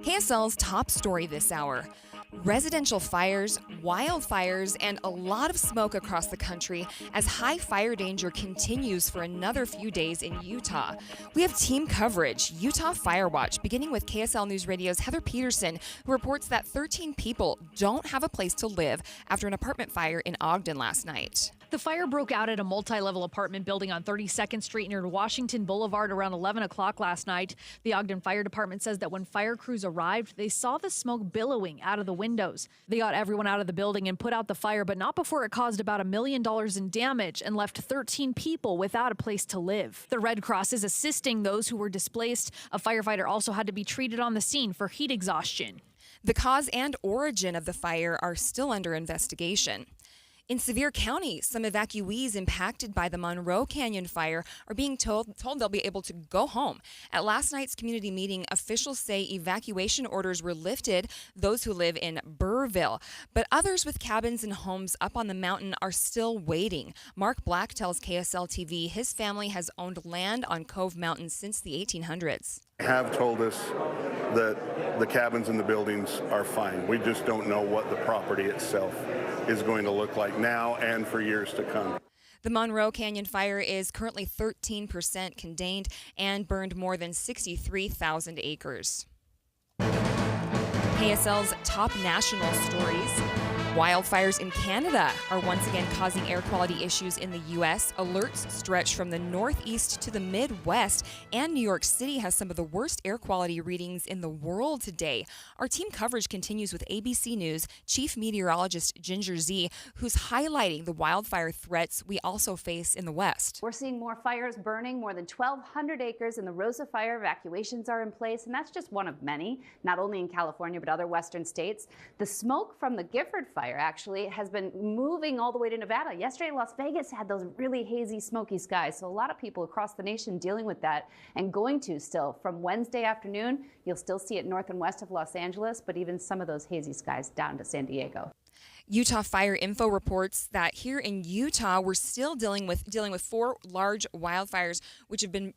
KSL's top story this hour. Residential fires, wildfires, and a lot of smoke across the country as high fire danger continues for another few days in Utah. We have team coverage, Utah Fire Watch, beginning with KSL News Radio's Heather Peterson, who reports that 13 people don't have a place to live after an apartment fire in Ogden last night. The fire broke out at a multi-level apartment building on 32nd Street near Washington Boulevard around 11 o'clock last night. The Ogden Fire Department says that when fire crews arrived, they saw the smoke billowing out of the windows. They got everyone out of the building and put out the fire, but not before it caused about $1 million in damage and left 13 people without a place to live. The Red Cross is assisting those who were displaced. A firefighter also had to be treated on the scene for heat exhaustion. The cause and origin of the fire are still under investigation. In Sevier County, some evacuees impacted by the Monroe Canyon fire are being told they'll be able to go home. At last night's community meeting, officials say evacuation orders were lifted, those who live in Burrville. But others with cabins and homes up on the mountain are still waiting. Mark Black tells KSL TV his family has owned land on Cove Mountain since the 1800s. Have told us that the cabins and the buildings are fine. We just don't know what the property itself is going to look like now and for years to come. The Monroe Canyon fire is currently 13% contained and burned more than 63,000 acres. KSL's top national stories. Wildfires in Canada are once again causing air quality issues in the U.S. Alerts stretch from the northeast to the Midwest, and New York City has some of the worst air quality readings in the world today. Our team coverage continues with ABC News Chief Meteorologist Ginger Z, who's highlighting the wildfire threats we also face in the West. We're seeing more fires burning, more than 1,200 acres in the Rosa fire. Evacuations are in place, and that's just one of many, not only in California, but other western states. The smoke from the Gifford fire actually has been moving all the way to Nevada. Yesterday, Las Vegas had those really hazy, smoky skies. So a lot of people across the nation dealing with that and going to still. From Wednesday afternoon, you'll still see it north and west of Los Angeles, but even some of those hazy skies down to San Diego. Utah Fire Info reports that here in Utah, we're still dealing with 4 large wildfires, which have been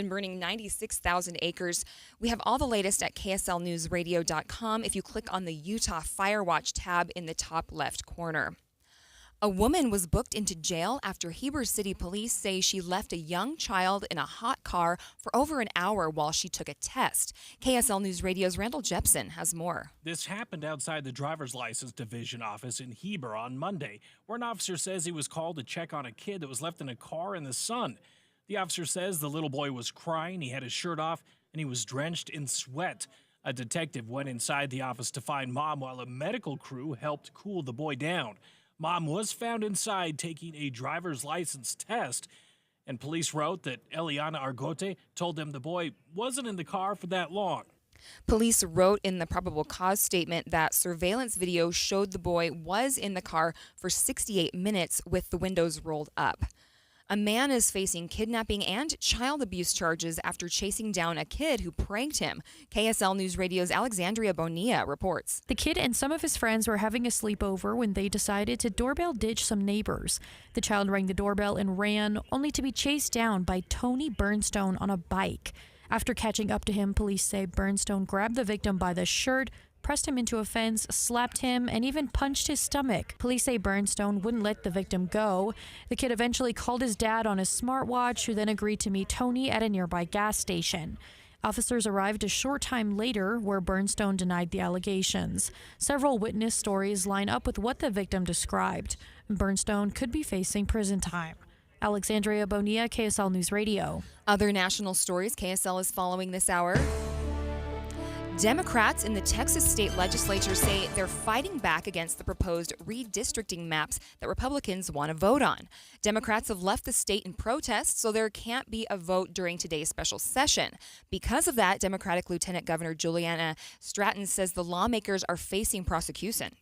burning 96,000 acres. We have all the latest at kslnewsradio.com if you click on the Utah Fire Watch tab in the top left corner. A woman was booked into jail after Heber City police say she left a young child in a hot car for over an hour while she took a test. KSL News Radio's Randall Jepson has more. This happened outside the driver's license division office in Heber on Monday, where an officer says he was called to check on a kid that was left in a car in the sun. The officer says the little boy was crying, he had his shirt off, and he was drenched in sweat. A detective went inside the office to find Mom while a medical crew helped cool the boy down. Mom was found inside taking a driver's license test, and police wrote that Eliana Argote told them the boy wasn't in the car for that long. Police wrote in the probable cause statement that surveillance video showed the boy was in the car for 68 minutes with the windows rolled up. A man is facing kidnapping and child abuse charges after chasing down a kid who pranked him. KSL News Radio's Alexandria Bonilla reports. The kid and some of his friends were having a sleepover when they decided to doorbell ditch some neighbors. The child rang the doorbell and ran, only to be chased down by Tony Burnstone on a bike. After catching up to him, police say Burnstone grabbed the victim by the shirt, pressed him into a fence, slapped him, and even punched his stomach. Police say Burnstone wouldn't let the victim go. The kid eventually called his dad on his smartwatch, who then agreed to meet Tony at a nearby gas station. Officers arrived a short time later, where Burnstone denied the allegations. Several witness stories line up with what the victim described. Burnstone could be facing prison time. Alexandria Bonilla, KSL News Radio. Other national stories KSL is following this hour. Democrats in the Texas state legislature say they're fighting back against the proposed redistricting maps that Republicans want to vote on. Democrats have left the state in protest, so there can't be a vote during today's special session. Because of that, Democratic Lieutenant Governor Juliana Stratton says the lawmakers are facing prosecution.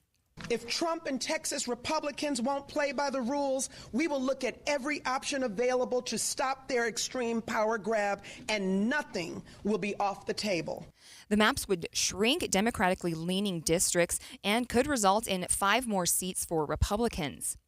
If Trump and Texas Republicans won't play by the rules, we will look at every option available to stop their extreme power grab, and nothing will be off the table. The maps would shrink democratically leaning districts and could result in 5 more seats for Republicans.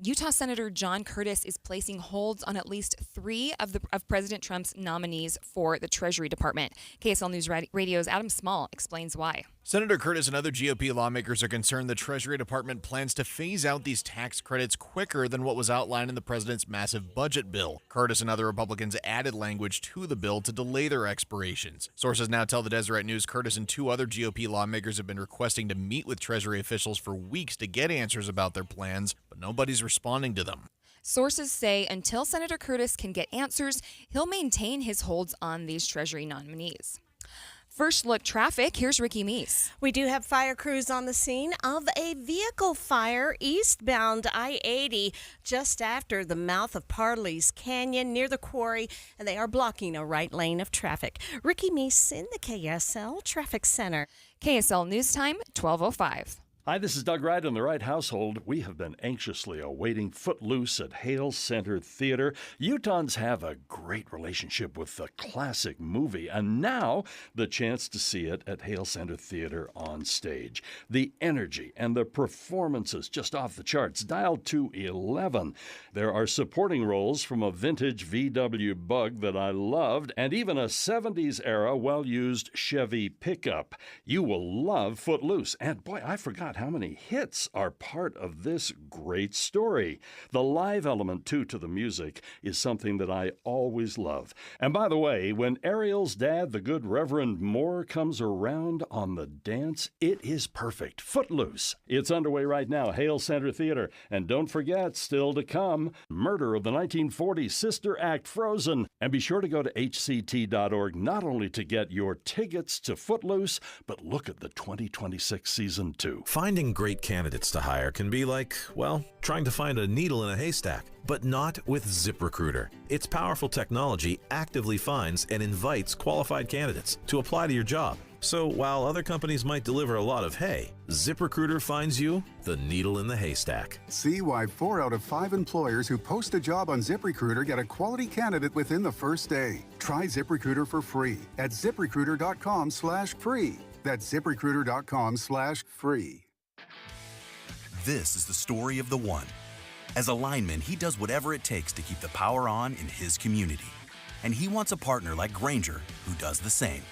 Utah Senator John Curtis is placing holds on at least 3 of President Trump's nominees for the Treasury Department. KSL News Radio's Adam Small explains why. Senator Curtis and other GOP lawmakers are concerned the Treasury Department plans to phase out these tax credits quicker than what was outlined in the president's massive budget bill. Curtis and other Republicans added language to the bill to delay their expirations. Sources now tell the Deseret News Curtis and 2 other GOP lawmakers have been requesting to meet with Treasury officials for weeks to get answers about their plans, but nobody's responding to them. Sources say until Senator Curtis can get answers, he'll maintain his holds on these Treasury nominees. First look traffic, here's Ricky Meese. We do have fire crews on the scene of a vehicle fire eastbound I-80 just after the mouth of Parley's Canyon near the quarry, and they are blocking a right lane of traffic. Ricky Meese in the KSL Traffic Center. KSL News Time, 12:05. Hi, this is Doug Wright on the Wright household. We have been anxiously awaiting Footloose at Hale Center Theater. Utahns have a great relationship with the classic movie, and now the chance to see it at Hale Center Theater on stage. The energy and the performances just off the charts, dialed to 11. There are supporting roles from a vintage VW Bug that I loved, and even a 70s-era well-used Chevy pickup. You will love Footloose. And boy, I forgot how many hits are part of this great story. The live element, too, to the music is something that I always love. And by the way, when Ariel's dad, the good Reverend Moore, comes around on the dance, it is perfect. Footloose. It's underway right now, Hale Center Theater. And don't forget, still to come, Murder of the 1940s Sister Act Frozen. And be sure to go to hct.org not only to get your tickets to Footloose, but look at the 2026 season 2. Finding great candidates to hire can be like, well, trying to find a needle in a haystack, but not with ZipRecruiter. Its powerful technology actively finds and invites qualified candidates to apply to your job. So while other companies might deliver a lot of hay, ZipRecruiter finds you the needle in the haystack. See why 4 out of 5 employers who post a job on ZipRecruiter get a quality candidate within the first day. Try ZipRecruiter for free at ZipRecruiter.com/free. That's ZipRecruiter.com/free. This is the story of the one. As a lineman, he does whatever it takes to keep the power on in his community. And he wants a partner like Grainger who does the same.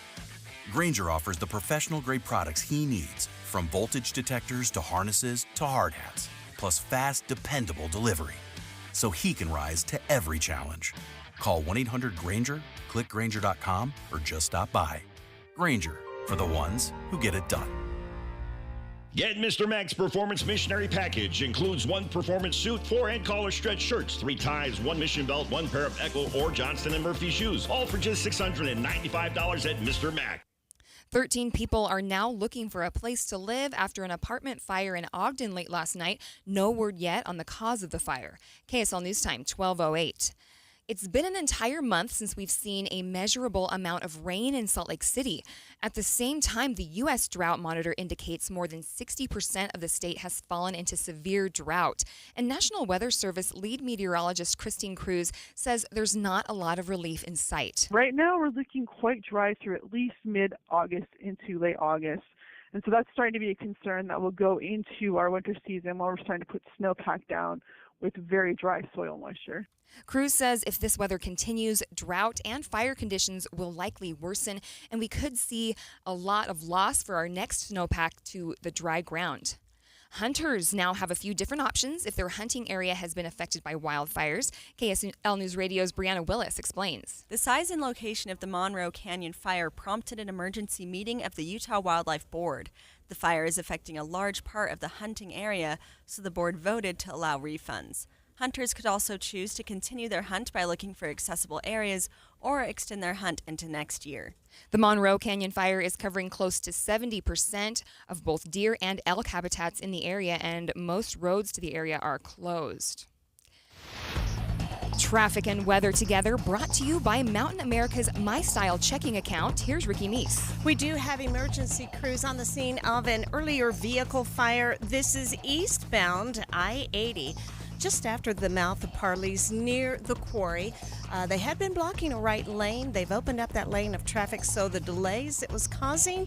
Grainger offers the professional-grade products he needs, from voltage detectors to harnesses to hard hats, plus fast, dependable delivery, so he can rise to every challenge. Call 1-800-GRAINGER, click Grainger.com, or just stop by. Grainger, for the ones who get it done. Get Mr. Mac's Performance Missionary Package. Includes 1 performance suit, 4 head collar stretch shirts, 3 ties, 1 mission belt, 1 pair of Echo or Johnston & Murphy shoes. All for just $695 at Mr. Mac. 13 people are now looking for a place to live after an apartment fire in Ogden late last night. No word yet on the cause of the fire. KSL News Time, 12:08. It's been an entire month since we've seen a measurable amount of rain in Salt Lake City. At the same time, the U.S. Drought Monitor indicates more than 60% of the state has fallen into severe drought. And National Weather Service lead meteorologist Christine Cruz says there's not a lot of relief in sight. Right now, we're looking quite dry through at least mid-August into late August. And so that's starting to be a concern that will go into our winter season while we're starting to put snowpack down with very dry soil moisture. Cruz says if this weather continues, drought and fire conditions will likely worsen, and we could see a lot of loss for our next snowpack to the dry ground. Hunters now have a few different options if their hunting area has been affected by wildfires. KSL News Radio's Brianna Willis explains. The size and location of the Monroe Canyon fire prompted an emergency meeting of the Utah Wildlife Board. The fire is affecting a large part of the hunting area, so the board voted to allow refunds. Hunters could also choose to continue their hunt by looking for accessible areas or extend their hunt into next year. The Monroe Canyon fire is covering close to 70% of both deer and elk habitats in the area, and most roads to the area are closed. Traffic and weather together, brought to you by Mountain America's MyStyle checking account. Here's Ricky Meese. We do have emergency crews on the scene of an earlier vehicle fire. This is eastbound I-80. Just after the mouth of Parley's near the quarry. They had been blocking a right lane. They've opened up that lane of traffic, so the delays it was causing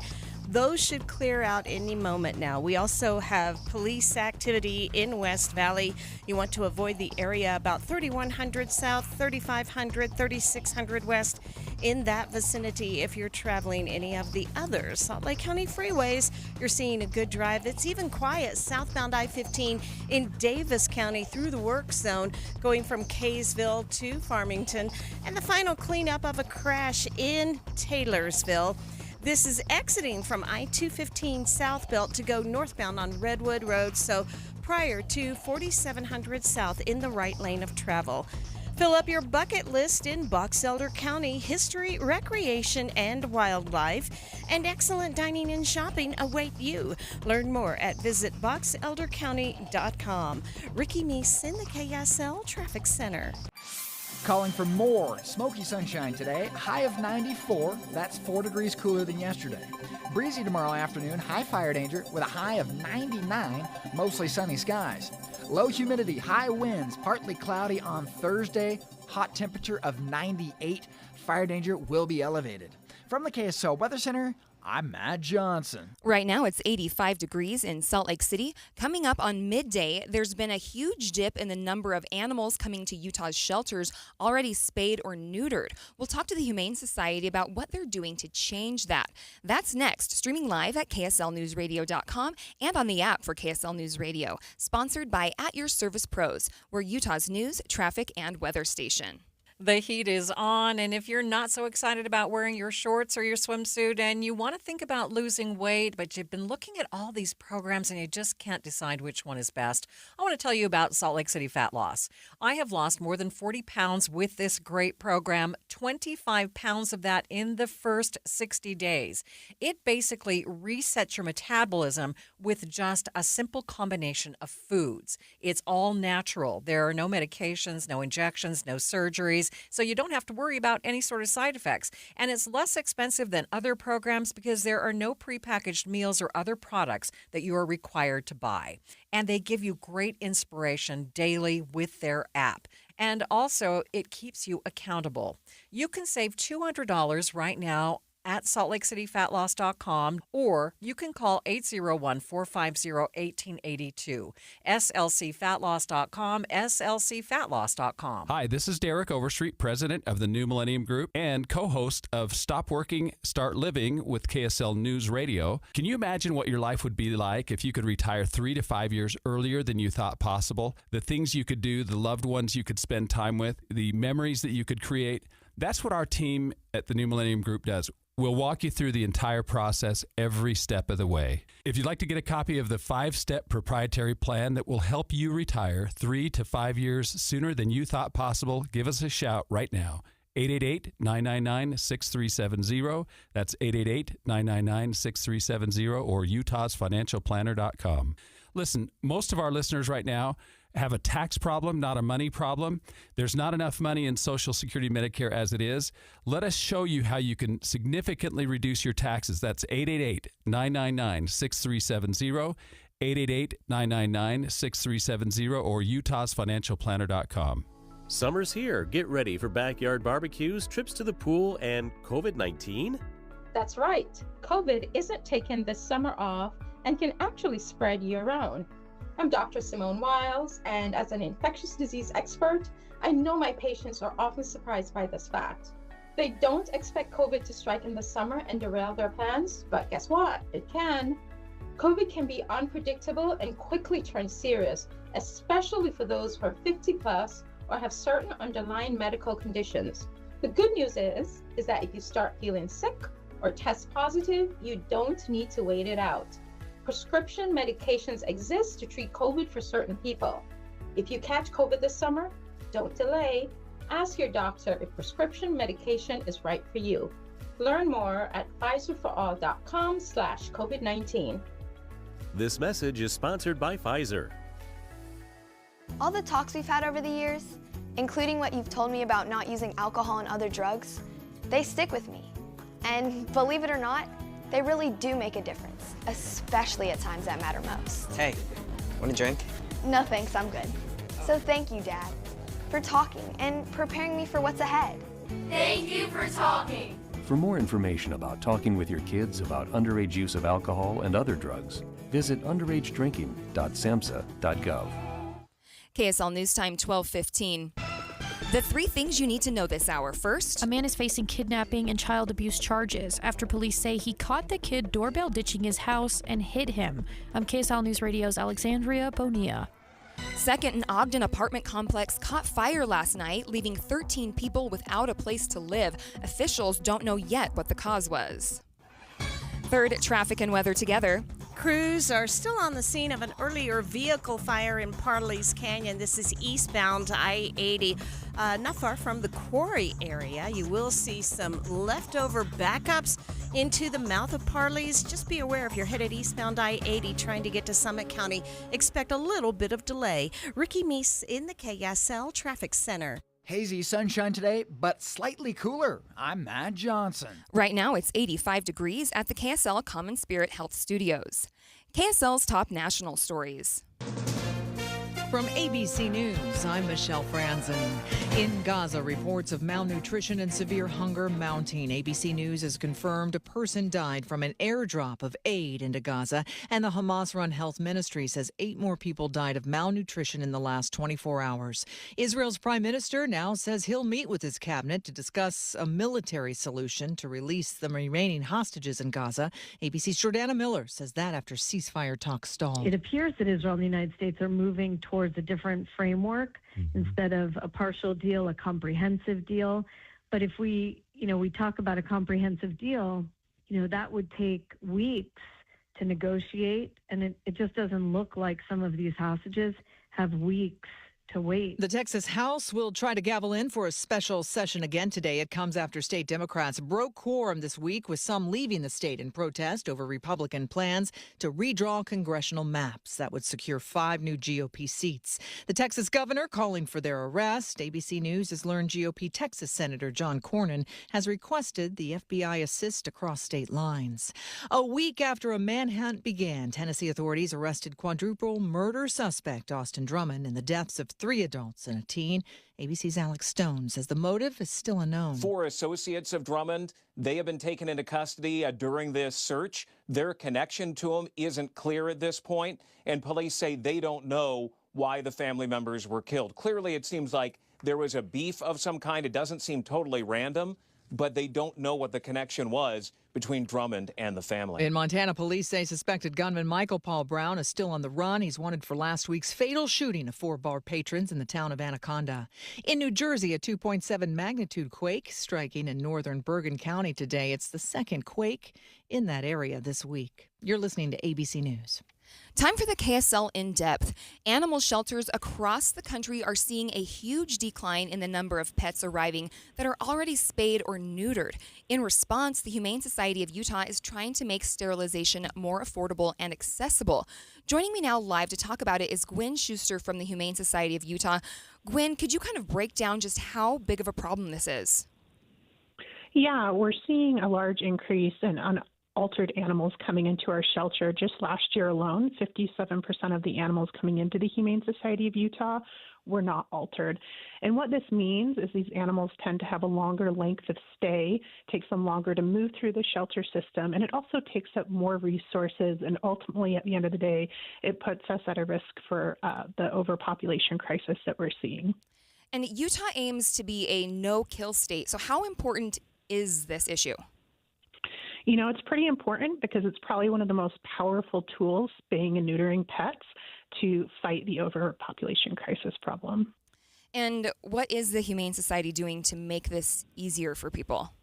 Those should clear out any moment now. We also have police activity in West Valley. You want to avoid the area about 3100 South, 3500, 3600 West, in that vicinity. If you're traveling any of the other Salt Lake County freeways, you're seeing a good drive. It's even quiet southbound I-15 in Davis County through the work zone, going from Kaysville to Farmington, and the final cleanup of a crash in Taylorsville. This is exiting from I-215 southbound to go northbound on Redwood Road, so prior to 4700 South in the right lane of travel. Fill up your bucket list in Box Elder County. History, recreation, and wildlife, and excellent dining and shopping await you. Learn more at visitboxeldercounty.com. Ricky Meese in the KSL Traffic Center. Calling for more smoky sunshine today, high of 94. That's 4 degrees cooler than yesterday. Breezy tomorrow afternoon, high fire danger with a high of 99, mostly sunny skies. Low humidity, high winds, partly cloudy on Thursday, hot temperature of 98. Fire danger will be elevated. From the KSL Weather Center, I'm Matt Johnson. Right now it's 85 degrees in Salt Lake City. Coming up on midday, there's been a huge dip in the number of animals coming to Utah's shelters already spayed or neutered. We'll talk to the Humane Society about what they're doing to change that. That's next, streaming live at kslnewsradio.com and on the app for KSL News Radio. Sponsored by At Your Service Pros, we're Utah's news, traffic, and weather station. The heat is on, and if you're not so excited about wearing your shorts or your swimsuit and you want to think about losing weight, but you've been looking at all these programs and you just can't decide which one is best, I want to tell you about Salt Lake City Fat Loss. I have lost more than 40 pounds with this great program, 25 pounds of that in the first 60 days. It basically resets your metabolism with just a simple combination of foods. It's all natural. There are no medications, no injections, no surgeries. So you don't have to worry about any sort of side effects. And it's less expensive than other programs because there are no prepackaged meals or other products that you are required to buy. And they give you great inspiration daily with their app. And also, it keeps you accountable. You can save $200 right now at saltlakeCityFatLoss.com, or you can call 801-450-1882. SLCFatLoss.com, SLCFatLoss.com. Hi, this is Derek Overstreet, president of the New Millennium Group and co-host of Stop Working, Start Living with KSL News Radio. Can you imagine what your life would be like if you could retire 3 to 5 years earlier than you thought possible? The things you could do, the loved ones you could spend time with, the memories that you could create. That's what our team at the New Millennium Group does. We'll walk you through the entire process every step of the way. If you'd like to get a copy of the 5-step proprietary plan that will help you retire 3 to 5 years sooner than you thought possible, give us a shout right now. 888-999-6370. That's 888-999-6370 or utahsfinancialplanner.com. Listen, most of our listeners right now have a tax problem, not a money problem. There's not enough money in Social Security Medicare as it is. Let us show you how you can significantly reduce your taxes. That's 888-999-6370, 888-999-6370, or utahsfinancialplanner.com. Summer's here. Get ready for backyard barbecues, trips to the pool, and COVID-19? That's right. COVID isn't taking this summer off and can actually spread year-round. I'm Dr. Simone Wiles, and as an infectious disease expert, I know my patients are often surprised by this fact. They don't expect COVID to strike in the summer and derail their plans, but guess what? It can. COVID can be unpredictable and quickly turn serious, especially for those who are 50 plus or have certain underlying medical conditions. The good news is that if you start feeling sick or test positive, you don't need to wait it out. Prescription medications exist to treat COVID for certain people. If you catch COVID this summer, don't delay. Ask your doctor if prescription medication is right for you. Learn more at Pfizerforall.com/COVID-19. This message is sponsored by Pfizer. All the talks we've had over the years, including what you've told me about not using alcohol and other drugs, they stick with me. And believe it or not, they really do make a difference, especially at times that matter most. Hey, want a drink? No thanks, I'm good. So thank you, Dad, for talking and preparing me for what's ahead. Thank you for talking. For more information about talking with your kids about underage use of alcohol and other drugs, visit underagedrinking.samhsa.gov. KSL News Time 12:15. The 3 things you need to know this hour. First, a man is facing kidnapping and child abuse charges after police say he caught the kid doorbell ditching his house and hid him. I'm KSL News Radio's Alexandria Bonilla. Second, an Ogden apartment complex caught fire last night, leaving 13 people without a place to live. Officials don't know yet what the cause was. Third, traffic and weather together. Crews are still on the scene of an earlier vehicle fire in Parley's Canyon. This is eastbound I-80, not far from the quarry area. You will see some leftover backups into the mouth of Parley's. Just be aware if you're headed eastbound I-80 trying to get to Summit County, expect a little bit of delay. Ricky Meese in the KSL Traffic Center. Hazy sunshine today, but slightly cooler. I'm Matt Johnson. Right now, it's 85 degrees at the KSL Common Spirit Health Studios. KSL's top national stories. From ABC News, I'm Michelle Franzen. In Gaza, reports of malnutrition and severe hunger mounting. ABC News has confirmed a person died from an airdrop of aid into Gaza, and the Hamas-run health ministry says 8 more people died of malnutrition in the last 24 hours. Israel's prime minister now says he'll meet with his cabinet to discuss a military solution to release the remaining hostages in Gaza. ABC's Jordana Miller says that after ceasefire talks stalled. It appears that Israel and the United States are moving towards a different framework instead of a partial deal, a comprehensive deal. But if we talk about a comprehensive deal, that would take weeks to negotiate, and it just doesn't look like some of these hostages have weeks to wait. The Texas House will try to gavel in for a special session again today. It comes after state Democrats broke quorum this week, with some leaving the state in protest over Republican plans to redraw congressional maps that would secure 5 new GOP seats. The Texas governor calling for their arrest. ABC News has learned GOP Texas Senator John Cornyn has requested the FBI assist across state lines. A week after a manhunt began, Tennessee authorities arrested quadruple murder suspect Austin Drummond in the deaths of 3 adults and a teen. ABC's Alex Stone says the motive is still unknown. 4 associates of Drummond, they have been taken into custody during this search. Their connection to him isn't clear at this point, and police say they don't know why the family members were killed. Clearly, it seems like there was a beef of some kind. It doesn't seem totally random, but they don't know what the connection was between Drummond and the family. In Montana, police say suspected gunman Michael Paul Brown is still on the run. He's wanted for last week's fatal shooting of 4 bar patrons in the town of Anaconda. In New Jersey, a 2.7 magnitude quake striking in northern Bergen County today. It's the second quake in that area this week. You're listening to ABC News. Time for the KSL In-Depth. Animal shelters across the country are seeing a huge decline in the number of pets arriving that are already spayed or neutered. In response, the Humane Society of Utah is trying to make sterilization more affordable and accessible. Joining me now live to talk about it is Gwen Schuster from the Humane Society of Utah. Gwen, could you kind of break down just how big of a problem this is? Yeah, we're seeing a large increase in altered animals coming into our shelter. Just last year alone, 57% of the animals coming into the Humane Society of Utah were not altered. And what this means is these animals tend to have a longer length of stay, takes them longer to move through the shelter system, and it also takes up more resources, and ultimately at the end of the day, it puts us at a risk for the overpopulation crisis that we're seeing. And Utah aims to be a no-kill state, so how important is this issue? You know, it's pretty important because it's probably one of the most powerful tools, spaying and neutering pets, to fight the overpopulation crisis problem. And what is the Humane Society doing to make this easier for people?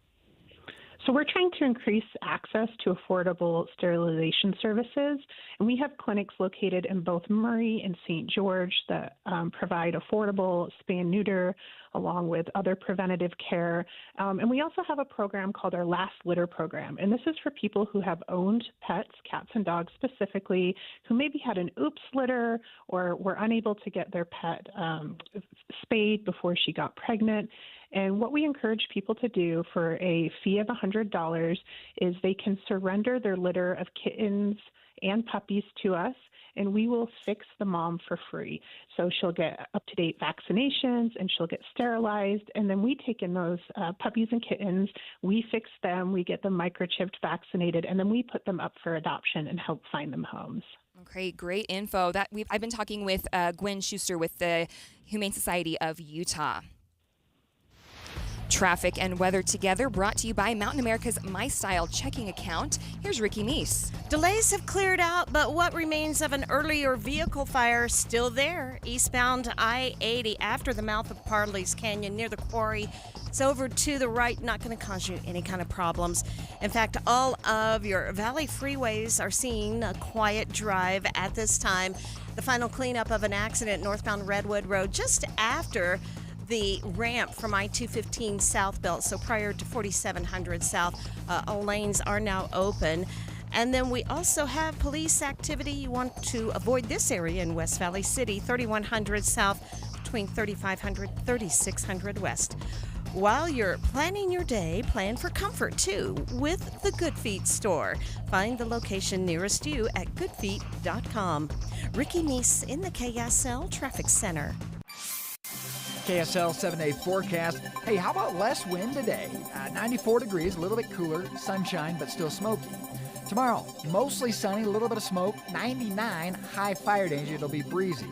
So we're trying to increase access to affordable sterilization services, and we have clinics located in both Murray and St. George that provide affordable spay and neuter along with other preventative care. And we also have a program called our Last Litter program, and this is for people who have owned pets, cats and dogs specifically, who maybe had an oops litter or were unable to get their pet spayed before she got pregnant. And what we encourage people to do for a fee of $100 is they can surrender their litter of kittens and puppies to us, and we will fix the mom for free. So she'll get up-to-date vaccinations, and she'll get sterilized, and then we take in those puppies and kittens, we fix them, we get them microchipped, vaccinated, and then we put them up for adoption and help find them homes. Okay, great info. I've been talking with Gwen Schuster with the Humane Society of Utah. Traffic and weather together, brought to you by Mountain America's MyStyle checking account. Here's Ricky Meese. Delays have cleared out, but what remains of an earlier vehicle fire is still there. Eastbound I-80 after the mouth of Pardley's Canyon near the quarry. It's over to the right, not going to cause you any kind of problems. In fact, all of your valley freeways are seeing a quiet drive at this time. The final cleanup of an accident northbound Redwood Road just after the ramp from I-215 southbound, so prior to 4700 south. All lanes are now open. And then we also have police activity. You want to avoid this area in West Valley City, 3100 south between 3500 3600 west. While you're planning your day, plan for comfort too with the Good Feet store. Find the location nearest you at goodfeet.com. Ricky Meese in the KSL Traffic Center. KSL 7-day forecast. Hey, how about less wind today? 94 degrees, a little bit cooler, sunshine, but still smoky. Tomorrow, mostly sunny, a little bit of smoke, 99, high fire danger, it'll be breezy.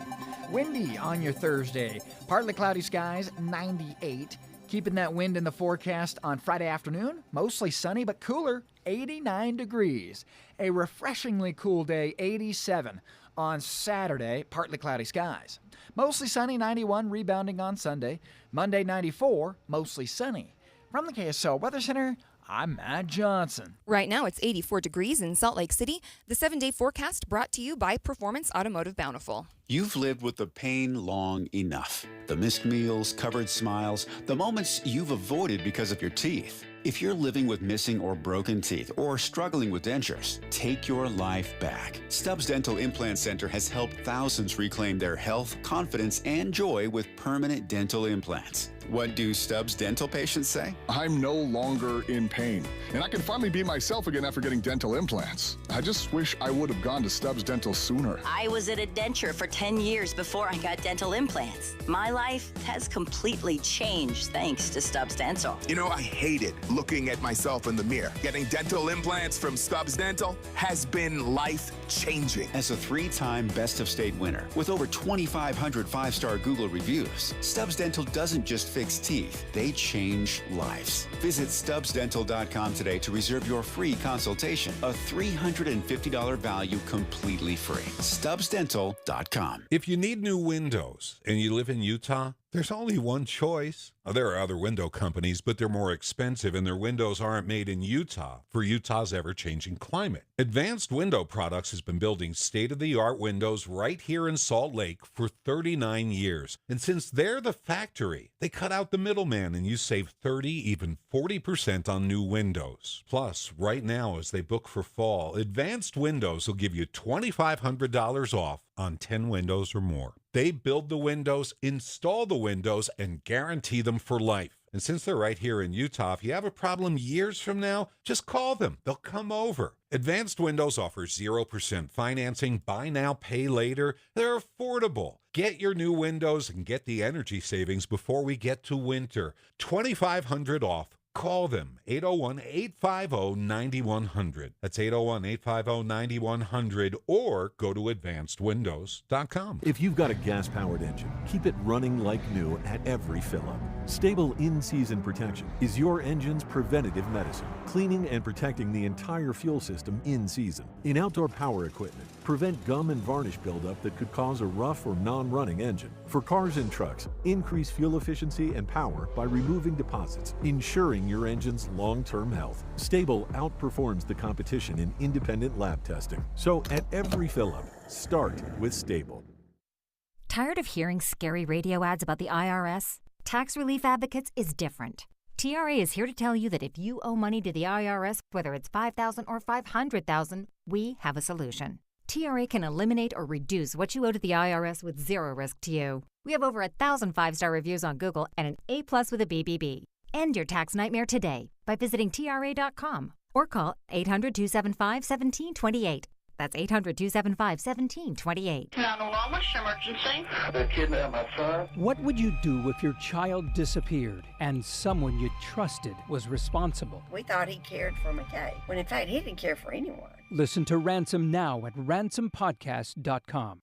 Windy on your Thursday, partly cloudy skies, 98. Keeping that wind in the forecast on Friday afternoon, mostly sunny but cooler, 89 degrees. A refreshingly cool day, 87. On Saturday, partly cloudy skies. Mostly sunny, 91, rebounding on Sunday. Monday, 94, mostly sunny. From the KSL Weather Center, I'm Matt Johnson. Right now, it's 84 degrees in Salt Lake City. The 7-day forecast brought to you by Performance Automotive Bountiful. You've lived with the pain long enough. The missed meals, covered smiles, the moments you've avoided because of your teeth. If you're living with missing or broken teeth or struggling with dentures, take your life back. Stubbs Dental Implant Center has helped thousands reclaim their health, confidence, and joy with permanent dental implants. What do Stubbs Dental patients say? I'm no longer in pain, and I can finally be myself again after getting dental implants. I just wish I would have gone to Stubbs Dental sooner. I was at a denture for 10 years before I got dental implants. My life has completely changed thanks to Stubbs Dental. You know, I hated looking at myself in the mirror. Getting dental implants from Stubbs Dental has been life-changing. As a 3-time Best of State winner with over 2,500 5-star Google reviews, Stubbs Dental doesn't just fix teeth, they change lives. Visit StubbsDental.com today to reserve your free consultation. A $350 value completely free. StubbsDental.com. If you need new windows and you live in Utah, there's only one choice. There are other window companies, but they're more expensive and their windows aren't made in Utah for Utah's ever-changing climate. Advanced Window Products has been building state-of-the-art windows right here in Salt Lake for 39 years. And since they're the factory, they cut out the middleman and you save 30, even 40% on new windows. Plus, right now as they book for fall, Advanced Windows will give you $2,500 off on 10 windows or more. They build the windows, install the windows, and guarantee them for life. And since they're right here in Utah, if you have a problem years from now, just call them. They'll come over. Advanced Windows offers 0% financing, buy now, pay later. They're affordable. Get your new windows and get the energy savings before we get to winter. $2,500 off. Call them, 801-850-9100. That's 801-850-9100, or go to advancedwindows.com. If you've got a gas-powered engine, keep it running like new at every fill-up. Stable in-season protection is your engine's preventative medicine, cleaning and protecting the entire fuel system in season. In outdoor power equipment, prevent gum and varnish buildup that could cause a rough or non-running engine. For cars and trucks, increase fuel efficiency and power by removing deposits, ensuring your engine's long-term health. Stable outperforms the competition in independent lab testing. So at every fill-up, start with Stable. Tired of hearing scary radio ads about the IRS? Tax Relief Advocates is different. TRA is here to tell you that if you owe money to the IRS, whether it's $5,000 or $500,000, we have a solution. TRA can eliminate or reduce what you owe to the IRS with zero risk to you. We have over 1,000 5-star reviews on Google and an A+ with a BBB. End your tax nightmare today by visiting TRA.com or call 800-275-1728. That's 800-275-1728. 911, what's your emergency? They kidnapped my son. What would you do if your child disappeared and someone you trusted was responsible? We thought he cared for McKay, when in fact he didn't care for anyone. Listen to Ransom now at ransompodcast.com.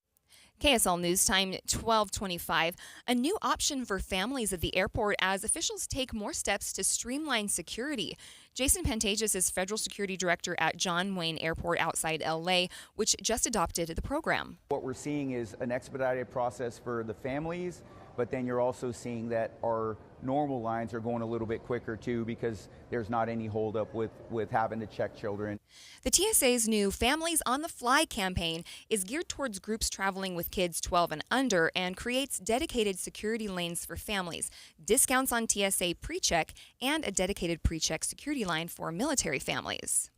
KSL News Time 12:25. A new option for families at the airport as officials take more steps to streamline security. Jason Pantages is Federal Security Director at John Wayne Airport outside LA, which just adopted the program. What we're seeing is an expedited process for the families, but then you're also seeing that our normal lines are going a little bit quicker too because there's not any holdup with having to check children. The TSA's new Families on the Fly campaign is geared towards groups traveling with kids 12 and under and creates dedicated security lanes for families, discounts on TSA PreCheck, and a dedicated PreCheck security line for military families.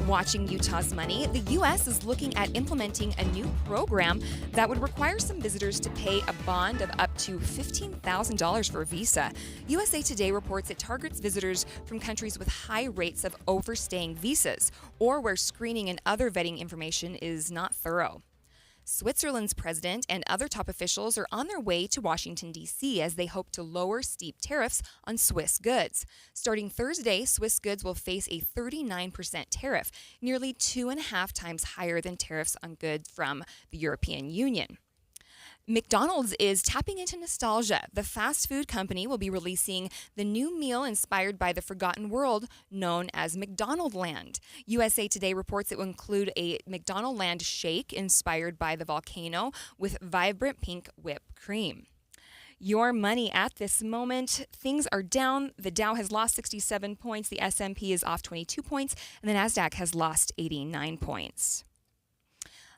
Watching Utah's money, the U.S. is looking at implementing a new program that would require some visitors to pay a bond of up to $15,000 for a visa. USA Today reports it targets visitors from countries with high rates of overstaying visas or where screening and other vetting information is not thorough. Switzerland's president and other top officials are on their way to Washington, D.C. as they hope to lower steep tariffs on Swiss goods. Starting Thursday, Swiss goods will face a 39% tariff, nearly 2.5 times higher than tariffs on goods from the European Union. McDonald's is tapping into nostalgia. The fast food company will be releasing the new meal inspired by the forgotten world known as McDonaldland. USA Today reports it will include a McDonaldland shake inspired by the volcano with vibrant pink whipped cream. Your money at this moment, things are down. The Dow has lost 67 points, the S&P is off 22 points, and the Nasdaq has lost 89 points.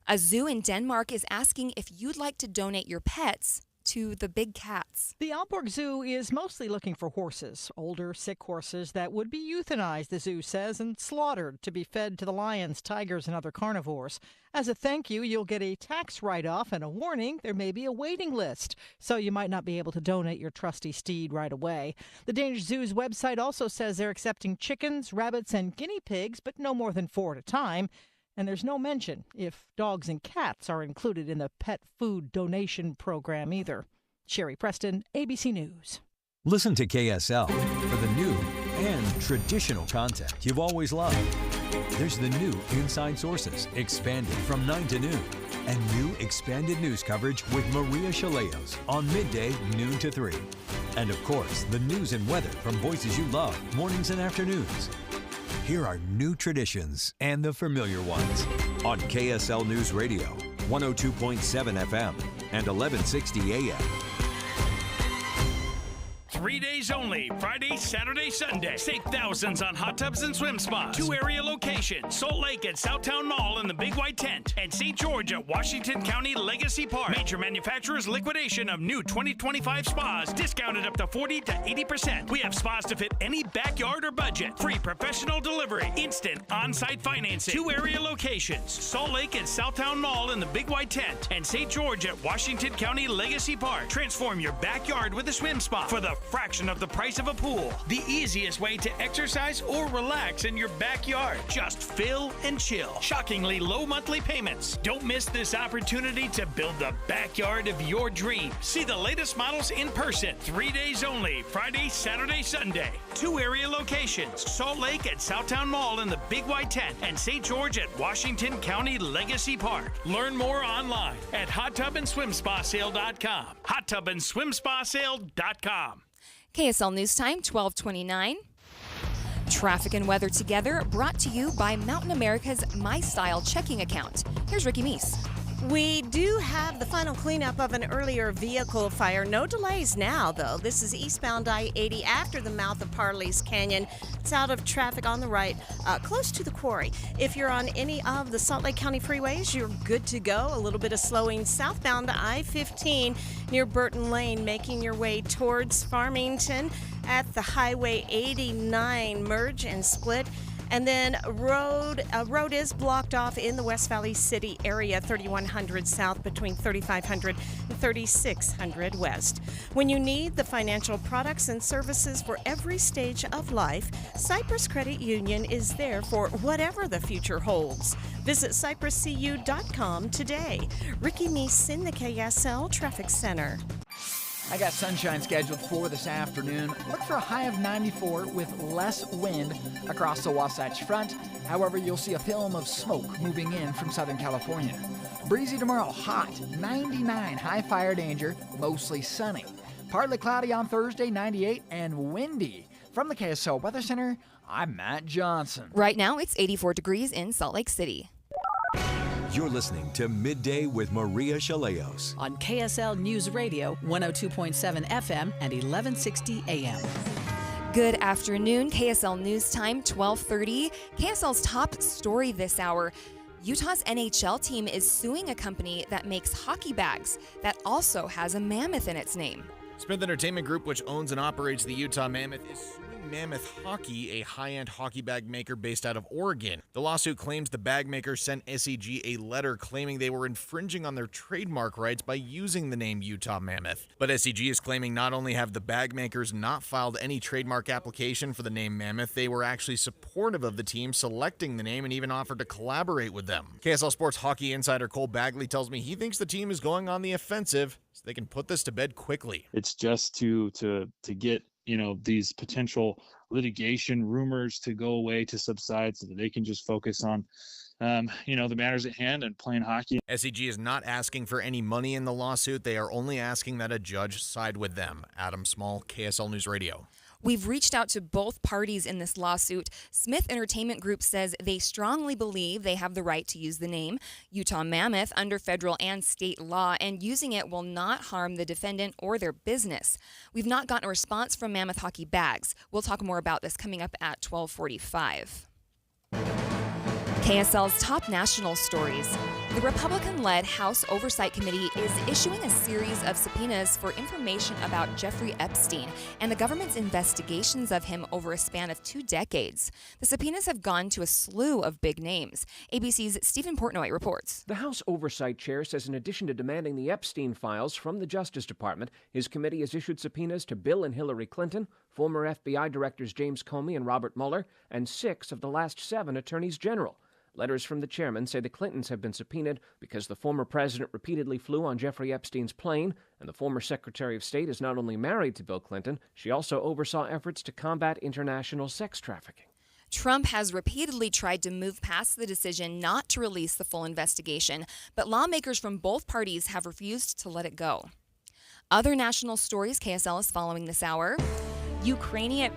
A zoo in Denmark is asking if you'd like to donate your pets to the big cats. The Aalborg Zoo is mostly looking for horses, older, sick horses that would be euthanized, the zoo says, and slaughtered to be fed to the lions, tigers, and other carnivores. As a thank you, you'll get a tax write-off and a warning there may be a waiting list, so you might not be able to donate your trusty steed right away. The Danish Zoo's website also says they're accepting chickens, rabbits, and guinea pigs, but no more than 4 at a time. And there's no mention if dogs and cats are included in the pet food donation program either. Sherry Preston, ABC News. Listen to KSL for the new and traditional content you've always loved. There's the new Inside Sources, expanded from 9 to noon, and new expanded news coverage with Maria Shilaos on midday, noon to 3. And of course, the news and weather from voices you love, mornings and afternoons. Here are new traditions and the familiar ones on KSL News Radio, 102.7 FM and 1160 AM. 3 days only, Friday, Saturday, Sunday. Save thousands on hot tubs and swim spas. 2 area locations, Salt Lake at Southtown Mall in the Big White Tent, and St. George at Washington County Legacy Park. Major manufacturers liquidation of new 2025 spas, discounted up to 40 to 80%. We have spas to fit any backyard or budget. Free professional delivery, instant on-site financing. 2 area locations, Salt Lake at Southtown Mall in the Big White Tent, and St. George at Washington County Legacy Park. Transform your backyard with a swim spa for the fraction of the price of a pool. The easiest way to exercise or relax in your backyard. Just fill and chill. Shockingly low monthly payments. Don't miss this opportunity to build the backyard of your dreams. See the latest models in person. 3 days only, Friday, Saturday, Sunday. 2 area locations, Salt Lake at Southtown Mall in the Big White Tent, and St. George at Washington County Legacy Park. Learn more online at HotTubAndSwimSpaSale.com. HotTubAndSwimSpaSale.com. KSL News Time, 12:29. Traffic and weather together, brought to you by Mountain America's My Style checking account. Here's Ricky Meese. We do have the final cleanup of an earlier vehicle fire. No delays now, though. This is eastbound I-80 after the mouth of Parley's Canyon. It's out of traffic on the right, close to the quarry. If you're on any of the Salt Lake County freeways, you're good to go. A little bit of slowing southbound I-15 near Burton Lane, making your way towards Farmington at the Highway 89 merge and split. And then a road is blocked off in the West Valley City area, 3100 south between 3500 and 3600 west. When you need the financial products and services for every stage of life, Cyprus Credit Union is there for whatever the future holds. Visit cypruscu.com today. Ricky Meese in the KSL Traffic Center. I got sunshine scheduled for this afternoon. Look for a high of 94 with less wind across the Wasatch Front. However, you'll see a film of smoke moving in from Southern California. Breezy tomorrow, hot, 99, high fire danger, mostly sunny. Partly cloudy on Thursday, 98, and windy. From the KSL Weather Center, I'm Matt Johnson. Right now, it's 84 degrees in Salt Lake City. You're listening to Midday with Maria Shilaos on KSL News Radio, 102.7 FM and 1160 AM. Good afternoon, KSL News Time, 12:30. KSL's top story this hour. Utah's NHL team is suing a company that makes hockey bags that also has a mammoth in its name. Smith Entertainment Group, which owns and operates the Utah Mammoth, is suing Mammoth Hockey, a high-end hockey bag maker based out of Oregon. The lawsuit claims the bag maker sent SEG a letter claiming they were infringing on their trademark rights by using the name Utah Mammoth. But SEG is claiming not only have the bag makers not filed any trademark application for the name Mammoth, they were actually supportive of the team selecting the name and even offered to collaborate with them. KSL Sports hockey insider Cole Bagley tells me he thinks the team is going on the offensive so they can put this to bed quickly. It's just to get, these potential litigation rumors to go away, to subside, so that they can just focus on, the matters at hand and playing hockey. SEG is not asking for any money in the lawsuit. They are only asking that a judge side with them. Adam Small, KSL News Radio. We've reached out to both parties in this lawsuit. Smith Entertainment Group says they strongly believe they have the right to use the name Utah Mammoth under federal and state law, and using it will not harm the defendant or their business. We've not gotten a response from Mammoth Hockey Bags. We'll talk more about this coming up at 12:45. KSL's top national stories. The Republican-led House Oversight Committee is issuing a series of subpoenas for information about Jeffrey Epstein and the government's investigations of him over a span of 2 decades. The subpoenas have gone to a slew of big names. ABC's Stephen Portnoy reports. The House Oversight Chair says in addition to demanding the Epstein files from the Justice Department, his committee has issued subpoenas to Bill and Hillary Clinton, former FBI Directors James Comey and Robert Mueller, and 6 of the last 7 attorneys general. Letters from the chairman say the Clintons have been subpoenaed because the former president repeatedly flew on Jeffrey Epstein's plane, and the former Secretary of State is not only married to Bill Clinton, she also oversaw efforts to combat international sex trafficking. Trump has repeatedly tried to move past the decision not to release the full investigation, but lawmakers from both parties have refused to let it go. Other national stories KSL is following this hour. Ukrainian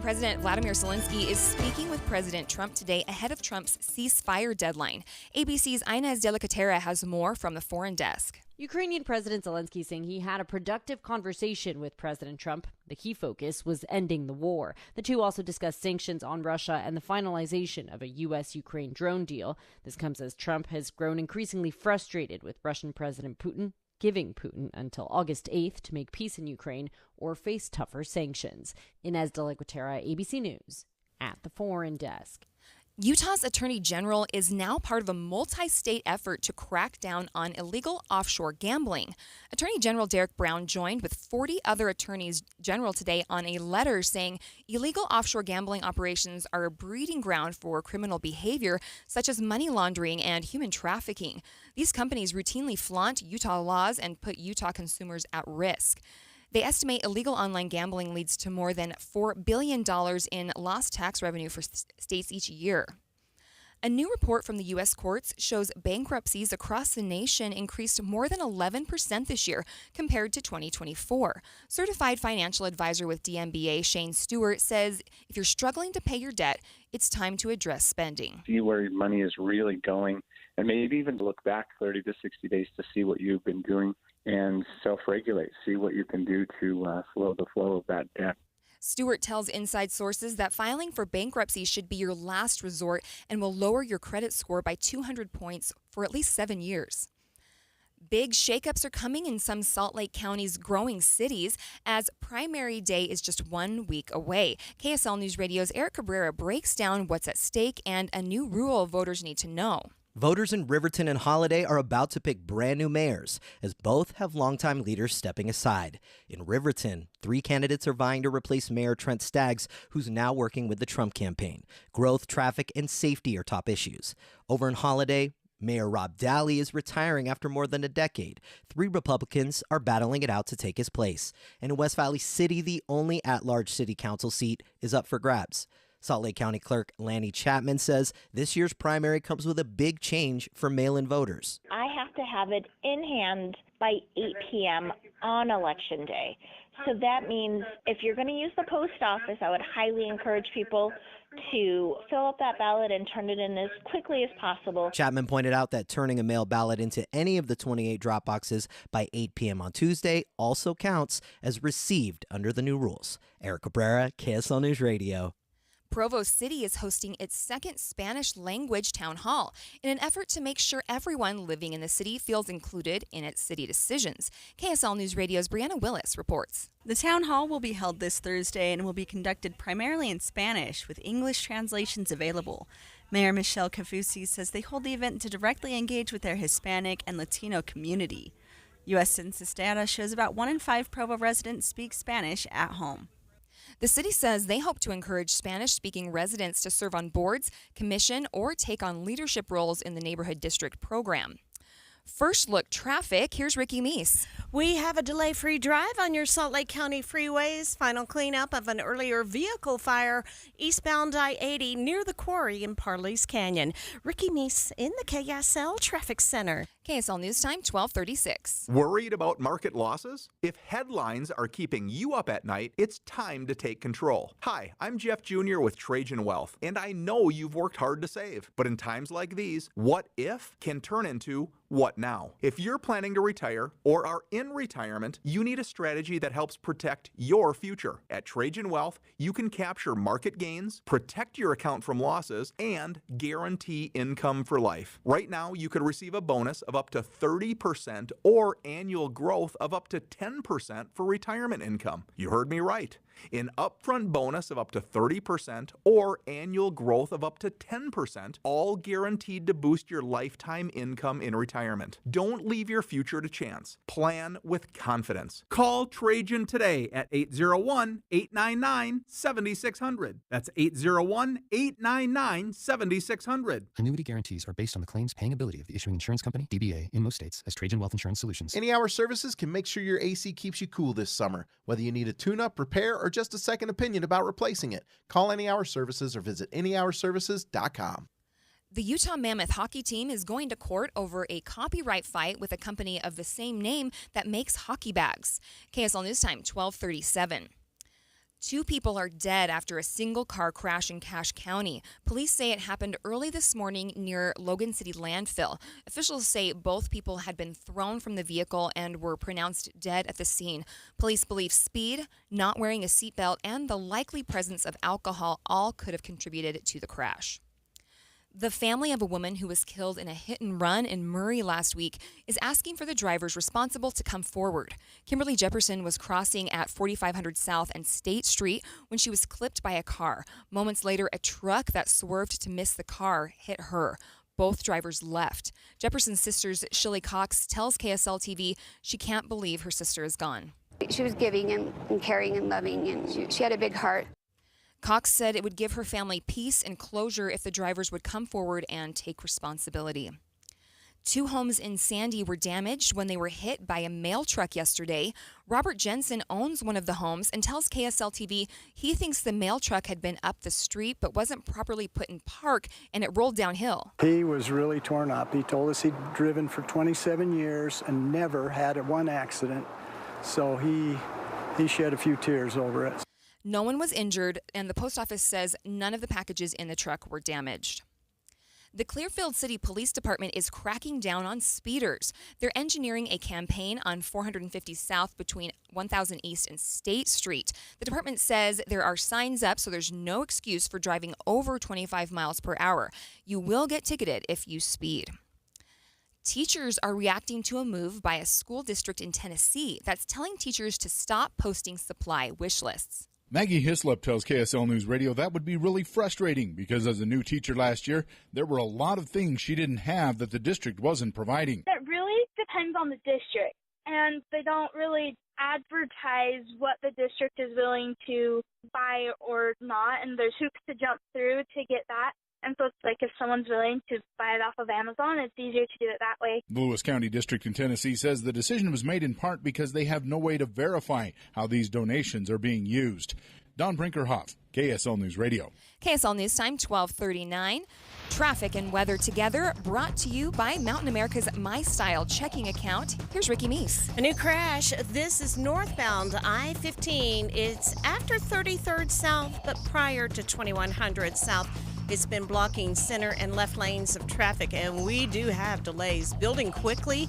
President Vladimir Zelensky is speaking with President Trump today ahead of Trump's ceasefire deadline. ABC's Inez Delicatera has more from the foreign desk. Ukrainian President Zelensky saying he had a productive conversation with President Trump. The key focus was ending the war. The two also discussed sanctions on Russia and the finalization of a U.S.-Ukraine drone deal. This comes as Trump has grown increasingly frustrated with Russian President Putin, giving Putin until August 8th to make peace in Ukraine or face tougher sanctions. Inez Delicatera, ABC News, at the Foreign Desk. Utah's Attorney General is now part of a multi-state effort to crack down on illegal offshore gambling. Attorney General Derek Brown joined with 40 other attorneys general today on a letter saying illegal offshore gambling operations are a breeding ground for criminal behavior such as money laundering and human trafficking. These companies routinely flaunt Utah laws and put Utah consumers at risk. They estimate illegal online gambling leads to more than $4 billion in lost tax revenue for states each year. A new report from the U.S. courts shows bankruptcies across the nation increased more than 11% this year compared to 2024. Certified financial advisor with DMBA Shane Stewart says if you're struggling to pay your debt, it's time to address spending. See where your money is really going, and maybe even look back 30 to 60 days to see what you've been doing and self-regulate, see what you can do to slow the flow of that debt. Stewart tells Inside Sources that filing for bankruptcy should be your last resort and will lower your credit score by 200 points for at least 7 years. Big shakeups are coming in some Salt Lake County's growing cities as primary day is just 1 week away. KSL News Radio's Eric Cabrera breaks down what's at stake and a new rule voters need to know. Voters in Riverton and Holiday are about to pick brand new mayors, as both have longtime leaders stepping aside. In Riverton, 3 candidates are vying to replace Mayor Trent Staggs, who's now working with the Trump campaign. Growth, traffic, and safety are top issues. Over in Holiday, Mayor Rob Daly is retiring after more than a decade. 3 Republicans are battling it out to take his place. And in West Valley City, the only at-large city council seat is up for grabs. Salt Lake County Clerk Lanny Chapman says this year's primary comes with a big change for mail-in voters. I have to have it in hand by 8 p.m. on Election Day. So that means if you're going to use the post office, I would highly encourage people to fill up that ballot and turn it in as quickly as possible. Chapman pointed out that turning a mail ballot into any of the 28 drop boxes by 8 p.m. on Tuesday also counts as received under the new rules. Eric Cabrera, KSL News Radio. Provo City is hosting its second Spanish language town hall in an effort to make sure everyone living in the city feels included in its city decisions. KSL News Radio's Brianna Willis reports. The town hall will be held this Thursday and will be conducted primarily in Spanish with English translations available. Mayor Michelle Cafusi says they hold the event to directly engage with their Hispanic and Latino community. U.S. Census data shows about 1 in 5 Provo residents speak Spanish at home. The city says they hope to encourage Spanish-speaking residents to serve on boards, commission, or take on leadership roles in the neighborhood district program. First look traffic, here's Ricky Meese. We have a delay-free drive on your Salt Lake County freeways. Final cleanup of an earlier vehicle fire eastbound I-80 near the quarry in Parley's Canyon. Ricky Meese in the KSL Traffic Center. KSL News Time, 12:36. Worried about market losses? If headlines are keeping you up at night, it's time to take control. Hi, I'm Jeff Jr. with Trajan Wealth, and I know you've worked hard to save. But in times like these, what if can turn into what now? If you're planning to retire or are in retirement, you need a strategy that helps protect your future. At Trajan Wealth, you can capture market gains, protect your account from losses, and guarantee income for life. Right now, you could receive a bonus of up to 30% or annual growth of up to 10% for retirement income. You heard me right. An upfront bonus of up to 30% or annual growth of up to 10%, all guaranteed to boost your lifetime income in retirement. Don't leave your future to chance. Plan with confidence. Call Trajan today at 801-899-7600. That's 801-899-7600. Annuity guarantees are based on the claims paying ability of the issuing insurance company, DBA, in most states as Trajan Wealth Insurance Solutions. Any Hour Services can make sure your AC keeps you cool this summer, whether you need a tune-up, repair, or just a second opinion about replacing it. Call Any Hour Services or visit anyhourservices.com. The Utah Mammoth hockey team is going to court over a copyright fight with a company of the same name that makes hockey bags. KSL News Time, 12:37. 2 people are dead after a single car crash in Cache County. Police say it happened early this morning near Logan City landfill. Officials say both people had been thrown from the vehicle and were pronounced dead at the scene. Police believe speed, not wearing a seatbelt, and the likely presence of alcohol all could have contributed to the crash. The family of a woman who was killed in a hit-and-run in Murray last week is asking for the drivers responsible to come forward. Kimberly Jefferson was crossing at 4500 South and State Street when she was clipped by a car. Moments later, a truck that swerved to miss the car hit her. Both drivers left. Jefferson's sister, Shilly Cox, tells KSL TV she can't believe her sister is gone. She was giving and caring and loving, and she had a big heart. Cox said it would give her family peace and closure if the drivers would come forward and take responsibility. 2 homes in Sandy were damaged when they were hit by a mail truck yesterday. Robert Jensen owns one of the homes and tells KSL TV he thinks the mail truck had been up the street but wasn't properly put in park and it rolled downhill. He was really torn up. He told us he'd driven for 27 years and never had one accident. So he shed a few tears over it. No one was injured, and the post office says none of the packages in the truck were damaged. The Clearfield City Police Department is cracking down on speeders. They're engineering a campaign on 450 South between 1000 East and State Street. The department says there are signs up, so there's no excuse for driving over 25 miles per hour. You will get ticketed if you speed. Teachers are reacting to a move by a school district in Tennessee that's telling teachers to stop posting supply wish lists. Maggie Hislop tells KSL News Radio that would be really frustrating because as a new teacher last year, there were a lot of things she didn't have that the district wasn't providing. That really depends on the district, and they don't really advertise what the district is willing to buy or not, and there's hoops to jump through to get that. And so it's like if someone's willing to buy it off of Amazon, it's easier to do it that way. The Lewis County District in Tennessee says the decision was made in part because they have no way to verify how these donations are being used. Don Brinkerhoff, KSL News Radio. KSL News Time, 12:39. Traffic and weather together, brought to you by Mountain America's MyStyle checking account. Here's Ricky Meese. A new crash. This is northbound I-15. It's after 33rd South, but prior to 2100 South. It's been blocking center and left lanes of traffic, and we do have delays building quickly.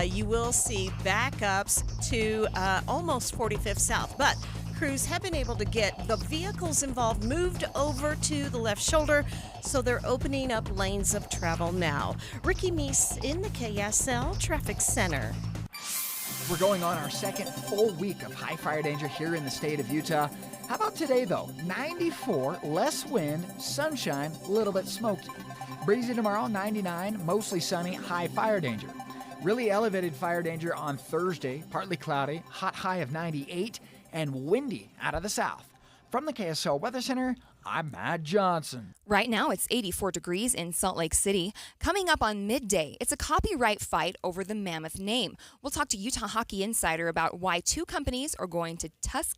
You will see backups to almost 45th South, but crews have been able to get the vehicles involved moved over to the left shoulder, so they're opening up lanes of travel now. Ricky Meese in the KSL Traffic Center. We're going on our second full week of high fire danger here in the state of Utah. How about today, though? 94, less wind, sunshine, a little bit smoky. Breezy tomorrow, 99, mostly sunny, high fire danger. Really elevated fire danger on Thursday, partly cloudy, hot high of 98, and windy out of the south. From the KSL Weather Center, I'm Matt Johnson. Right now, it's 84 degrees in Salt Lake City. Coming up on Midday, it's a copyright fight over the Mammoth name. We'll talk to Utah Hockey Insider about why two companies are going to tusk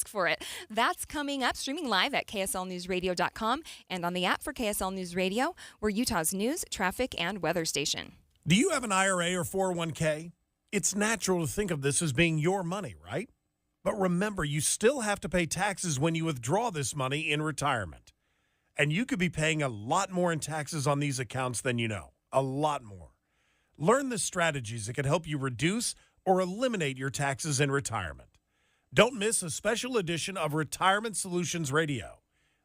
for it. That's coming up, streaming live at kslnewsradio.com and on the app for KSL News Radio. We're Utah's news, traffic, and weather station. Do you have an IRA or 401k? It's natural to think of this as being your money, right? But remember, you still have to pay taxes when you withdraw this money in retirement. And you could be paying a lot more in taxes on these accounts than you know. A lot more. Learn the strategies that can help you reduce or eliminate your taxes in retirement. Don't miss a special edition of Retirement Solutions Radio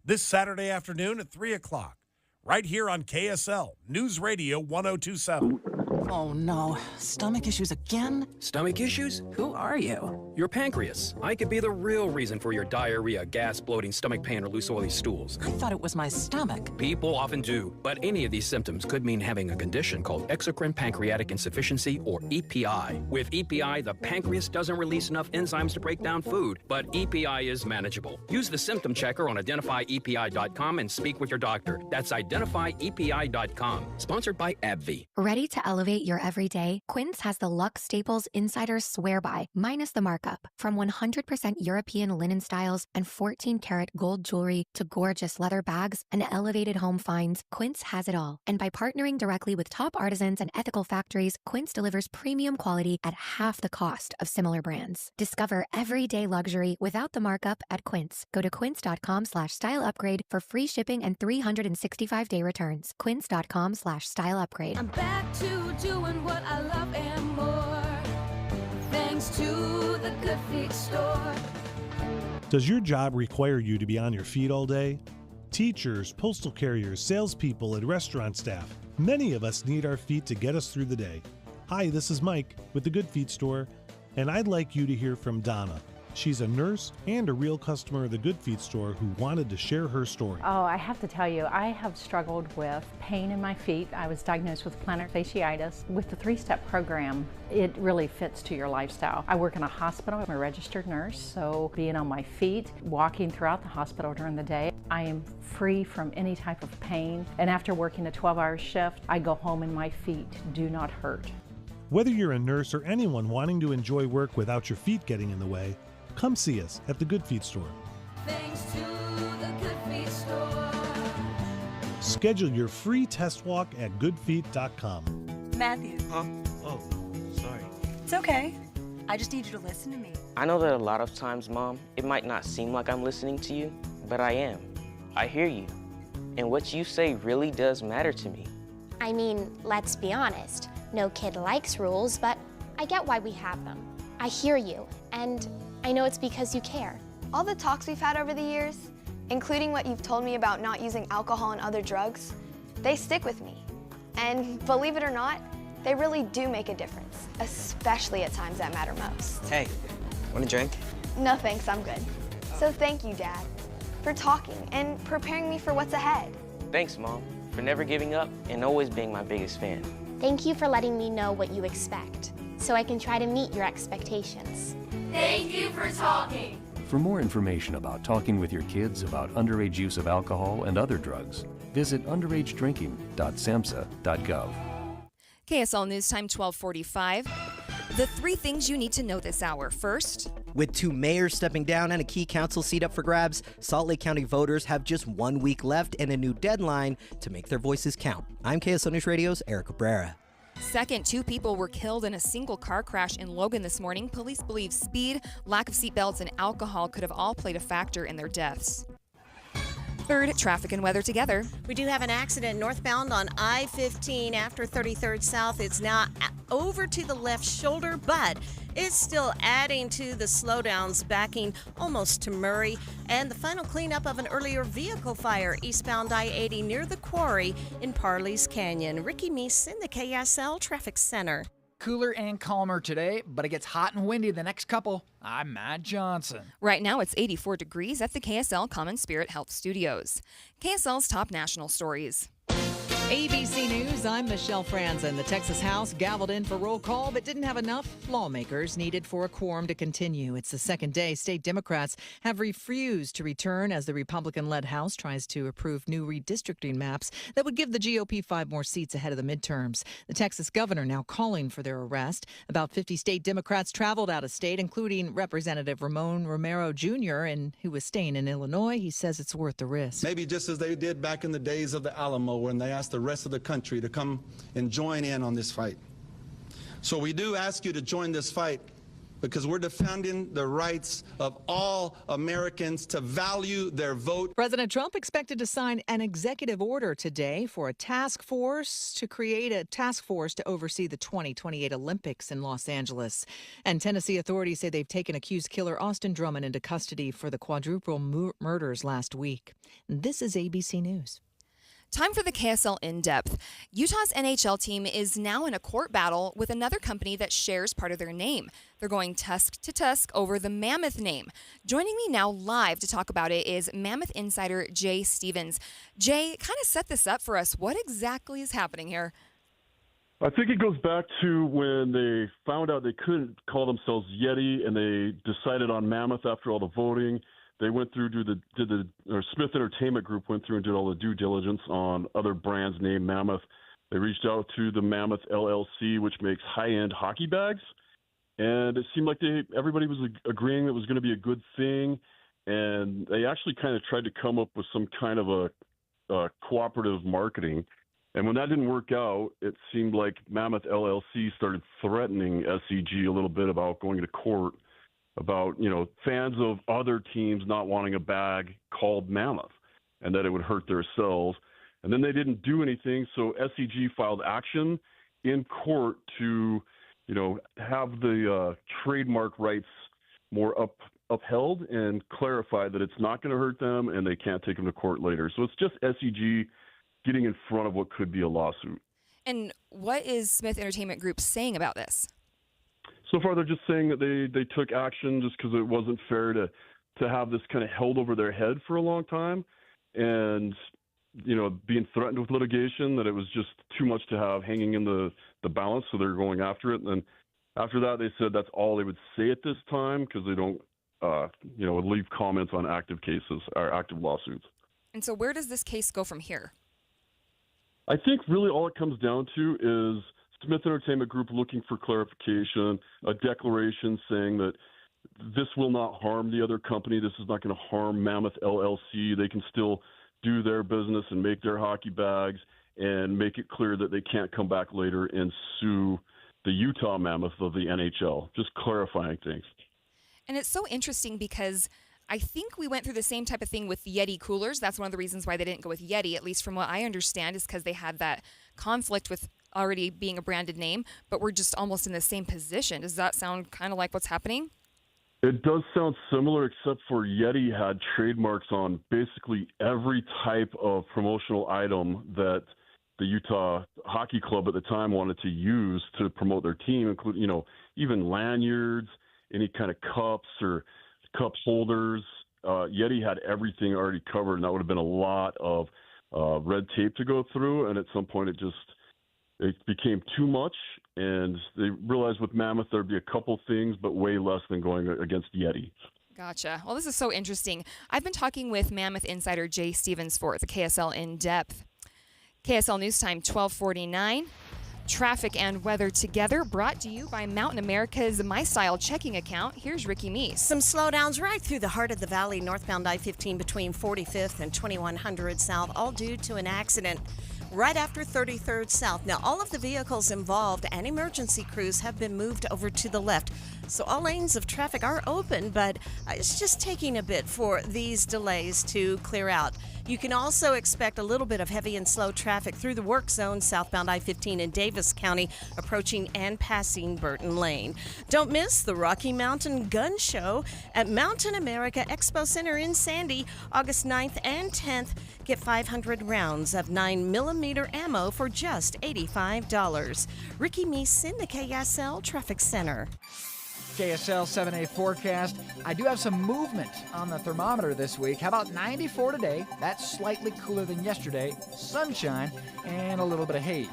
this Saturday afternoon at 3 o'clock, right here on KSL News Radio 1027. Oh no, stomach issues again? Stomach issues? Who are you? Your pancreas. I could be the real reason for your diarrhea, gas, bloating, stomach pain, or loose oily stools. I thought it was my stomach. People often do, but any of these symptoms could mean having a condition called exocrine pancreatic insufficiency, or EPI. With EPI, the pancreas doesn't release enough enzymes to break down food, but EPI is manageable. Use the symptom checker on identifyepi.com and speak with your doctor. That's identifyepi.com. Sponsored by AbbVie. Ready to elevate your everyday? Quince has the Luxe Staples Insider Swear By, minus the markup. From 100% European linen styles and 14-karat gold jewelry to gorgeous leather bags and elevated home finds, Quince has it all. And by partnering directly with top artisans and ethical factories, Quince delivers premium quality at half the cost of similar brands. Discover everyday luxury without the markup at Quince. Go to quince.com/styleupgrade for free shipping and 365-day returns. Quince.com/styleupgrade. I'm back to doing what I love and more, thanks to the Good Feet store. Does your job require you to be on your feet all day? Teachers, postal carriers, salespeople, and restaurant staff, many of us need our feet to get us through the day. Hi, this is Mike with the Good Feet store, and I'd like you to hear from Donna. She's a nurse and a real customer of the Good Feet store who wanted to share her story. Oh, I have to tell you, I have struggled with pain in my feet. I was diagnosed with plantar fasciitis. With the 3-step program, it really fits to your lifestyle. I work in a hospital. I'm a registered nurse, so being on my feet, walking throughout the hospital during the day, I am free from any type of pain. And after working a 12-hour shift, I go home and my feet do not hurt. Whether you're a nurse or anyone wanting to enjoy work without your feet getting in the way, come see us at the Good Feet store. Thanks to the Good Feet store. Schedule your free test walk at goodfeet.com. Matthew. Huh? Oh, sorry. It's okay. I just need you to listen to me. I know that a lot of times, Mom, it might not seem like I'm listening to you, but I am. I hear you. And what you say really does matter to me. I mean, let's be honest. No kid likes rules, but I get why we have them. I hear you, and I know it's because you care. All the talks we've had over the years, including what you've told me about not using alcohol and other drugs, they stick with me. And believe it or not, They really do make a difference, especially at times that matter most. Hey, want a drink? No thanks, I'm good. So thank you, Dad, for talking and preparing me for what's ahead. Thanks, Mom, for never giving up and always being my biggest fan. Thank you for letting me know what you expect, so I can try to meet your expectations. Thank you for talking. For more information about talking with your kids about underage use of alcohol and other drugs, visit underagedrinking.samhsa.gov. KSL News Time 12:45. The 3 things you need to know this hour. First, with 2 mayors stepping down and a key council seat up for grabs, Salt Lake County voters have just 1 week left and a new deadline to make their voices count. I'm KSL News Radio's Eric Cabrera. second, 2 people were killed in a single car crash in Logan this morning. Police believe speed, lack of seatbelts, and alcohol could have all played a factor in their deaths. Third, traffic and weather together. We do have an accident northbound on I-15 after 33rd South. It's now over to the left shoulder, but it's still adding to the slowdowns, backing almost to Murray. And the final cleanup of an earlier vehicle fire eastbound I-80 near the quarry in Parley's Canyon. Ricky Meese in the KSL Traffic Center. Cooler and calmer today, but it gets hot and windy the next couple. I'm Matt Johnson. Right now it's 84 degrees at the KSL Common Spirit Health Studios. KSL's top national stories. ABC News, I'm Michelle Franzen. The Texas House gavelled in for roll call, but didn't have enough lawmakers needed for a quorum to continue. It's the second day state Democrats have refused to return as the Republican-led House tries to approve new redistricting maps that would give the GOP 5 more seats ahead of the midterms. The Texas governor now calling for their arrest. About 50 state Democrats traveled out of state, including Representative Ramon Romero Jr., and who was staying in Illinois. He says it's worth the risk. Maybe just as they did back in the days of the Alamo when they asked the rest of the country to come and join in on this fight. So we do ask you to join this fight because we're defending the rights of all Americans to value their vote. President Trump expected to sign an executive order today for a task force to create a task force to oversee the 2028 Olympics in Los Angeles. And Tennessee authorities say they've taken accused killer Austin Drummond into custody for the quadruple murders last week. This is ABC News. Time for the KSL In-Depth. Utah's NHL team is now in a court battle with another company that shares part of their name. They're going tusk to tusk over the Mammoth name. Joining me now live to talk about it is Mammoth insider Jay Stevens. Jay, kind of set this up for us. What exactly is happening here? I think it goes back to when they found out they couldn't call themselves Yeti and they decided on Mammoth after all the voting. They went through, Smith Entertainment Group went through and did all the due diligence on other brands named Mammoth. They reached out to the Mammoth LLC, which makes high-end hockey bags. And it seemed like everybody was agreeing that it was going to be a good thing. And they actually kind of tried to come up with some kind of a cooperative marketing. And when that didn't work out, it seemed like Mammoth LLC started threatening SEG a little bit about going to court about, fans of other teams not wanting a bag called Mammoth and that it would hurt their sales. And then they didn't do anything, so SEG filed action in court to, have the trademark rights more upheld and clarify that it's not going to hurt them and they can't take them to court later. So it's just SEG getting in front of what could be a lawsuit. And what is Smith Entertainment Group saying about this? So far, they're just saying that they took action just because it wasn't fair to have this kind of held over their head for a long time and, being threatened with litigation, that it was just too much to have hanging in the balance, so they're going after it. And then after that, they said that's all they would say at this time because they don't, leave comments on active cases or active lawsuits. And so where does this case go from here? I think really all it comes down to is Smith Entertainment Group looking for clarification, a declaration saying that this will not harm the other company. This is not going to harm Mammoth LLC. They can still do their business and make their hockey bags and make it clear that they can't come back later and sue the Utah Mammoth of the NHL. Just clarifying things. And it's so interesting because I think we went through the same type of thing with Yeti coolers. That's one of the reasons why they didn't go with Yeti, at least from what I understand, is because they had that conflict with already being a branded name, but we're just almost in the same position. Does that sound kind of like what's happening? It does sound similar, except for Yeti had trademarks on basically every type of promotional item that the Utah Hockey Club at the time wanted to use to promote their team, including, even lanyards, any kind of cups or cup holders. Yeti had everything already covered, and that would have been a lot of red tape to go through. And at some point, it became too much, and they realized with Mammoth there'd be a couple things, but way less than going against Yeti. Gotcha. Well, this is so interesting. I've been talking with Mammoth insider Jay Stevens for the KSL In Depth. KSL News Time 12:49. Traffic and weather together, brought to you by Mountain America's My Style checking account. Here's Ricky Meese. Some slowdowns right through the heart of the valley, northbound I-15 between 45th and 2100 South, all due to an accident right after 33rd South. Now, all of the vehicles involved and emergency crews have been moved over to the left. So all lanes of traffic are open, but it's just taking a bit for these delays to clear out. You can also expect a little bit of heavy and slow traffic through the work zone, southbound I-15 in Davis County, approaching and passing Burton Lane. Don't miss the Rocky Mountain Gun Show at Mountain America Expo Center in Sandy, August 9th and 10th. Get 500 rounds of 9mm ammo for just $85. Ricky Meese in the KSL Traffic Center. KSL 7-day forecast. I do have some movement on the thermometer this week. How about 94 today? That's slightly cooler than yesterday. Sunshine and a little bit of haze.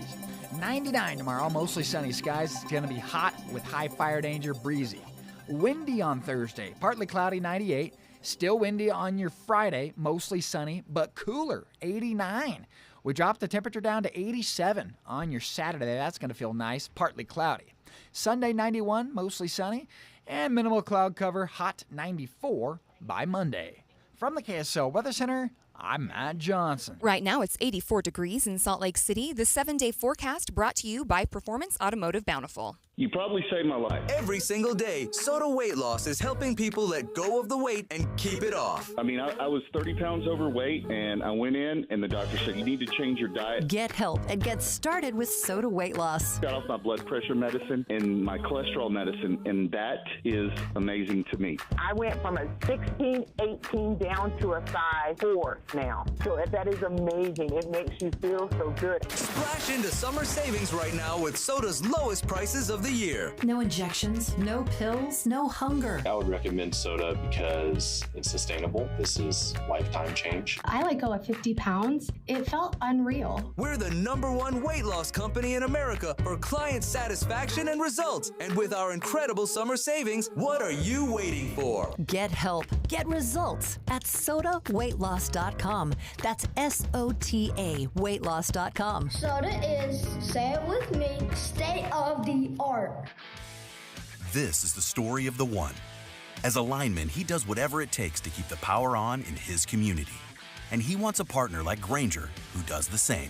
99 tomorrow, mostly sunny skies. It's going to be hot with high fire danger, breezy. Windy on Thursday, partly cloudy, 98. Still windy on your Friday, mostly sunny, but cooler, 89. We drop the temperature down to 87 on your Saturday. That's going to feel nice, partly cloudy. Sunday, 91, mostly sunny, and minimal cloud cover, hot 94 by Monday. From the KSL Weather Center, I'm Matt Johnson. Right now, it's 84 degrees in Salt Lake City. The 7-day forecast brought to you by Performance Automotive Bountiful. You probably saved my life. Every single day, Soda Weight Loss is helping people let go of the weight and keep it off. I mean, I was 30 pounds overweight, and I went in, and the doctor said, you need to change your diet. Get help and get started with Soda Weight Loss. Got off my blood pressure medicine and my cholesterol medicine, and that is amazing to me. I went from a 16, 18 down to a size 4 now. So that is amazing. It makes you feel so good. Splash into summer savings right now with Soda's lowest prices of the year. No injections, no pills, no hunger. I would recommend Soda because it's sustainable. This is lifetime change. I let go of 50 pounds. It felt unreal. We're the #1 weight loss company in America for client satisfaction and results. And with our incredible summer savings, what are you waiting for? Get help, get results at SodaWeightLoss.com. That's SOTA weightloss.com. Soda is, say it with me, state of the art. This is the story of the one. As a lineman, he does whatever it takes to keep the power on in his community. And he wants a partner like Grainger who does the same.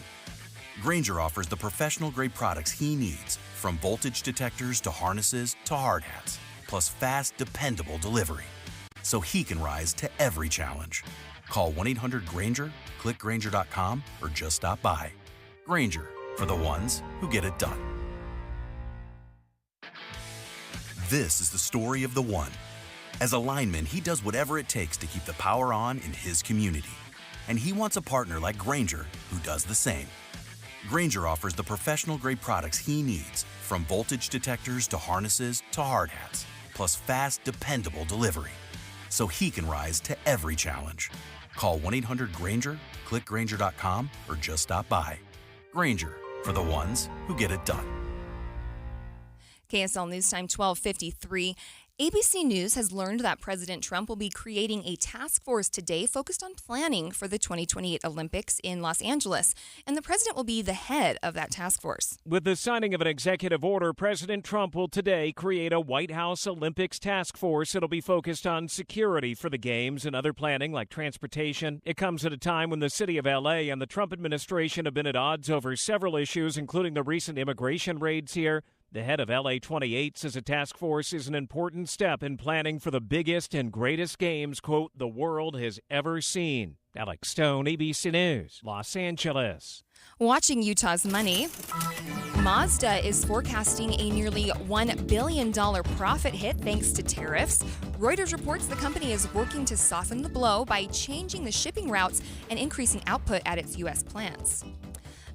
Grainger offers the professional-grade products he needs, from voltage detectors to harnesses to hard hats, plus fast, dependable delivery, so he can rise to every challenge. Call 1-800-GRAINGER, click Grainger.com, or just stop by. Grainger, for the ones who get it done. This is the story of the one. As a lineman, he does whatever it takes to keep the power on in his community. And he wants a partner like Grainger who does the same. Grainger offers the professional-grade products he needs, from voltage detectors to harnesses to hard hats, plus fast, dependable delivery, so he can rise to every challenge. Call 1-800-GRAINGER, click Grainger.com, or just stop by. Grainger, for the ones who get it done. KSL News Time 12:53. ABC News has learned that President Trump will be creating a task force today focused on planning for the 2028 Olympics in Los Angeles, and the president will be the head of that task force. With the signing of an executive order, President Trump will today create a White House Olympics task force. It'll be focused on security for the games and other planning like transportation. It comes at a time when the city of L.A. and the Trump administration have been at odds over several issues, including the recent immigration raids here. The head of LA 28 says a task force is an important step in planning for the biggest and greatest games, quote, the world has ever seen. Alex Stone, ABC News, Los Angeles. Watching Utah's money, Mazda is forecasting a nearly $1 billion profit hit thanks to tariffs. Reuters reports the company is working to soften the blow by changing the shipping routes and increasing output at its U.S. plants.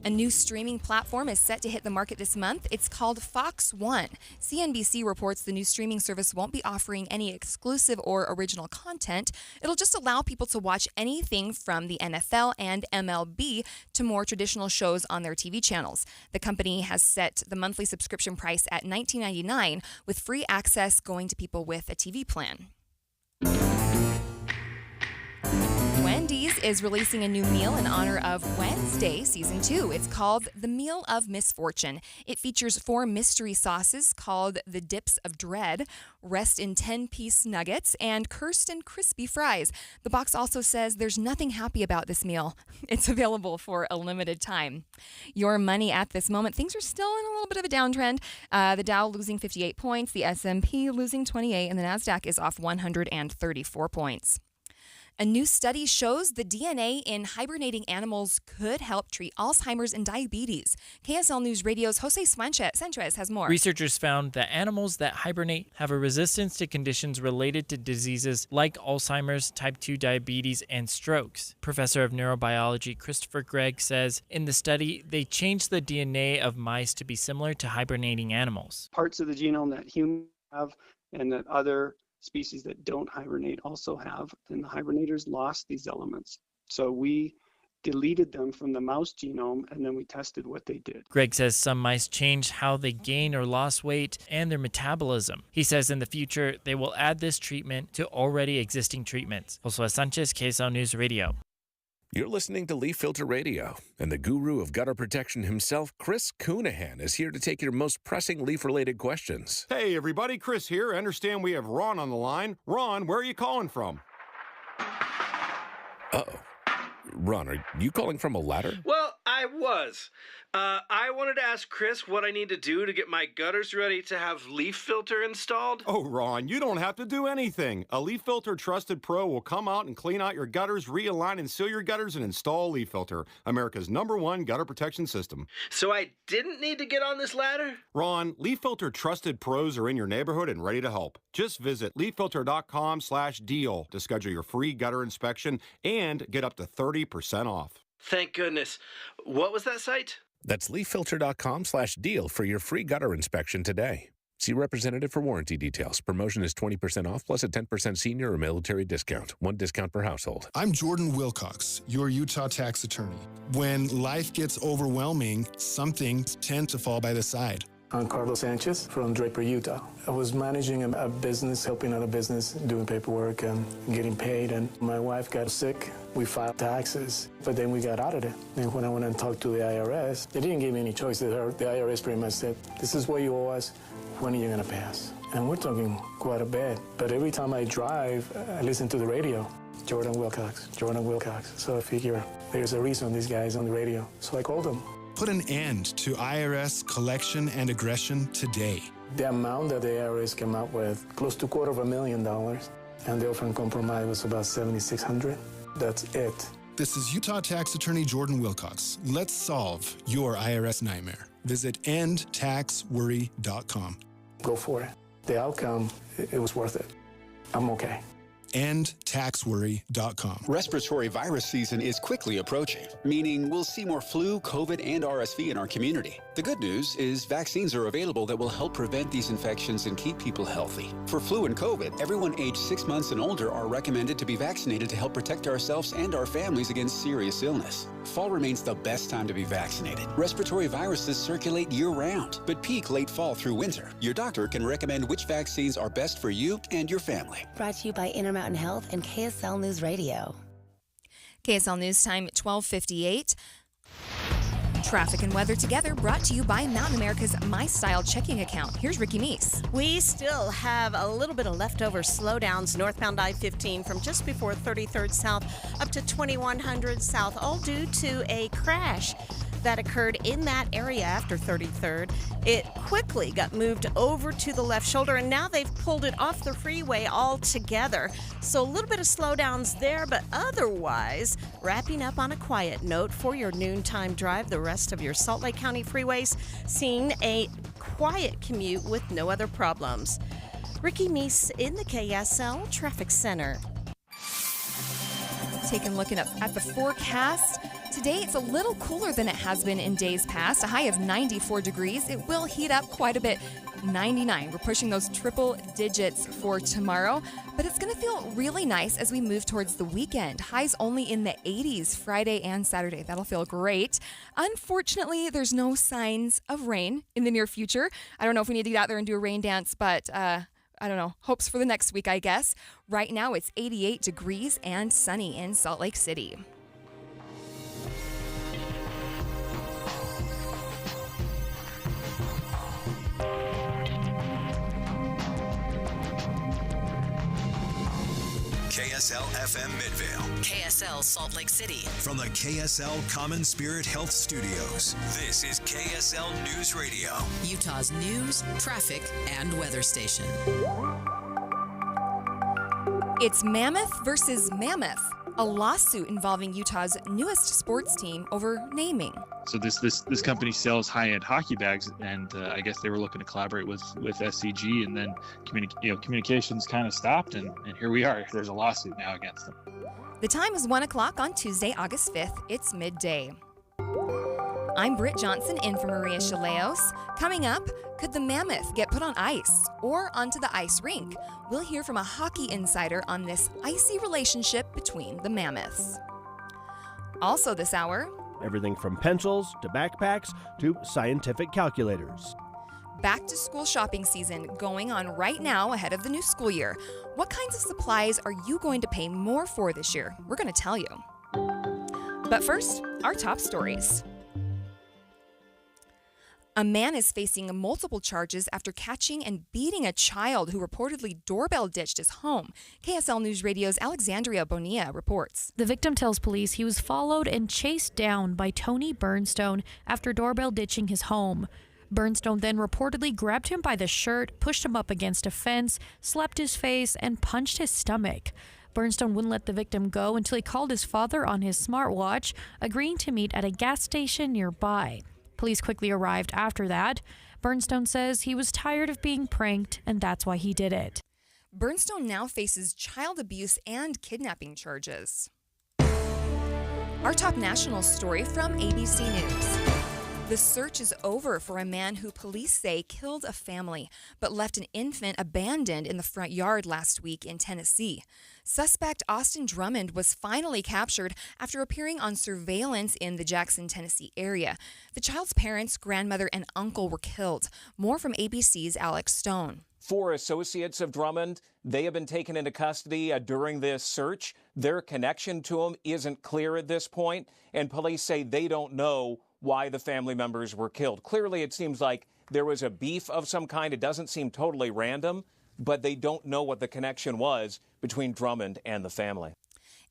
A new streaming platform is set to hit the market this month. It's called Fox One. CNBC reports the new streaming service won't be offering any exclusive or original content. It'll just allow people to watch anything from the NFL and MLB to more traditional shows on their TV channels. The company has set the monthly subscription price at $19.99, with free access going to people with a TV plan. Wendy's is releasing a new meal in honor of Wednesday Season 2. It's called the Meal of Misfortune. It features 4 mystery sauces called the Dips of Dread, rest in 10-piece nuggets, and cursed and crispy fries. The box also says there's nothing happy about this meal. It's available for a limited time. Your money at this moment, things are still in a little bit of a downtrend. The Dow losing 58 points, the S&P losing 28, and the NASDAQ is off 134 points. A new study shows the DNA in hibernating animals could help treat Alzheimer's and diabetes. KSL News Radio's Jose Sanchez has more. Researchers found that animals that hibernate have a resistance to conditions related to diseases like Alzheimer's, type 2 diabetes, and strokes. Professor of neurobiology Christopher Gregg says in the study, they changed the DNA of mice to be similar to hibernating animals. Parts of the genome that humans have and that other species that don't hibernate also have, and the hibernators lost these elements. So we deleted them from the mouse genome, and then we tested what they did. Greg says some mice change how they gain or lost weight and their metabolism. He says in the future, they will add this treatment to already existing treatments. Josue Sanchez, KSL News Radio. You're listening to Leaf Filter Radio, and the guru of gutter protection himself, Chris Coonahan, is here to take your most pressing leaf-related questions. Hey, everybody, Chris here. I understand we have Ron on the line. Ron, where are you calling from? Uh-oh. Ron, are you calling from a ladder? Well, I was. I wanted to ask Chris what I need to do to get my gutters ready to have Leaf Filter installed. Oh, Ron, you don't have to do anything. A Leaf Filter Trusted Pro will come out and clean out your gutters, realign and seal your gutters, and install Leaf Filter, America's #1 gutter protection system. So I didn't need to get on this ladder? Ron, Leaf Filter Trusted Pros are in your neighborhood and ready to help. Just visit leaffilter.com/deal to schedule your free gutter inspection and get up to 30% off. Thank goodness. What was that site? That's leaffilter.com/deal for your free gutter inspection today. See representative for warranty details. Promotion is 20% off plus a 10% senior or military discount. 1 discount per household. I'm Jordan Wilcox, your Utah tax attorney. When life gets overwhelming, some things tend to fall by the side. I'm Carlos Sanchez from Draper, Utah. I was managing a business, helping out a business, doing paperwork and getting paid, and my wife got sick. We filed taxes, but then we got audited. And when I went and talked to the IRS, they didn't give me any choice. The IRS pretty much said, this is what you owe us. When are you going to pay us? And we're talking quite a bit. But every time I drive, I listen to the radio. Jordan Wilcox, Jordan Wilcox. So I figure there's a reason this guy's on the radio. So I called him. Put an end to IRS collection and aggression today. The amount that the IRS came up with, close to $250,000, and the offer in compromise was about $7,600. That's it. This is Utah tax attorney Jordan Wilcox. Let's solve your IRS nightmare. Visit endtaxworry.com. Go for it. The outcome, it was worth it. I'm okay. endtaxworry.com. Respiratory virus season is quickly approaching, meaning we'll see more flu, COVID, and RSV in our community. The good news is vaccines are available that will help prevent these infections and keep people healthy. For flu and COVID, everyone aged 6 months and older are recommended to be vaccinated to help protect ourselves and our families against serious illness. Fall remains the best time to be vaccinated. Respiratory viruses circulate year-round, but peak late fall through winter. Your doctor can recommend which vaccines are best for you and your family. Brought to you by Intermountain Health and KSL News Radio. KSL News Time, 12:58. Traffic and weather together, brought to you by Mountain America's My Style checking account. Here's Ricky Meese. We still have a little bit of leftover slowdowns northbound I-15 from just before 33rd South up to 2100 South, all due to a crash that occurred in that area after 33rd. It quickly got moved over to the left shoulder, and now they've pulled it off the freeway altogether. So a little bit of slowdowns there, but otherwise, wrapping up on a quiet note for your noontime drive, the rest of your Salt Lake County freeways seeing a quiet commute with no other problems. Ricky Meese in the KSL Traffic Center. Taking a look at the forecast. Today, it's a little cooler than it has been in days past, a high of 94 degrees. It will heat up quite a bit. 99. We're pushing those triple digits for tomorrow, but it's going to feel really nice as we move towards the weekend. Highs only in the 80s Friday and Saturday. That'll feel great. Unfortunately, there's no signs of rain in the near future. I don't know if we need to get out there and do a rain dance, but I don't know. Hopes for the next week, I guess. Right now, it's 88 degrees and sunny in Salt Lake City. KSL FM Midvale. KSL Salt Lake City. From the KSL Common Spirit Health Studios, this is KSL News Radio. Utah's news, traffic, and weather station. It's Mammoth versus Mammoth, a lawsuit involving Utah's newest sports team over naming. So this company sells high-end hockey bags, and I guess they were looking to collaborate with SCG, and then communications kind of stopped, and here we are. There's a lawsuit now against them. The time is 1 o'clock on Tuesday, August 5th. It's midday. I'm Britt Johnson in for Maria Shilaos. Coming up, could the Mammoth get put on ice or onto the ice rink? We'll hear from a hockey insider on this icy relationship between the Mammoths. Also this hour, everything from pencils to backpacks to scientific calculators. Back to school shopping season going on right now ahead of the new school year. What kinds of supplies are you going to pay more for this year? We're going to tell you. But first, our top stories. A man is facing multiple charges after catching and beating a child who reportedly doorbell ditched his home. KSL News Radio's Alexandria Bonilla reports. The victim tells police he was followed and chased down by Tony Burnstone after doorbell ditching his home. Burnstone then reportedly grabbed him by the shirt, pushed him up against a fence, slapped his face, and punched his stomach. Burnstone wouldn't let the victim go until he called his father on his smartwatch, agreeing to meet at a gas station nearby. Police quickly arrived after that. Burnstone says he was tired of being pranked, and that's why he did it. Burnstone now faces child abuse and kidnapping charges. Our top national story from ABC News. The search is over for a man who police say killed a family, but left an infant abandoned in the front yard last week in Tennessee. Suspect Austin Drummond was finally captured after appearing on surveillance in the Jackson, Tennessee area. The child's parents, grandmother, and uncle were killed. More from ABC's Alex Stone. 4 associates of Drummond, they have been taken into custody during this search. Their connection to him isn't clear at this point, and police say they don't know why the family members were killed. Clearly, it seems like there was a beef of some kind. It doesn't seem totally random, but they don't know what the connection was between Drummond and the family.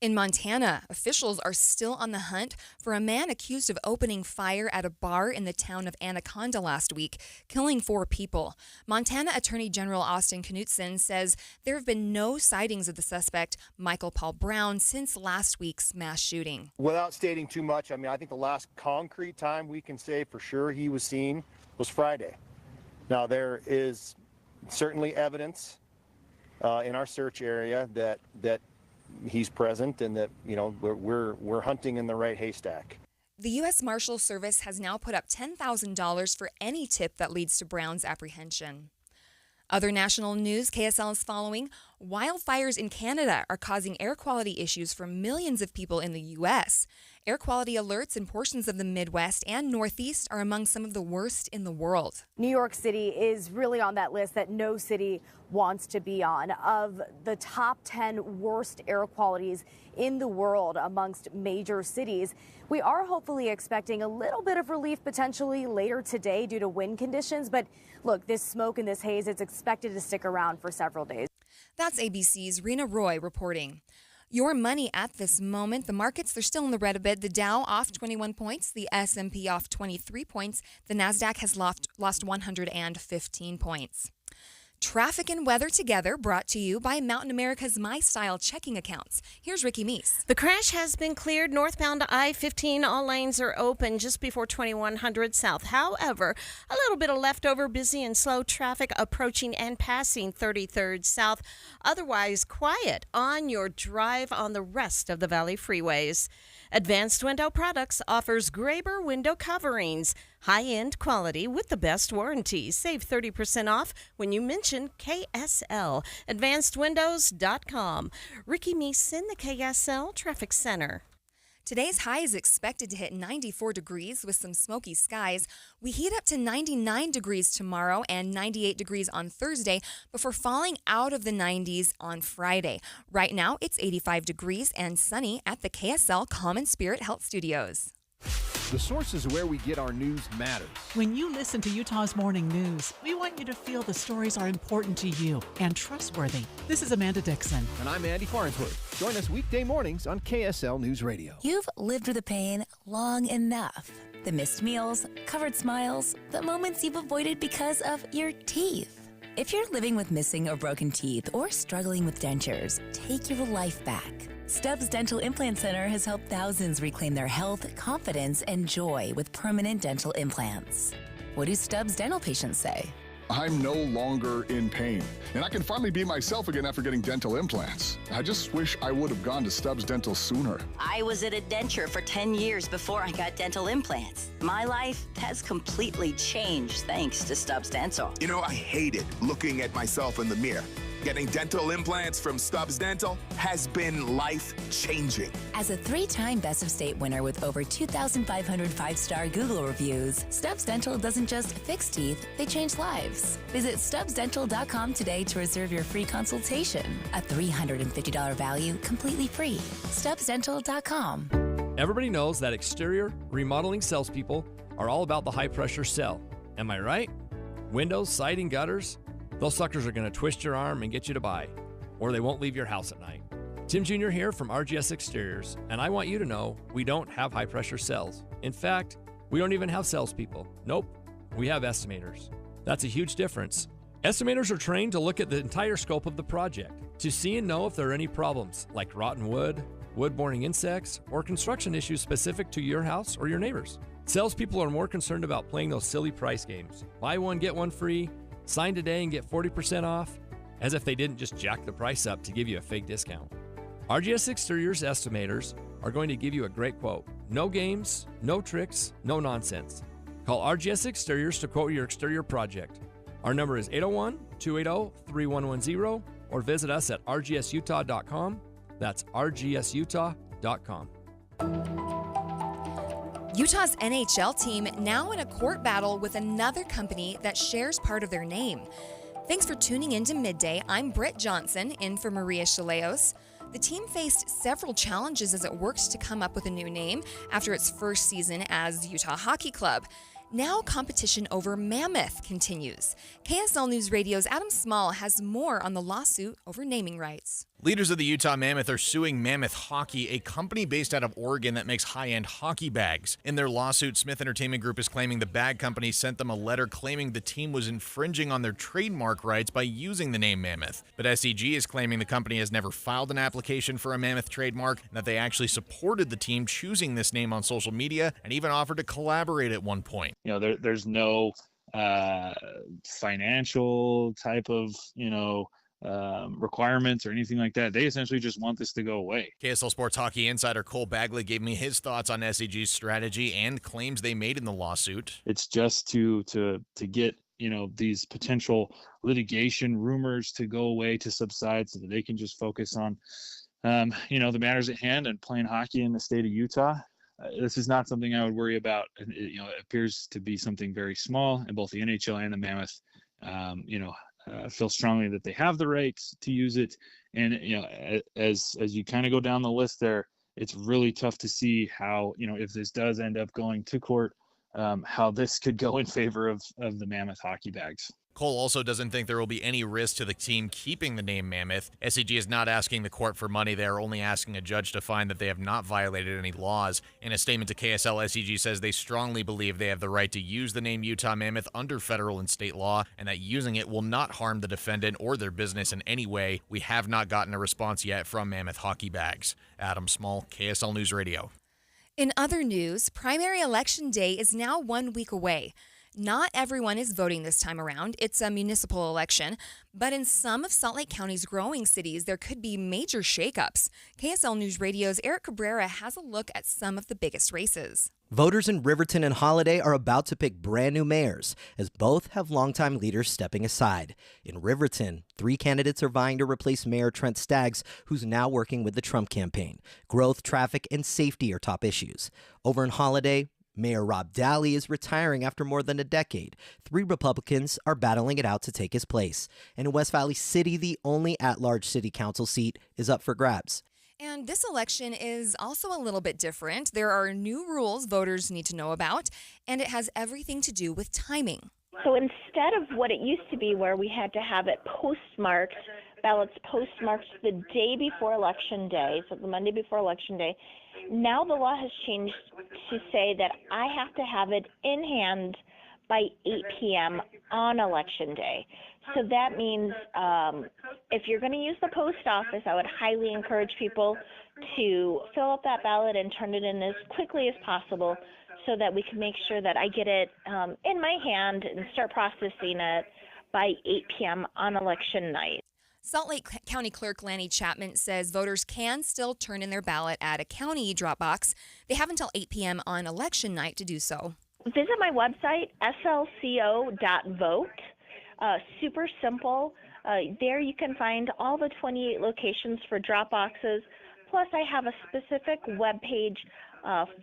In Montana, officials are still on the hunt for a man accused of opening fire at a bar in the town of Anaconda last week, killing 4 people. Montana Attorney General Austin Knudsen says there have been no sightings of the suspect, Michael Paul Brown, since last week's mass shooting. Without stating too much, I think the last concrete time we can say for sure he was seen was Friday. Now, there is certainly evidence in our search area that he's present and that, we're hunting in the right haystack. The U.S. Marshals Service has now put up $10,000 for any tip that leads to Brown's apprehension. Other national news KSL is following. Wildfires in Canada are causing air quality issues for millions of people in the U.S. Air quality alerts in portions of the Midwest and Northeast are among some of the worst in the world. New York City is really on that list that no city wants to be on. Of the top 10 worst air qualities in the world amongst major cities, we are hopefully expecting a little bit of relief potentially later today due to wind conditions. But look, this smoke and this haze, it's expected to stick around for several days. That's ABC's Rena Roy reporting. Your money at this moment, the markets, they're still in the red a bit. The Dow off 21 points, the S&P off 23 points, the NASDAQ has lost 115 points. Traffic and weather together, brought to you by Mountain America's My Style checking accounts. Here's Ricky Meese. The crash has been cleared. Northbound I-15, all lanes are open just before 2100 South. However, a little bit of leftover busy and slow traffic approaching and passing 33rd South. Otherwise, quiet on your drive on the rest of the Valley freeways. Advanced Window Products offers Graber window coverings. High-end quality with the best warranty. Save 30% off when you mention KSL. AdvancedWindows.com. Ricky Meese in the KSL Traffic Center. Today's high is expected to hit 94 degrees with some smoky skies. We heat up to 99 degrees tomorrow and 98 degrees on Thursday before falling out of the 90s on Friday. Right now, it's 85 degrees and sunny at the KSL Common Spirit Health Studios. The sources where we get our news matters. When you listen to Utah's Morning News, we want you to feel the stories are important to you and trustworthy. This is Amanda Dixon. And I'm Andy Farnsworth. Join us weekday mornings on KSL News Radio. You've lived with the pain long enough. The missed meals, covered smiles, the moments you've avoided because of your teeth. If you're living with missing or broken teeth or struggling with dentures, take your life back. Stubbs Dental Implant Center has helped thousands reclaim their health, confidence, and joy with permanent dental implants. What do Stubbs dental patients say? I'm no longer in pain, and I can finally be myself again after getting dental implants. I just wish I would have gone to Stubbs Dental sooner. I was at a denture for 10 years before I got dental implants. My life has completely changed thanks to Stubbs Dental. You know, I hated looking at myself in the mirror. Getting dental implants from Stubbs Dental has been life-changing. As a 3-time Best of State winner with over 2,500 5-star Google reviews, Stubbs Dental doesn't just fix teeth, they change lives. Visit StubbsDental.com today to reserve your free consultation. A $350 value, completely free. StubbsDental.com. Everybody knows that exterior remodeling salespeople are all about the high-pressure sell. Am I right? Windows, siding, gutters, those suckers are going to twist your arm and get you to buy, or they won't leave your house at night. Tim Jr. here from RGS Exteriors, and I want you to know we don't have high-pressure cells. In fact, we don't even have salespeople. Nope, we have estimators. That's a huge difference. Estimators are trained to look at the entire scope of the project, to see and know if there are any problems, like rotten wood, wood-borne insects, or construction issues specific to your house or your neighbors. Salespeople are more concerned about playing those silly price games. Buy one, get one free. Sign today and get 40% off, as if they didn't just jack the price up to give you a fake discount. RGS Exteriors estimators are going to give you a great quote. No games, no tricks, no nonsense. Call RGS Exteriors to quote your exterior project. Our number is 801-280-3110 or visit us at rgsutah.com. That's rgsutah.com. Utah's NHL team now in a court battle with another company that shares part of their name. Thanks for tuning in to Midday. I'm Britt Johnson, in for Maria Shilaos. The team faced several challenges as it worked to come up with a new name after its first season as Utah Hockey Club. Now competition over Mammoth continues. KSL News Radio's Adam Small has more on the lawsuit over naming rights. Leaders of the Utah Mammoth are suing Mammoth Hockey, a company based out of Oregon that makes high-end hockey bags. In their lawsuit, Smith Entertainment Group is claiming the bag company sent them a letter claiming the team was infringing on their trademark rights by using the name Mammoth. But SEG is claiming the company has never filed an application for a Mammoth trademark and that they actually supported the team choosing this name on social media and even offered to collaborate at one point. You know, there's no financial type of, requirements or anything like that. They essentially just want this to go away. KSL Sports Hockey insider Cole Bagley gave me his thoughts on SEG's strategy and claims they made in the lawsuit. It's just to get, these potential litigation rumors to go away, to subside, so that they can just focus on, the matters at hand and playing hockey in the state of Utah. This is not something I would worry about. It appears to be something very small, and both the NHL and the Mammoth, feel strongly that they have the right to use it. And as you kind of go down the list there, it's really tough to see how, if this does end up going to court, how this could go in favor of the Mammoth hockey bags. Cole also doesn't think there will be any risk to the team keeping the name Mammoth. SEG is not asking the court for money. They are only asking a judge to find that they have not violated any laws. In a statement to KSL, SEG says they strongly believe they have the right to use the name Utah Mammoth under federal and state law, and that using it will not harm the defendant or their business in any way. We have not gotten a response yet from Mammoth Hockey Bags. Adam Small, KSL News Radio. In other news, primary election day is now 1 week away. Not everyone is voting this time around. It's a municipal election, but in some of Salt Lake County's growing cities, there could be major shakeups. KSL News Radio's Eric Cabrera has a look at some of the biggest races. Voters in Riverton and Holiday are about to pick brand new mayors, as both have longtime leaders stepping aside. In Riverton, 3 candidates are vying to replace Mayor Trent Staggs, who's now working with the Trump campaign. Growth, traffic, and safety are top issues. Over in Holiday, Mayor Rob Daly is retiring after more than a decade. 3 Republicans are battling it out to take his place. And in West Valley City, the only at-large city council seat is up for grabs. And this election is also a little bit different. There are new rules voters need to know about, and it has everything to do with timing. So instead of what it used to be where we had to have it postmarked, ballots postmarked the day before Election Day, so the Monday before Election Day, now the law has changed to say that I have to have it in hand by 8 p.m. on Election Day. So that means if you're going to use the post office, I would highly encourage people to fill up that ballot and turn it in as quickly as possible so that we can make sure that I get it in my hand and start processing it by 8 p.m. on election night. Salt Lake County Clerk Lanny Chapman says voters can still turn in their ballot at a county drop box. They have until 8 p.m. on election night to do so. Visit my website, slco.vote. Super simple. There you can find all the 28 locations for drop boxes. Plus, I have a specific web page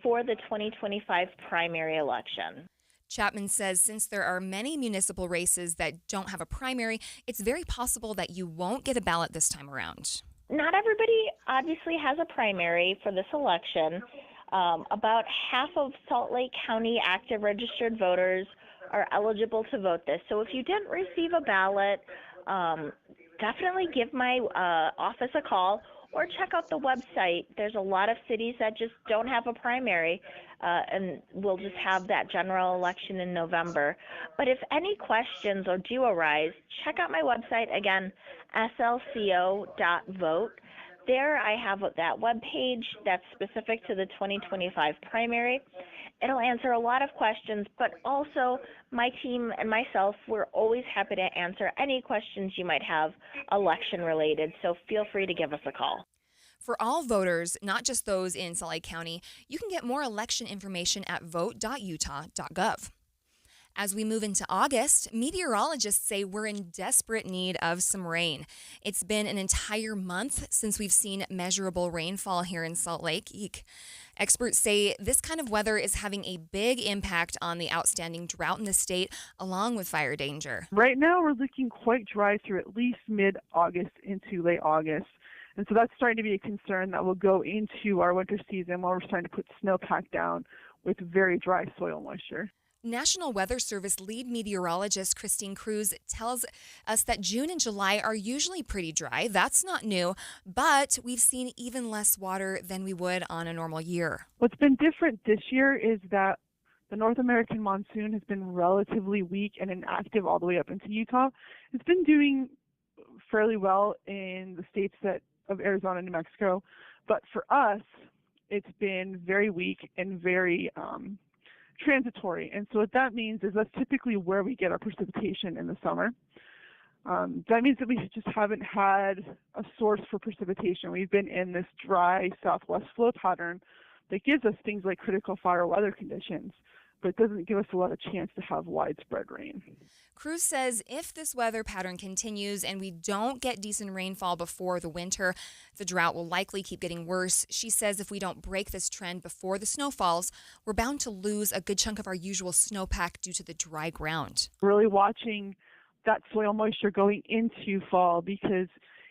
for the 2025 primary election. Chapman says since there are many municipal races that don't have a primary, it's very possible that you won't get a ballot this time around. Not everybody obviously has a primary for this election. About half of Salt Lake County active registered voters are eligible to vote this. So if you didn't receive a ballot, definitely give my office a call or check out the website. There's a lot of cities that just don't have a primary, and we'll just have that general election in November. But if any questions or do arise, check out my website, again, slco.vote. There I have that web page that's specific to the 2025 primary. It'll answer a lot of questions, but also my team and myself, we're always happy to answer any questions you might have election related, so feel free to give us a call. For all voters, not just those in Salt Lake County, you can get more election information at vote.utah.gov. As we move into August, meteorologists say we're in desperate need of some rain. It's been an entire month since we've seen measurable rainfall here in Salt Lake. Eek. Experts say this kind of weather is having a big impact on the outstanding drought in the state, along with fire danger. Right now, we're looking quite dry through at least mid-August into late August. And so that's starting to be a concern that will go into our winter season while we're starting to put snowpack down with very dry soil moisture. National Weather Service lead meteorologist Christine Cruz tells us that June and July are usually pretty dry. That's not new, but we've seen even less water than we would on a normal year. What's been different this year is that the North American monsoon has been relatively weak and inactive all the way up into Utah. It's been doing fairly well in the states of Arizona and New Mexico, but for us, it's been very weak and very transitory. And so what that means is that's typically where we get our precipitation in the summer. That means that we just haven't had a source for precipitation. We've been in this dry southwest flow pattern that gives us things like critical fire weather conditions, but it doesn't give us a lot of chance to have widespread rain. Cruz says if this weather pattern continues and we don't get decent rainfall before the winter, the drought will likely keep getting worse. She says if we don't break this trend before the snow falls, we're bound to lose a good chunk of our usual snowpack due to the dry ground. Really watching that soil moisture going into fall, because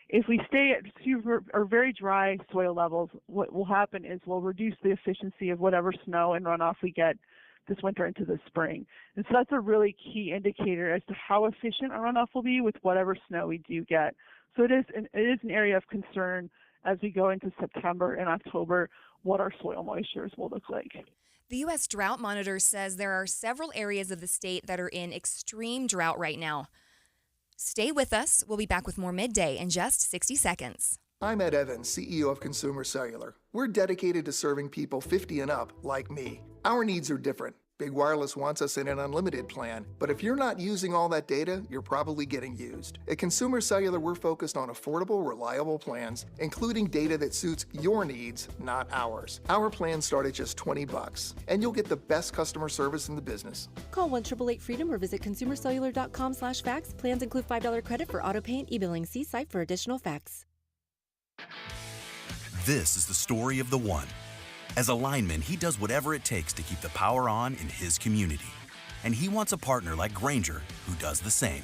if we stay at super or very dry soil levels, what will happen is we'll reduce the efficiency of whatever snow and runoff we get this winter into the spring. And so that's a really key indicator as to how efficient our runoff will be with whatever snow we do get. So it is an area of concern as we go into September and October, what our soil moistures will look like. The U.S. Drought Monitor says there are several areas of the state that are in extreme drought right now. Stay with us. We'll be back with more Midday in just 60 seconds. I'm Ed Evans, CEO of Consumer Cellular. We're dedicated to serving people 50 and up like me. Our needs are different. Big Wireless wants us in an unlimited plan, but if you're not using all that data, you're probably getting used. At Consumer Cellular, we're focused on affordable, reliable plans, including data that suits your needs, not ours. Our plans start at just $20, and you'll get the best customer service in the business. Call 1-888-FREEDOM or visit consumercellular.com/facts. Plans include $5 credit for auto pay and e-billing. See site for additional facts. This is the story of the one. As a lineman, he does whatever it takes to keep the power on in his community. And he wants a partner like Grainger who does the same.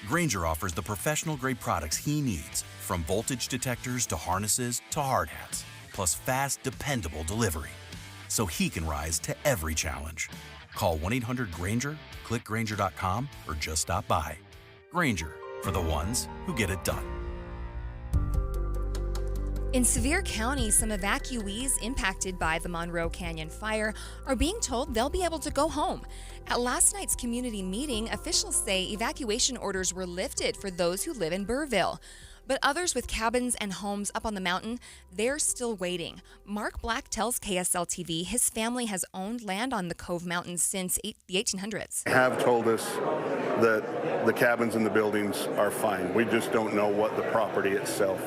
Grainger offers the professional-grade products he needs, from voltage detectors to harnesses to hard hats, plus fast, dependable delivery, so he can rise to every challenge. Call 1-800-GRAINGER, click Grainger.com, or just stop by. Grainger, for the ones who get it done. In Sevier County, some evacuees impacted by the Monroe Canyon fire are being told they'll be able to go home. At last night's community meeting, officials say evacuation orders were lifted for those who live in Burrville. But others with cabins and homes up on the mountain, they're still waiting. Mark Black tells KSL-TV his family has owned land on the Cove Mountains since the 1800s. They have told us that the cabins and the buildings are fine. We just don't know what the property itself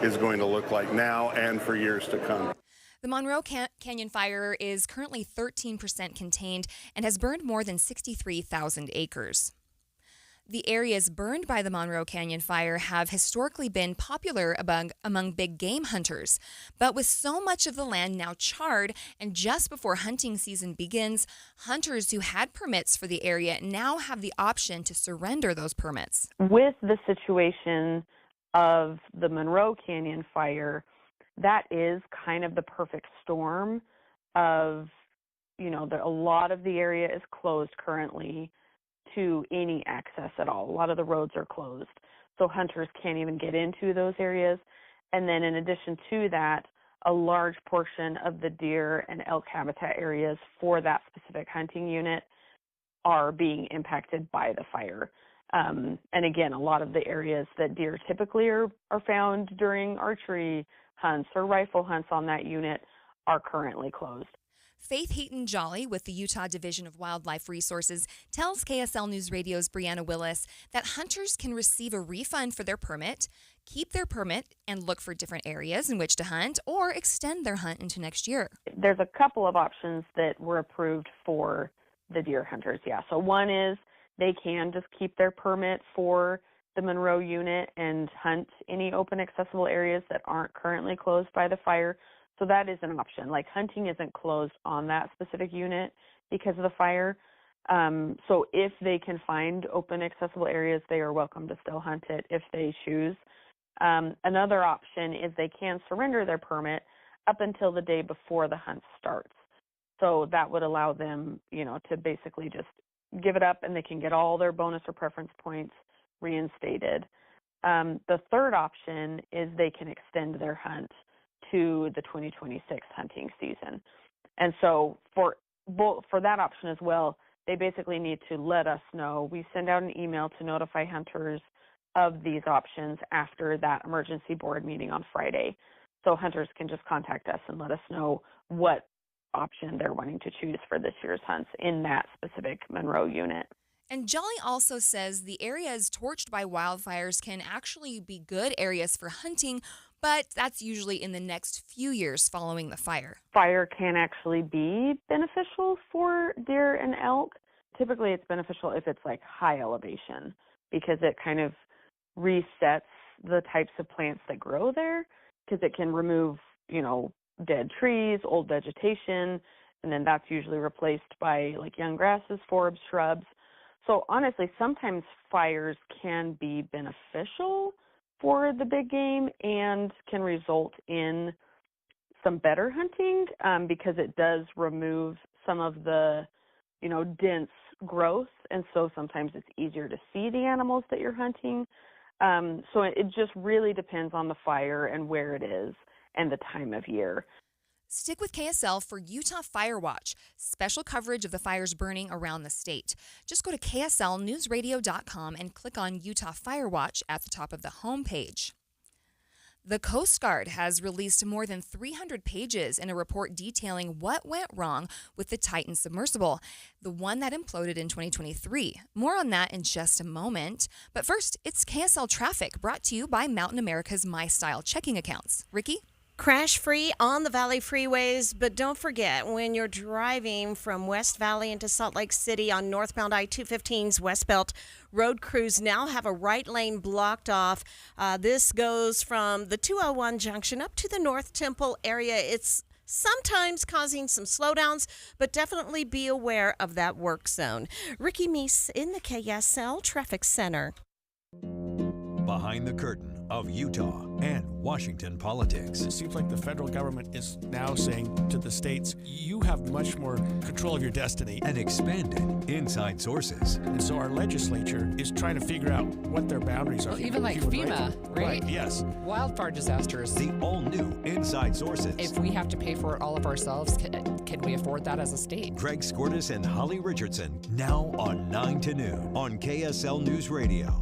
is going to look like now and for years to come. The Monroe Canyon fire is currently 13% contained and has burned more than 63,000 acres. The areas burned by the Monroe Canyon fire have historically been popular among big game hunters. But with so much of the land now charred and just before hunting season begins, hunters who had permits for the area now have the option to surrender those permits. With the situation of the Monroe Canyon fire, that is kind of the perfect storm of, a lot of the area is closed currently to any access at all. A lot of the roads are closed, so hunters can't even get into those areas. And then in addition to that, a large portion of the deer and elk habitat areas for that specific hunting unit are being impacted by the fire. And again, a lot of the areas that deer typically are found during archery hunts or rifle hunts on that unit are currently closed. Faith Heaton Jolly with the Utah Division of Wildlife Resources tells KSL News Radio's Brianna Willis that hunters can receive a refund for their permit, keep their permit and look for different areas in which to hunt, or extend their hunt into next year. There's a couple of options that were approved for the deer hunters, So one is they can just keep their permit for the Monroe unit and hunt any open accessible areas that aren't currently closed by the fire. So that is an option. Like, hunting isn't closed on that specific unit because of the fire. So if they can find open accessible areas, they are welcome to still hunt it if they choose. Another option is they can surrender their permit up until the day before the hunt starts. So that would allow them, to basically just give it up, and they can get all their bonus or preference points reinstated. The third option is they can extend their hunt to the 2026 hunting season. And so for that option as well, they basically need to let us know. We send out an email to notify hunters of these options after that emergency board meeting on Friday. So hunters can just contact us and let us know what option they're wanting to choose for this year's hunts in that specific Monroe unit. And Jolly also says the areas torched by wildfires can actually be good areas for hunting, but that's usually in the next few years following the fire. Fire can actually be beneficial for deer and elk. Typically it's beneficial if it's like high elevation, because it kind of resets the types of plants that grow there, because it can remove, dead trees, old vegetation, and then that's usually replaced by like young grasses, forbs, shrubs. So honestly, sometimes fires can be beneficial for the big game and can result in some better hunting because it does remove some of the, dense growth. And so sometimes it's easier to see the animals that you're hunting. So it just really depends on the fire and where it is and the time of year. Stick with KSL for Utah Fire Watch, special coverage of the fires burning around the state. Just go to kslnewsradio.com and click on Utah Fire Watch at the top of the homepage. The Coast Guard has released more than 300 pages in a report detailing what went wrong with the Titan submersible, the one that imploded in 2023. More on that in just a moment. But first, it's KSL Traffic, brought to you by Mountain America's MyStyle checking accounts. Ricky? Crash free on the Valley freeways, but don't forget when you're driving from West Valley into Salt Lake City on northbound I-215's West Belt, road crews now have a right lane blocked off. This goes from the 201 junction up to the North Temple area. It's sometimes causing some slowdowns, but definitely be aware of that work zone. Ricky Meese in the KSL Traffic Center. Behind the curtain of Utah and Washington politics. It seems like the federal government is now saying to the states, you have much more control of your destiny. And expanded inside sources. And so our legislature is trying to figure out what their boundaries are. Well, even like FEMA, right? Yes. Wildfire disasters. The all-new Inside Sources. If we have to pay for it all of ourselves, can we afford that as a state? Greg Skordas and Holly Richardson, now on 9 to noon on KSL News Radio.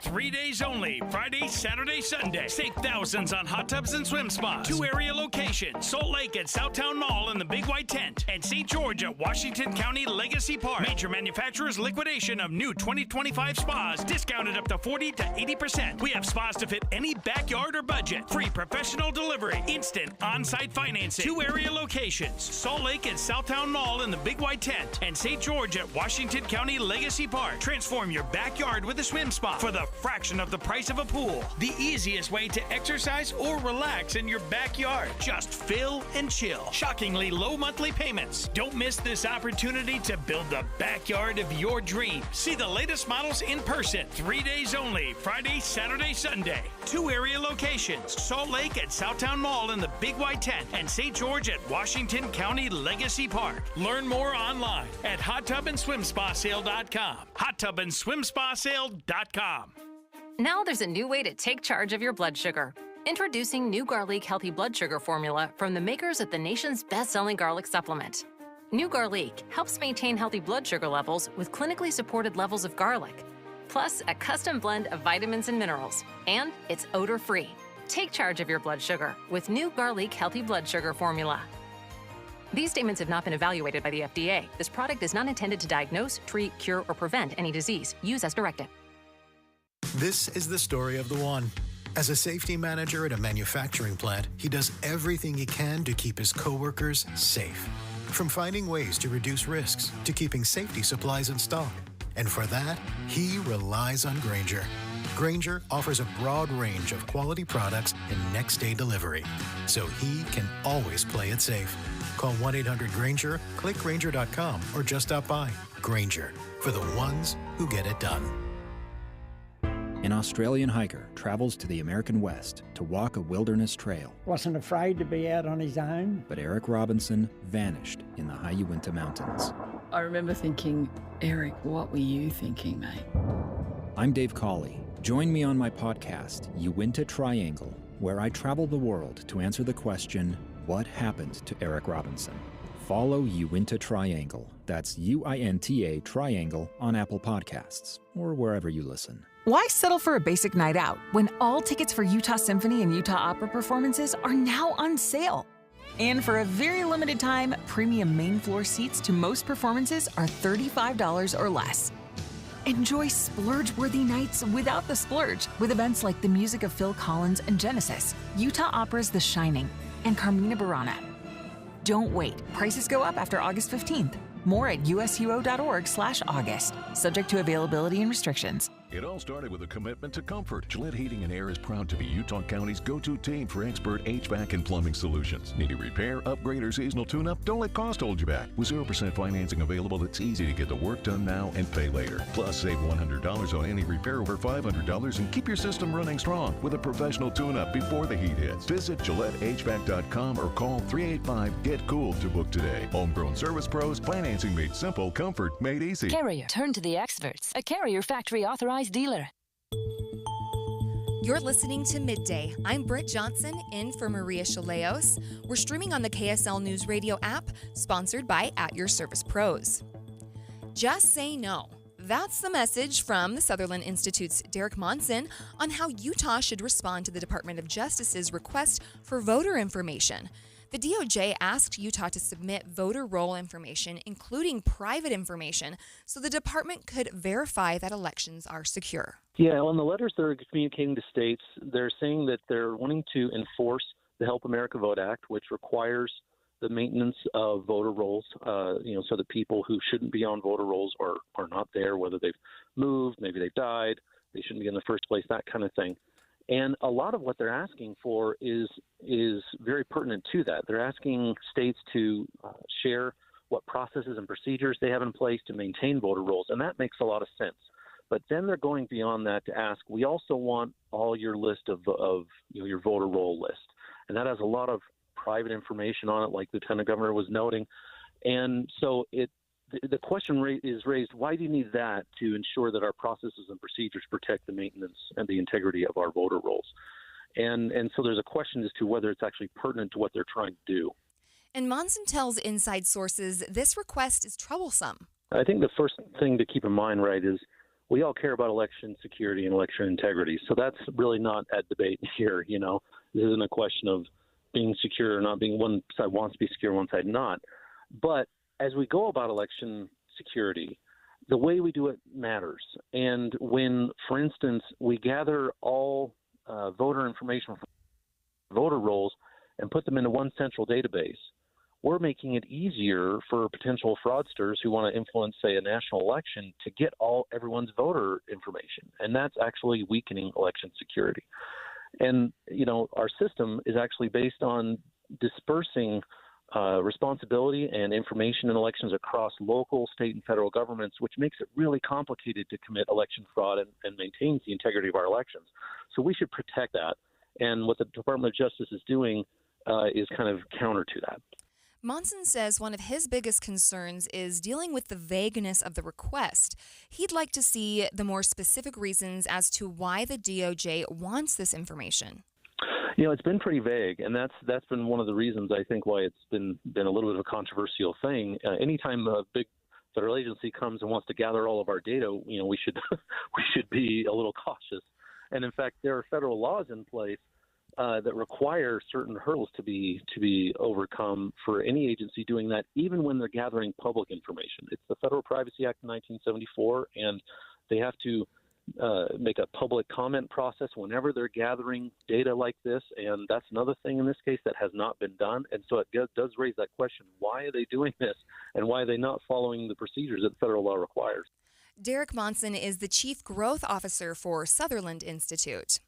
3 days only, Friday, Saturday, Sunday. Save thousands on hot tubs and swim spas. 2 area locations, Salt Lake at Southtown Mall in the Big White Tent, and St. George at Washington County Legacy Park. Major manufacturers liquidation of new 2025 spas, discounted up to 40 to 80%. We have spas to fit any backyard or budget. Free professional delivery, instant on-site financing. 2 area locations, Salt Lake at Southtown Mall in the Big White Tent, and St. George at Washington County Legacy Park. Transform your backyard with a swim spa for the fraction of the price of a pool. The easiest way to exercise or relax in your backyard. Just fill and chill. Shockingly low monthly payments. Don't miss this opportunity to build the backyard of your dreams. See the latest models in person. 3 days only, Friday, Saturday, Sunday. 2 area locations, Salt Lake at Southtown Mall in the Big White Tent, and St. George at Washington County Legacy Park. Learn more online at hottubandSwimSpaSale.com. hottubandSwimSpaSale.com. Now there's a new way to take charge of your blood sugar. Introducing new Garlic Healthy Blood Sugar Formula from the makers of the nation's best-selling garlic supplement. New Garlic helps maintain healthy blood sugar levels with clinically supported levels of garlic, plus a custom blend of vitamins and minerals, and it's odor-free. Take charge of your blood sugar with new Garlic Healthy Blood Sugar Formula. These statements have not been evaluated by the FDA. This product is not intended to diagnose, treat, cure, or prevent any disease. Use as directed. This is the story of the one. As a safety manager at a manufacturing plant, he does everything he can to keep his coworkers safe. From finding ways to reduce risks to keeping safety supplies in stock. And for that, he relies on Grainger. Grainger offers a broad range of quality products and next-day delivery, so he can always play it safe. Call 1-800-GRAINGER, click Grainger.com, or just stop by. Grainger, for the ones who get it done. An Australian hiker travels to the American West to walk a wilderness trail. Wasn't afraid to be out on his own. But Eric Robinson vanished in the high Uinta Mountains. I remember thinking, Eric, what were you thinking, mate? I'm Dave Cawley. Join me on my podcast, Uinta Triangle, where I travel the world to answer the question, what happened to Eric Robinson? Follow Uinta Triangle. That's UINTA Triangle on Apple Podcasts or wherever you listen. Why settle for a basic night out when all tickets for Utah Symphony and Utah Opera performances are now on sale? And for a very limited time, premium main floor seats to most performances are $35 or less. Enjoy splurge-worthy nights without the splurge with events like the music of Phil Collins and Genesis, Utah Opera's The Shining, and Carmina Burana. Don't wait. Prices go up after August 15th. More at usuo.org/August. Subject to availability and restrictions. It all started with a commitment to comfort. Gillette Heating and Air is proud to be Utah County's go-to team for expert HVAC and plumbing solutions. Need a repair, upgrade, or seasonal tune-up? Don't let cost hold you back. With 0% financing available, it's easy to get the work done now and pay later. Plus, save $100 on any repair over $500 and keep your system running strong with a professional tune-up before the heat hits. Visit GilletteHVAC.com or call 385-GET-COOL to book today. Homegrown service pros, financing made simple, comfort made easy. Carrier, turn to the experts. A Carrier factory authorized dealer. You're listening to Midday. I'm Britt Johnson, in for Maria Shilaos. We're streaming on the KSL News Radio app, sponsored by At Your Service Pros. Just say no. That's the message from the Sutherland Institute's Derek Monson on how Utah should respond to the Department of Justice's request for voter information. The DOJ asked Utah to submit voter roll information, including private information, so the department could verify that elections are secure. Yeah, on the letters they're communicating to states, they're saying that they're wanting to enforce the Help America Vote Act, which requires the maintenance of voter rolls, so that people who shouldn't be on voter rolls are not there, whether they've moved, maybe they've died, they shouldn't be in the first place, that kind of thing. And a lot of what they're asking for is very pertinent to that. They're asking states to share what processes and procedures they have in place to maintain voter rolls, and that makes a lot of sense. But then they're going beyond that to ask, we also want all your list of your voter roll list, and that has a lot of private information on it, like Lieutenant Governor was noting. And so the question is raised, why do you need that to ensure that our processes and procedures protect the maintenance and the integrity of our voter rolls? And so there's a question as to whether it's actually pertinent to what they're trying to do. And Monson tells inside sources this request is troublesome. I think the first thing to keep in mind, right, is we all care about election security and election integrity. So that's really not at debate here. This isn't a question of being secure or not being. One side wants to be secure, one side not. But as we go about election security, the way we do it matters. And when, for instance, we gather all voter information from voter rolls and put them into one central database, we're making it easier for potential fraudsters who want to influence, say, a national election to get everyone's voter information. And that's actually weakening election security. And, our system is actually based on dispersing responsibility and information in elections across local, state, and federal governments, which makes it really complicated to commit election fraud and maintains the integrity of our elections. So we should protect that. And what the Department of Justice is doing is kind of counter to that. Monson says one of his biggest concerns is dealing with the vagueness of the request. He'd like to see the more specific reasons as to why the DOJ wants this information. It's been pretty vague, and that's been one of the reasons I think why it's been a little bit of a controversial thing. Anytime a big federal agency comes and wants to gather all of our data, we should be a little cautious. And in fact, there are federal laws in place that require certain hurdles to be overcome for any agency doing that, even when they're gathering public information. It's the Federal Privacy Act of 1974, and they have to make a public comment process whenever they're gathering data like this, and that's another thing in this case that has not been done. And so it does raise that question, why are they doing this, and why are they not following the procedures that federal law requires? Derek Monson is the Chief Growth Officer for Sutherland Institute.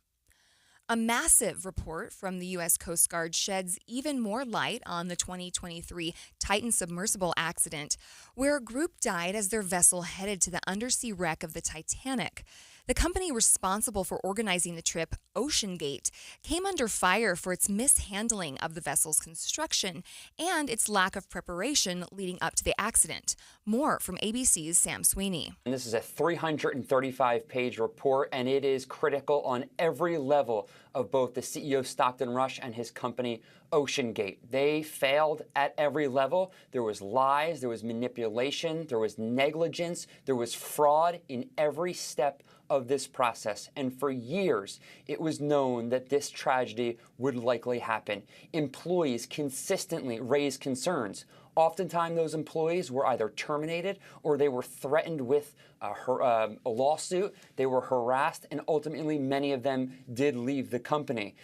A massive report from the U.S. Coast Guard sheds even more light on the 2023 Titan submersible accident, where a group died as their vessel headed to the undersea wreck of the Titanic. The company responsible for organizing the trip, OceanGate, came under fire for its mishandling of the vessel's construction and its lack of preparation leading up to the accident. More from ABC's Sam Sweeney. And this is a 335-page report, and it is critical on every level of both the CEO Stockton Rush and his company OceanGate. They failed at every level. There was lies, there was manipulation, there was negligence, there was fraud in every step of this process. And for years, it was known that this tragedy would likely happen. Employees consistently raised concerns. Oftentimes, those employees were either terminated or they were threatened with a lawsuit. They were harassed, and ultimately, many of them did leave the company.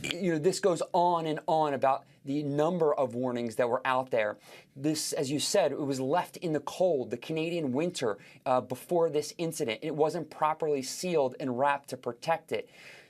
This goes on and on about the number of warnings that were out there. This, as you said, it was left in the cold, the Canadian winter, before this incident. It wasn't properly sealed and wrapped to protect it.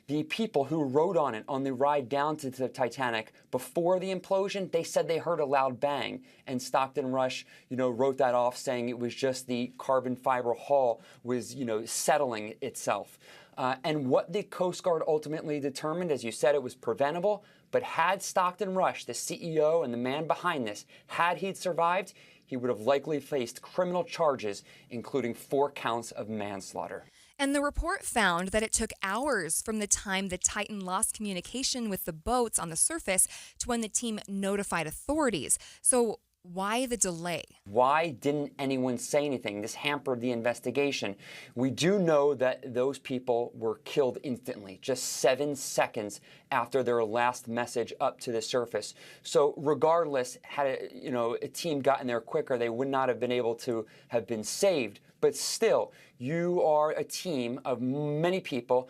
The people who rode on it on the ride down to the Titanic before the implosion, they said they heard a loud bang. And Stockton Rush, wrote that off, saying it was just the carbon fiber hull was, settling itself. And what the Coast Guard ultimately determined, as you said, it was preventable. But had Stockton Rush, the CEO and the man behind this, had he survived, he would have likely faced criminal charges, including 4 counts of manslaughter. And the report found that it took hours from the time the Titan lost communication with the boats on the surface to when the team notified authorities. So Why the delay? Why didn't anyone say anything? This hampered the investigation. We do know that those people were killed instantly, just 7 seconds after their last message up to the surface. So regardless, had a team gotten there quicker, they would not have been able to have been saved. But still, you are a team of many people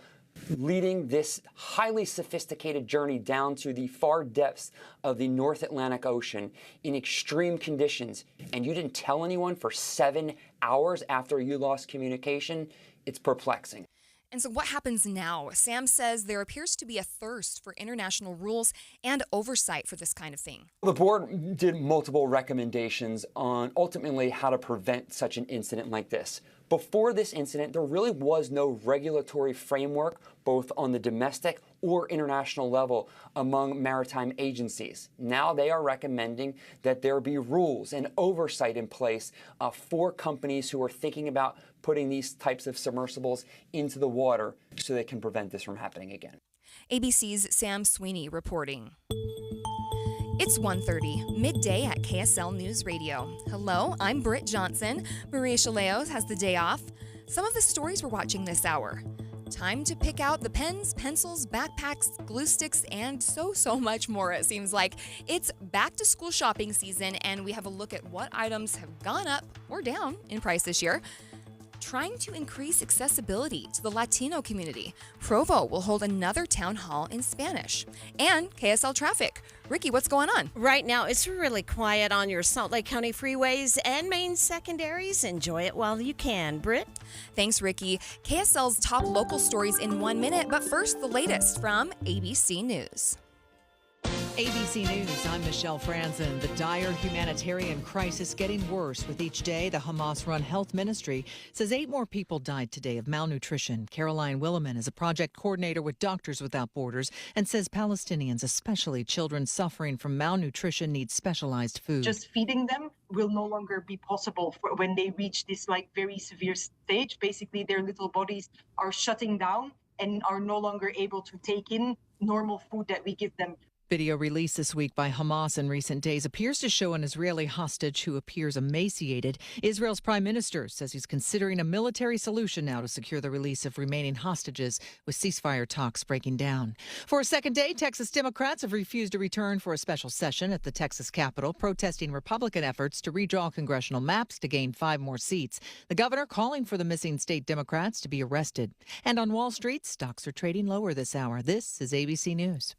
leading this highly sophisticated journey down to the far depths of the North Atlantic Ocean in extreme conditions, and you didn't tell anyone for 7 hours after you lost communication. It's perplexing. And so what happens now? Sam says there appears to be a thirst for international rules and oversight for this kind of thing. The board did multiple recommendations on ultimately how to prevent such an incident like this. Before this incident, there really was no regulatory framework, both on the domestic or international level, among maritime agencies. Now they are recommending that there be rules and oversight in place for companies who are thinking about putting these types of submersibles into the water so they can prevent this from happening again. ABC's Sam Sweeney reporting. It's 1:30, midday at KSL News Radio. Hello, I'm Britt Johnson. Maria Shilaos has the day off. Some of the stories we're watching this hour. Time to pick out the pens, pencils, backpacks, glue sticks, and so much more, it seems like. It's back to school shopping season, and we have a look at what items have gone up or down in price this year. Trying to increase accessibility to the Latino community, Provo will hold another town hall in Spanish. And KSL traffic. Ricky, what's going on? Right now, it's really quiet on your Salt Lake County freeways and main secondaries. Enjoy it while you can. Britt? Thanks, Ricky. KSL's top local stories in 1 minute, but first, the latest from ABC News. ABC News, I'm Michelle Franzen. The dire humanitarian crisis getting worse with each day. The Hamas-run health ministry says 8 more people died today of malnutrition. Caroline Williman is a project coordinator with Doctors Without Borders and says Palestinians, especially children suffering from malnutrition, need specialized food. Just feeding them will no longer be possible for when they reach this very severe stage. Basically, their little bodies are shutting down and are no longer able to take in normal food that we give them. Video released this week by Hamas in recent days appears to show an Israeli hostage who appears emaciated. Israel's prime minister says he's considering a military solution now to secure the release of remaining hostages, with ceasefire talks breaking down. For a second day, Texas Democrats have refused to return for a special session at the Texas Capitol, protesting Republican efforts to redraw congressional maps to gain 5 more seats. The governor calling for the missing state Democrats to be arrested. And on Wall Street, stocks are trading lower this hour. This is ABC News.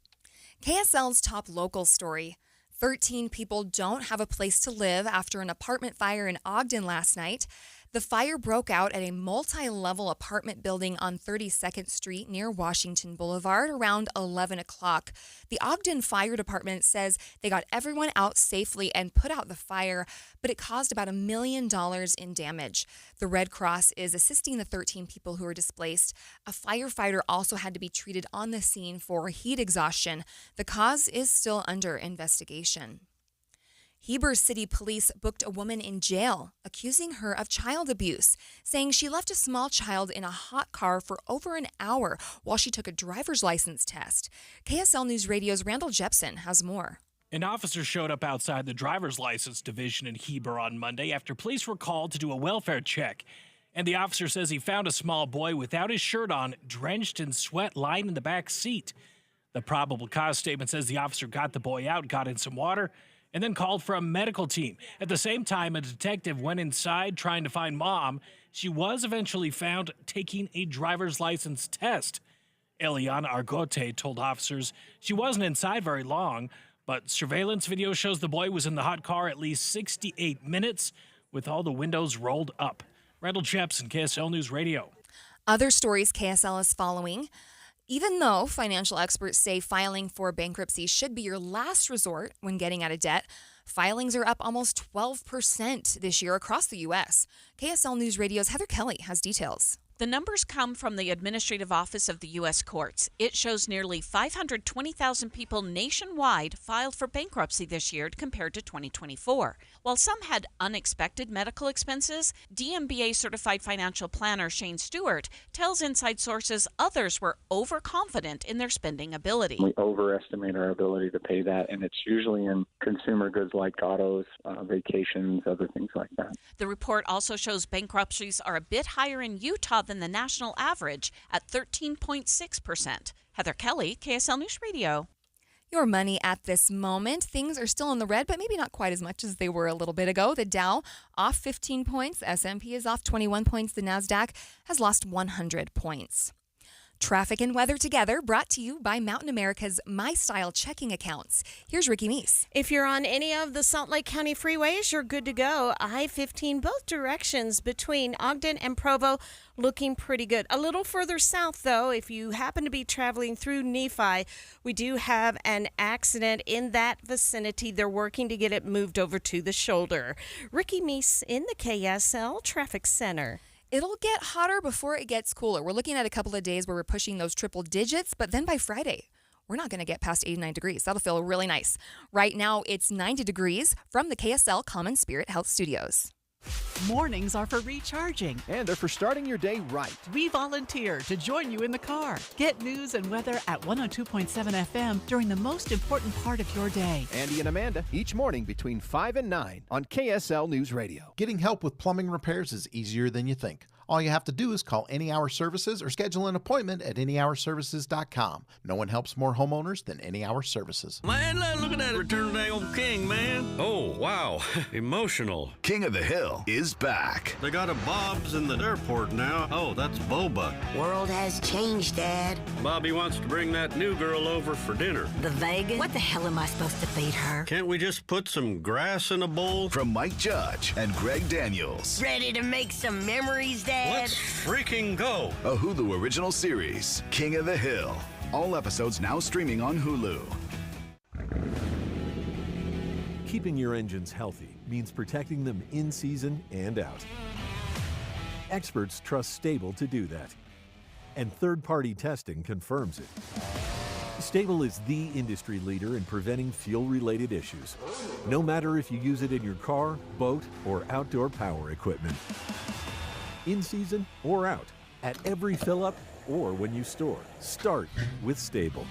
KSL's top local story. 13 people don't have a place to live after an apartment fire in Ogden last night. The fire broke out at a multi-level apartment building on 32nd Street near Washington Boulevard around 11 o'clock. The Ogden Fire Department says they got everyone out safely and put out the fire, but it caused about $1 million in damage. The Red Cross is assisting the 13 people who are displaced. A firefighter also had to be treated on the scene for heat exhaustion. The cause is still under investigation. Heber City Police booked a woman in jail, accusing her of child abuse, saying she left a small child in a hot car for over an hour while she took a driver's license test. KSL News Radio's Randall Jepson has more. An officer showed up outside the driver's license division in Heber on Monday after police were called to do a welfare check. And the officer says he found a small boy without his shirt on, drenched in sweat, lying in the back seat. The probable cause statement says the officer got the boy out, got in some water, and then called for a medical team. At the same time, a detective went inside trying to find mom. She was eventually found taking a driver's license test. Eliana Argote told officers she wasn't inside very long, but surveillance video shows the boy was in the hot car at least 68 minutes with all the windows rolled up. Randall Jepson, KSL News Radio. Other stories KSL is following. Even though financial experts say filing for bankruptcy should be your last resort when getting out of debt, filings are up almost 12% this year across the U.S. KSL News Radio's Heather Kelly has details. The numbers come from the Administrative Office of the U.S. Courts. It shows nearly 520,000 people nationwide filed for bankruptcy this year compared to 2024. While some had unexpected medical expenses, DMBA certified financial planner Shane Stewart tells Inside Sources others were overconfident in their spending ability. We overestimate our ability to pay that, and it's usually in consumer goods like autos, vacations, other things like that. The report also shows bankruptcies are a bit higher in Utah than the national average at 13.6%. Heather Kelly, KSL News Radio. Your money at this moment. Things are still in the red, but maybe not quite as much as they were a little bit ago. The Dow off 15 points. S&P is off 21 points. The NASDAQ has lost 100 points. Traffic and weather together, brought to you by Mountain America's My Style checking accounts. Here's Ricky Meese. If you're on any of the Salt Lake County freeways, you're good to go. I-15, both directions between Ogden and Provo, looking pretty good. A little further south, though, if you happen to be traveling through Nephi, we do have an accident in that vicinity. They're working to get it moved over to the shoulder. Ricky Meese in the KSL Traffic Center. It'll get hotter before it gets cooler. We're looking at a couple of days where we're pushing those triple digits, but then by Friday, we're not going to get past 89 degrees. That'll feel really nice. Right now, it's 90 degrees from the KSL Common Spirit Health Studios. Mornings are for recharging. And they're for starting your day right. We volunteer to join you in the car. Get news and weather at 102.7 FM during the most important part of your day. Andy and Amanda, each morning between 5 and 9 on KSL News Radio. Getting help with plumbing repairs is easier than you think. All you have to do is call Any Hour Services or schedule an appointment at anyhourservices.com. No one helps more homeowners than Any Hour Services. Man, look at that Return of the Old King, man. Oh, wow. Emotional. King of the Hill is back. They got a Bob's in the airport now. Oh, that's Boba. World has changed, Dad. Bobby wants to bring that new girl over for dinner. The Vegas? What the hell am I supposed to feed her? Can't we just put some grass in a bowl? From Mike Judge and Greg Daniels. Ready to make some memories, Dad? Let's freaking go. A Hulu original series, King of the Hill. All episodes now streaming on Hulu. Keeping your engines healthy means protecting them in season and out. Experts trust Stable to do that. And third-party testing confirms it. Stable is the industry leader in preventing fuel-related issues, no matter if you use it in your car, boat, or outdoor power equipment. In season or out, at every fill-up or when you store. Start with Stable.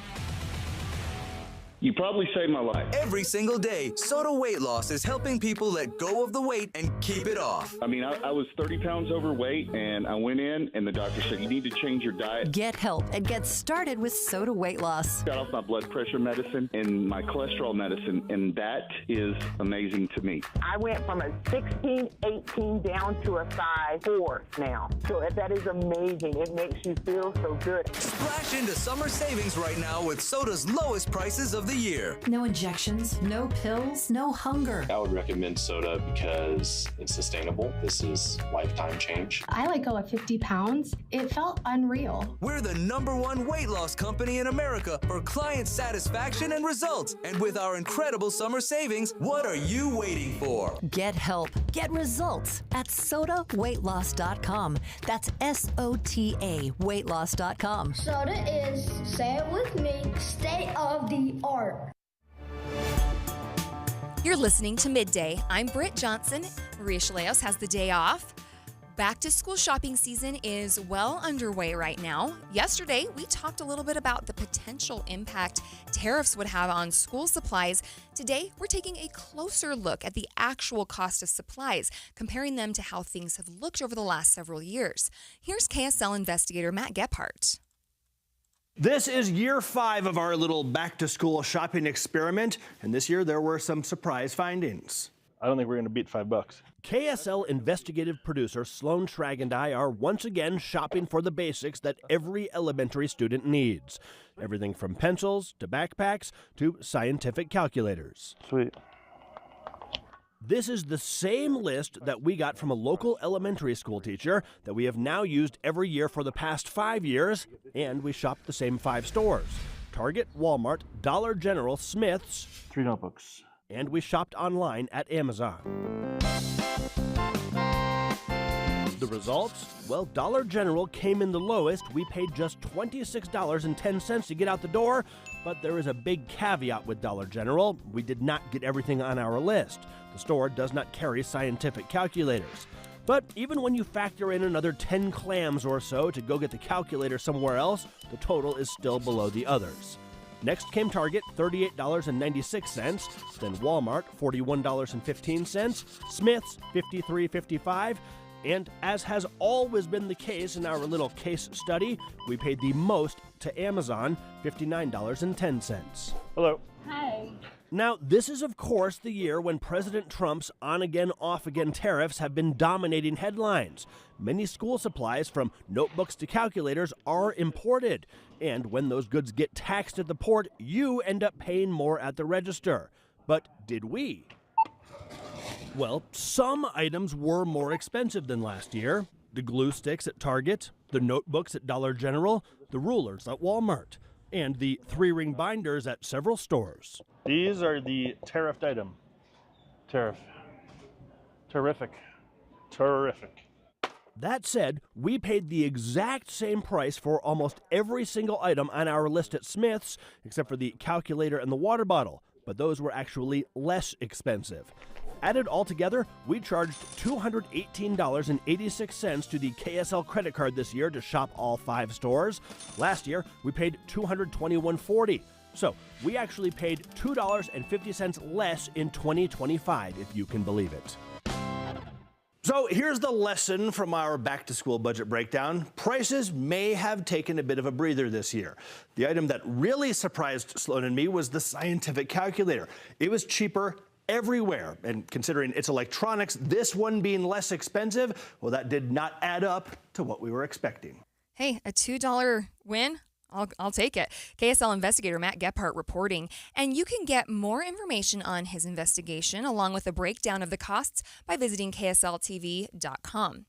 You probably saved my life. Every single day, Soda Weight Loss is helping people let go of the weight and keep it off. I mean, I was 30 pounds overweight, and I went in, and the doctor said, you need to change your diet. Get help and get started with Soda Weight Loss. Got off my blood pressure medicine and my cholesterol medicine, and that is amazing to me. I went from a 16, 18 down to a size 4 now. So that is amazing. It makes you feel so good. Splash into summer savings right now with Soda's lowest prices of the year. No injections, no pills, no hunger. I would recommend Soda because it's sustainable. This is lifetime change. I let go of 50 pounds. It felt unreal. We're the #1 weight loss company in America for client satisfaction and results. And with our incredible summer savings, what are you waiting for? Get help, get results at sodaweightloss.com. That's SOTA weightloss.com. Soda is, say it with me, state of the art. You're listening to Midday. I'm Britt Johnson. Maria Shilaos has the day off. Back to school shopping season is well underway right now. Yesterday, we talked a little bit about the potential impact tariffs would have on school supplies. Today, we're taking a closer look at the actual cost of supplies, comparing them to how things have looked over the last several years. Here's KSL investigator Matt Gephardt. This is year 5 of our little back-to-school shopping experiment, and this year there were some surprise findings. I don't think we're going to beat $5. KSL investigative producer Sloan Schrag and I are once again shopping for the basics that every elementary student needs. Everything from pencils to backpacks to scientific calculators. Sweet. This is the same list that we got from a local elementary school teacher that we have now used every year for the past 5 years, and we shopped the same 5 stores: Target, Walmart, Dollar General, Smith's, 3 notebooks, and we shopped online at Amazon. The results? Well, Dollar General came in the lowest. We paid just $26.10 to get out the door, but there is a big caveat with Dollar General. We did not get everything on our list. The store does not carry scientific calculators. But even when you factor in another 10 clams or so to go get the calculator somewhere else, the total is still below the others. Next came Target, $38.96, then Walmart, $41.15, Smith's, $53.55, and as has always been the case in our little case study, we paid the most to Amazon, $59.10. Hello. Hi. Now, this is, of course, the year when President Trump's on-again, off-again tariffs have been dominating headlines. Many school supplies, from notebooks to calculators, are imported. And when those goods get taxed at the port, you end up paying more at the register. But did we? Well, some items were more expensive than last year. The glue sticks at Target, the notebooks at Dollar General, the rulers at Walmart, and the 3-ring binders at several stores. These are the tariffed item. Terrific. That said, we paid the exact same price for almost every single item on our list at Smith's, except for the calculator and the water bottle, but those were actually less expensive. Added all together, we charged $218.86 to the KSL credit card this year to shop all 5 stores. Last year, we paid $221.40. So we actually paid $2.50 less in 2025, if you can believe it. So here's the lesson from our back-to-school budget breakdown. Prices may have taken a bit of a breather this year. The item that really surprised Sloan and me was the scientific calculator. It was cheaper everywhere, and considering its electronics, this one being less expensive, well, that did not add up to what we were expecting. Hey, a $2 win? I'll take it. KSL investigator Matt Gephardt reporting. And you can get more information on his investigation along with a breakdown of the costs by visiting ksltv.com.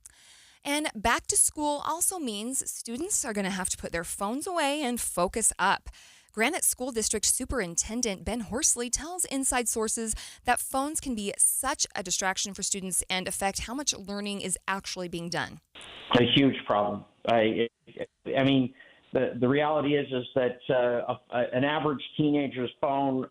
And back to school also means students are going to have to put their phones away and focus up. Granite School District Superintendent Ben Horsley tells Inside Sources that phones can be such a distraction for students and affect how much learning is actually being done. It's a huge problem. I mean, the reality is that an average teenager's phone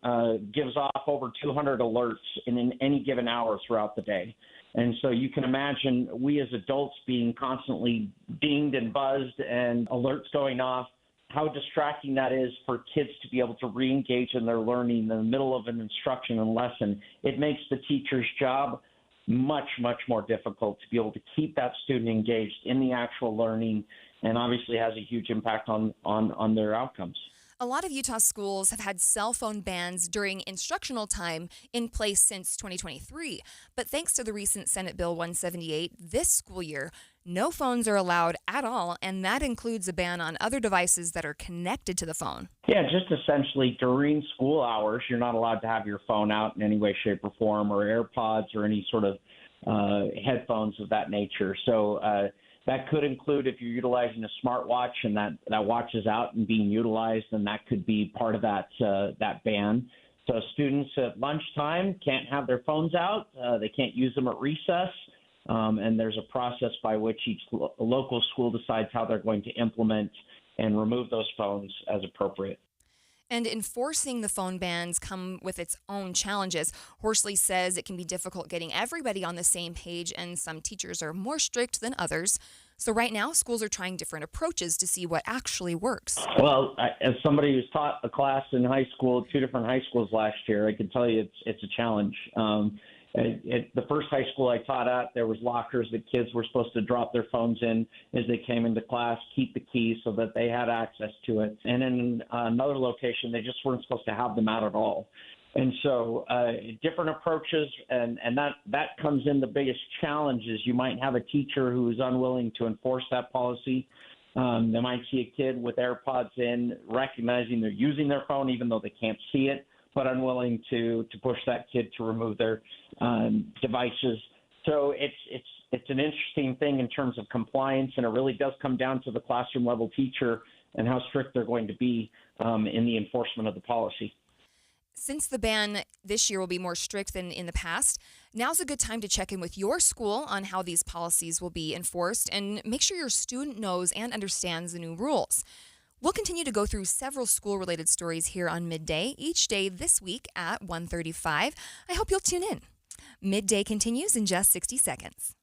gives off over 200 alerts in any given hour throughout the day. And so you can imagine we as adults being constantly dinged and buzzed and alerts going off, how distracting that is for kids to be able to re-engage in their learning in the middle of an instruction and lesson. It makes the teacher's job much, much more difficult to be able to keep that student engaged in the actual learning, and obviously has a huge impact on their outcomes. A lot of Utah schools have had cell phone bans during instructional time in place since 2023. But thanks to the recent Senate Bill 178, this school year, no phones are allowed at all, and that includes a ban on other devices that are connected to the phone. Yeah, just essentially during school hours, you're not allowed to have your phone out in any way, shape, or form, or AirPods or any sort of headphones of that nature. So that could include if you're utilizing a smartwatch and that watch is out and being utilized, and that could be part of that ban. So students at lunchtime can't have their phones out. They can't use them at recess. And there's a process by which each local school decides how they're going to implement and remove those phones as appropriate. And enforcing the phone bans come with its own challenges. Horsley says it can be difficult getting everybody on the same page, and some teachers are more strict than others. So right now, schools are trying different approaches to see what actually works. Well, as somebody who's taught a class in high school, 2 different high schools last year, I can tell you it's a challenge. At the first high school I taught at, there was lockers that kids were supposed to drop their phones in as they came into class, keep the keys so that they had access to it. And in another location, they just weren't supposed to have them out at all. And so different approaches, and that comes in. The biggest challenge is you might have a teacher who is unwilling to enforce that policy. They might see a kid with AirPods in, recognizing they're using their phone even though they can't see it, but unwilling to push that kid to remove their devices. So it's an interesting thing in terms of compliance, and it really does come down to the classroom level teacher and how strict they're going to be in the enforcement of the policy. Since the ban this year will be more strict than in the past, now's a good time to check in with your school on how these policies will be enforced and make sure your student knows and understands the new rules. We'll continue to go through several school-related stories here on Midday each day this week at 1:35. I hope you'll tune in. Midday continues in just 60 seconds.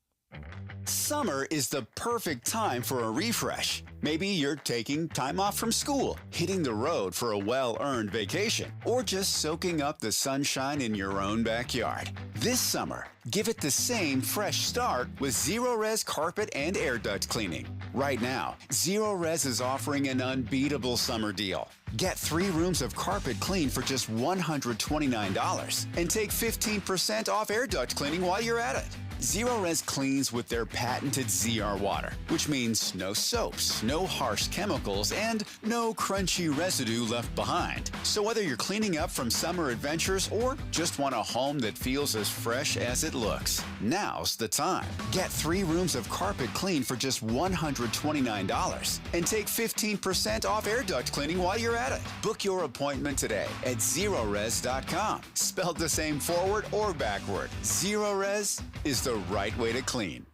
Summer is the perfect time for a refresh. Maybe you're taking time off from school, hitting the road for a well-earned vacation, or just soaking up the sunshine in your own backyard. This summer, give it the same fresh start with Zero Res carpet and air duct cleaning. Right now, Zero Res is offering an unbeatable summer deal. Get 3 rooms of carpet clean for just $129 and take 15% off air duct cleaning while you're at it. Zero Res cleans with their patented ZR water, which means no soaps, no harsh chemicals, and no crunchy residue left behind. So whether you're cleaning up from summer adventures or just want a home that feels as fresh as it looks, now's the time. Get 3 rooms of carpet clean for just $129 and take 15% off air duct cleaning while you're at it. Book your appointment today at ZeroRes.com. Spelled the same forward or backward. Zero Res is the right way to clean.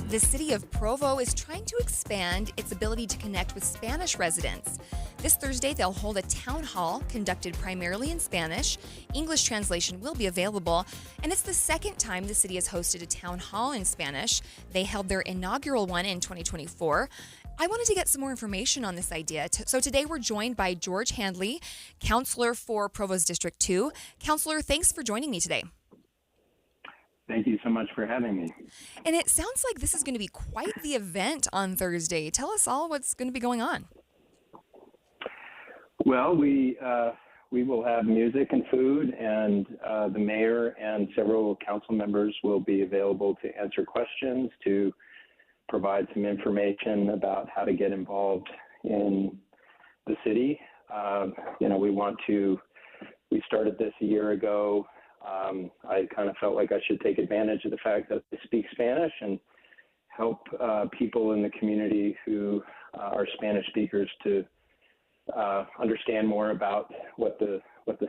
The city of Provo is trying to expand its ability to connect with Spanish residents. This Thursday, they'll hold a town hall conducted primarily in Spanish. English translation will be available, and it's the second time the city has hosted a town hall in Spanish. They held their inaugural one in 2024. I wanted to get some more information on this idea. So today we're joined by George Handley, counselor for Provo's District 2. Counselor, thanks for joining me today. Thank you so much for having me. And it sounds like this is going to be quite the event on Thursday. Tell us all what's going to be going on. Well, we will have music and food, and the mayor and several council members will be available to answer questions, to provide some information about how to get involved in the city. We started this a year ago. I kind of felt like I should take advantage of the fact that I speak Spanish and help people in the community who are Spanish speakers to understand more about what the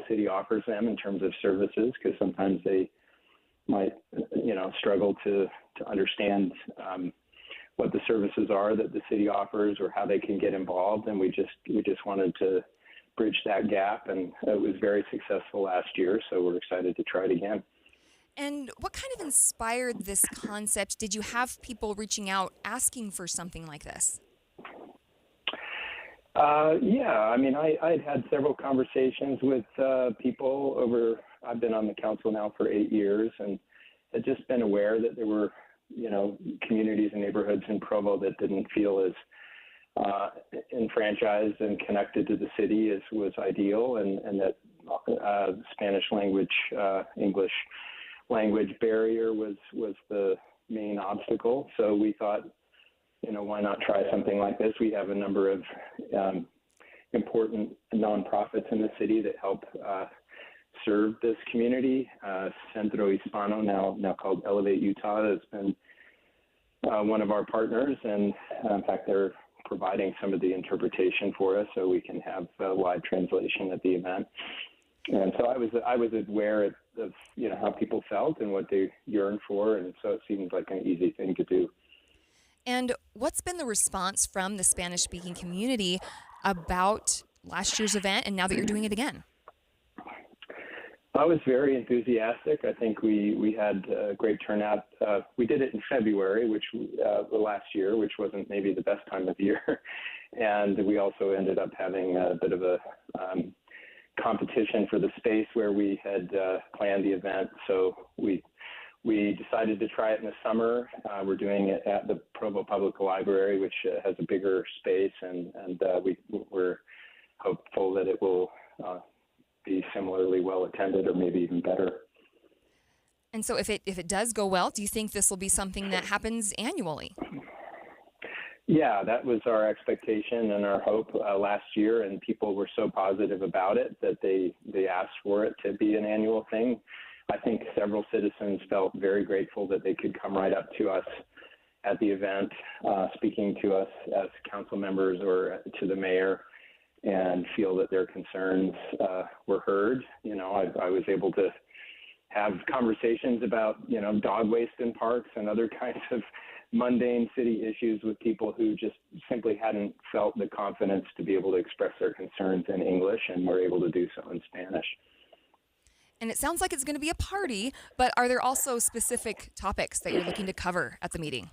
city offers them in terms of services, because sometimes they might struggle to understand what the services are that the city offers or how they can get involved, and we just wanted to bridge that gap, and it was very successful last year, so we're excited to try it again. And what kind of inspired this concept? Did you have people reaching out asking for something like this? I'd had several conversations with people over, I've been on the council now for 8 years, and had just been aware that there were, communities and neighborhoods in Provo that didn't feel as enfranchised and connected to the city as was ideal, and that Spanish language, English language barrier was the main obstacle. So we thought, why not try something like this? We have a number of important nonprofits in the city that help serve this community. Centro Hispano, now called Elevate Utah, has been one of our partners, and in fact they're providing some of the interpretation for us so we can have live translation at the event. And so I was aware of how people felt and what they yearned for, and so it seemed like an easy thing to do. And what's been the response from the Spanish-speaking community about last year's event and now that you're doing it again? I was very enthusiastic. I think we had a great turnout. We did it in February, last year, which wasn't maybe the best time of year. And we also ended up having a bit of a competition for the space where we had planned the event. So we decided to try it in the summer. We're doing it at the Provo Public Library, which has a bigger space, and we're hopeful that it will be similarly well attended or maybe even better. And so if it does go well, do you think this will be something that happens annually? Yeah, that was our expectation and our hope last year, and people were so positive about it that they asked for it to be an annual thing. I think several citizens felt very grateful that they could come right up to us at the event, speaking to us as council members or to the mayor, and feel that their concerns were heard. I was able to have conversations about, dog waste in parks and other kinds of mundane city issues with people who just simply hadn't felt the confidence to be able to express their concerns in English and were able to do so in Spanish. And it sounds like it's going to be a party, but are there also specific topics that you're looking to cover at the meeting?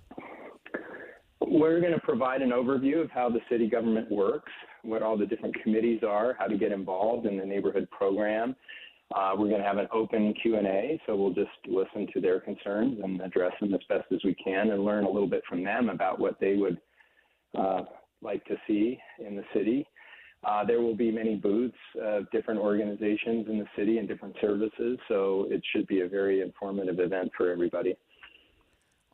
We're going to provide an overview of how the city government works, what all the different committees are, how to get involved in the neighborhood program. We're going to have an open Q&A, so we'll just listen to their concerns and address them as best as we can and learn a little bit from them about what they would like to see in the city. There will be many booths of different organizations in the city and different services, so it should be a very informative event for everybody.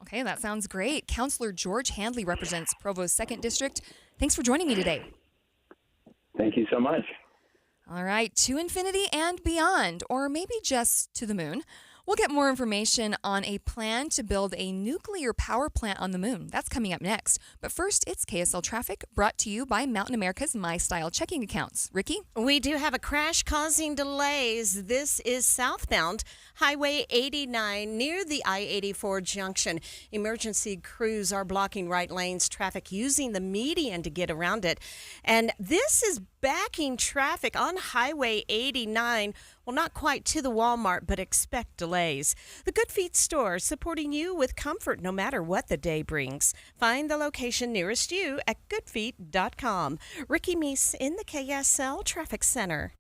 Okay, that sounds great. Councilor George Handley represents Provo's 2nd District. Thanks for joining me today. Thank you so much. All right, to infinity and beyond, or maybe just to the moon. We'll get more information on a plan to build a nuclear power plant on the moon. That's coming up next. But first, it's KSL Traffic, brought to you by Mountain America's MyStyle checking accounts. Ricky? We do have a crash causing delays. This is southbound Highway 89 near the I-84 junction. Emergency crews are blocking right lanes, traffic using the median to get around it. And this is backing traffic on Highway 89. Well, not quite to the Walmart, but expect delays. The Good Feet store, supporting you with comfort no matter what the day brings. Find the location nearest you at goodfeet.com. Ricky Meese in the KSL Traffic Center.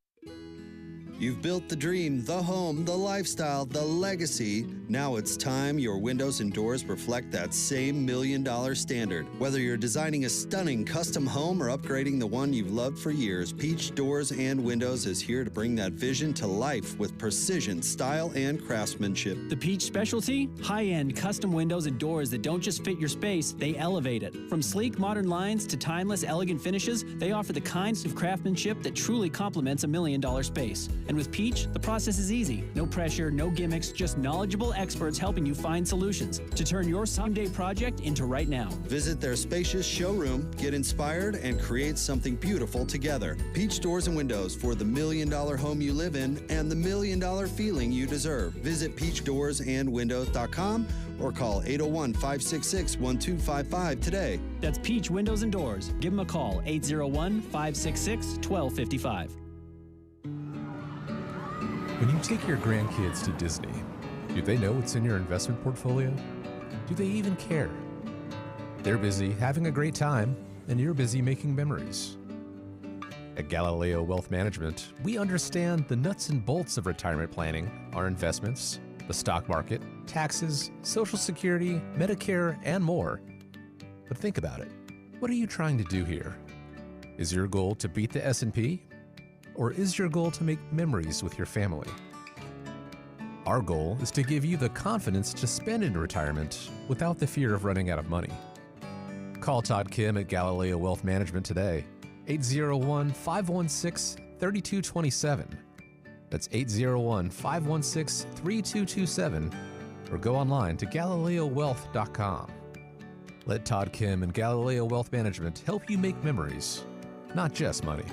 You've built the dream, the home, the lifestyle, the legacy. Now it's time your windows and doors reflect that same $1 million standard. Whether you're designing a stunning custom home or upgrading the one you've loved for years, Peach Doors and Windows is here to bring that vision to life with precision, style, and craftsmanship. The Peach specialty? High-end custom windows and doors that don't just fit your space, they elevate it. From sleek modern lines to timeless elegant finishes, they offer the kinds of craftsmanship that truly complements a $1 million space. And with Peach, the process is easy. No pressure, no gimmicks, just knowledgeable experts helping you find solutions to turn your someday project into right now. Visit their spacious showroom, get inspired, and create something beautiful together. Peach Doors and Windows for the $1 million home you live in and the $1 million feeling you deserve. Visit peachdoorsandwindows.com or call 801-566-1255 today. That's Peach Windows and Doors. Give them a call, 801-566-1255. When you take your grandkids to Disney, do they know what's in your investment portfolio? Do they even care? They're busy having a great time, and you're busy making memories. At Galileo Wealth Management, we understand the nuts and bolts of retirement planning, our investments, the stock market, taxes, Social Security, Medicare, and more. But think about it. What are you trying to do here? Is your goal to beat the S&P? Or is your goal to make memories with your family? Our goal is to give you the confidence to spend in retirement without the fear of running out of money. Call Todd Kim at Galileo Wealth Management today, 801-516-3227. That's 801-516-3227, or go online to GalileoWealth.com. Let Todd Kim and Galileo Wealth Management help you make memories, not just money.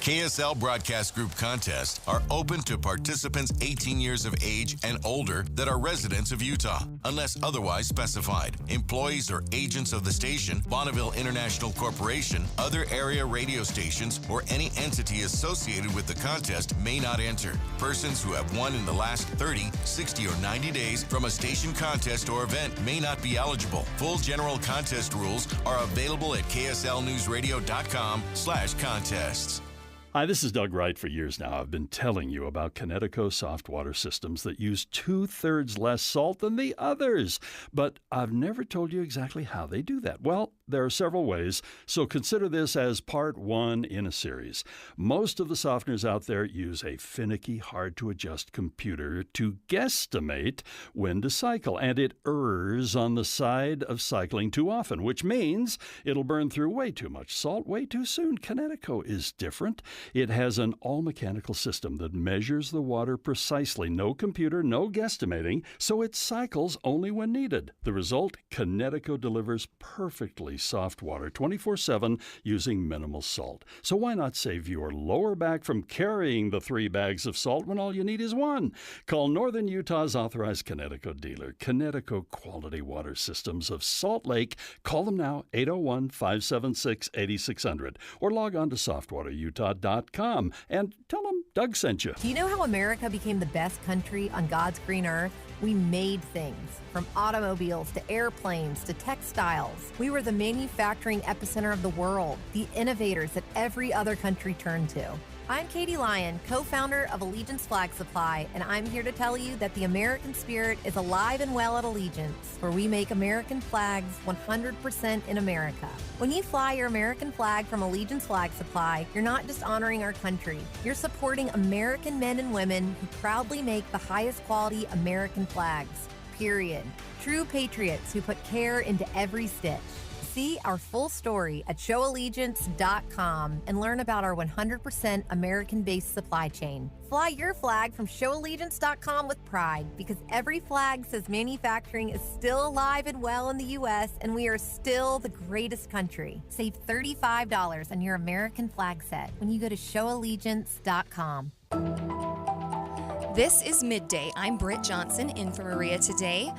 KSL Broadcast Group contests are open to participants 18 years of age and older that are residents of Utah, unless otherwise specified. Employees or agents of the station, Bonneville International Corporation, other area radio stations, or any entity associated with the contest may not enter. Persons who have won in the last 30, 60, or 90 days from a station contest or event may not be eligible. Full general contest rules are available at kslnewsradio.com/contests. Hi, this is Doug Wright. For years now, I've been telling you about Connecticut soft water systems that use 2/3 less salt than the others. But I've never told you exactly how they do that. Well, there are several ways, so consider this as part one in a series. Most of the softeners out there use a finicky, hard-to-adjust computer to guesstimate when to cycle, and it errs on the side of cycling too often, which means it'll burn through way too much salt way too soon. Connecticut is different. It has an all-mechanical system that measures the water precisely. No computer, no guesstimating, so it cycles only when needed. The result? Connecticut delivers perfectly soft water 24/7 using minimal salt. So why not save your lower back from carrying the 3 bags of salt when all you need is 1? Call Northern Utah's authorized Connecticut dealer, Connecticut Quality Water Systems of Salt Lake. Call them now, 801-576-8600, or log on to softwaterutah.com and tell them Doug sent you. Do you know how America became the best country on God's green earth? We made things, from automobiles to airplanes to textiles. We were the manufacturing epicenter of the world, the innovators that every other country turned to. I'm Katie Lyon, co-founder of Allegiance Flag Supply, and I'm here to tell you that the American spirit is alive and well at Allegiance, where we make American flags 100% in America. When you fly your American flag from Allegiance Flag Supply, you're not just honoring our country, you're supporting American men and women who proudly make the highest quality American flags, period. True patriots who put care into every stitch. See our full story at showallegiance.com and learn about our 100% American-based supply chain. Fly your flag from showallegiance.com with pride, because every flag says manufacturing is still alive and well in the U.S. and we are still the greatest country. Save $35 on your American flag set when you go to showallegiance.com. This is Midday. I'm Britt Johnson, in for Maria today.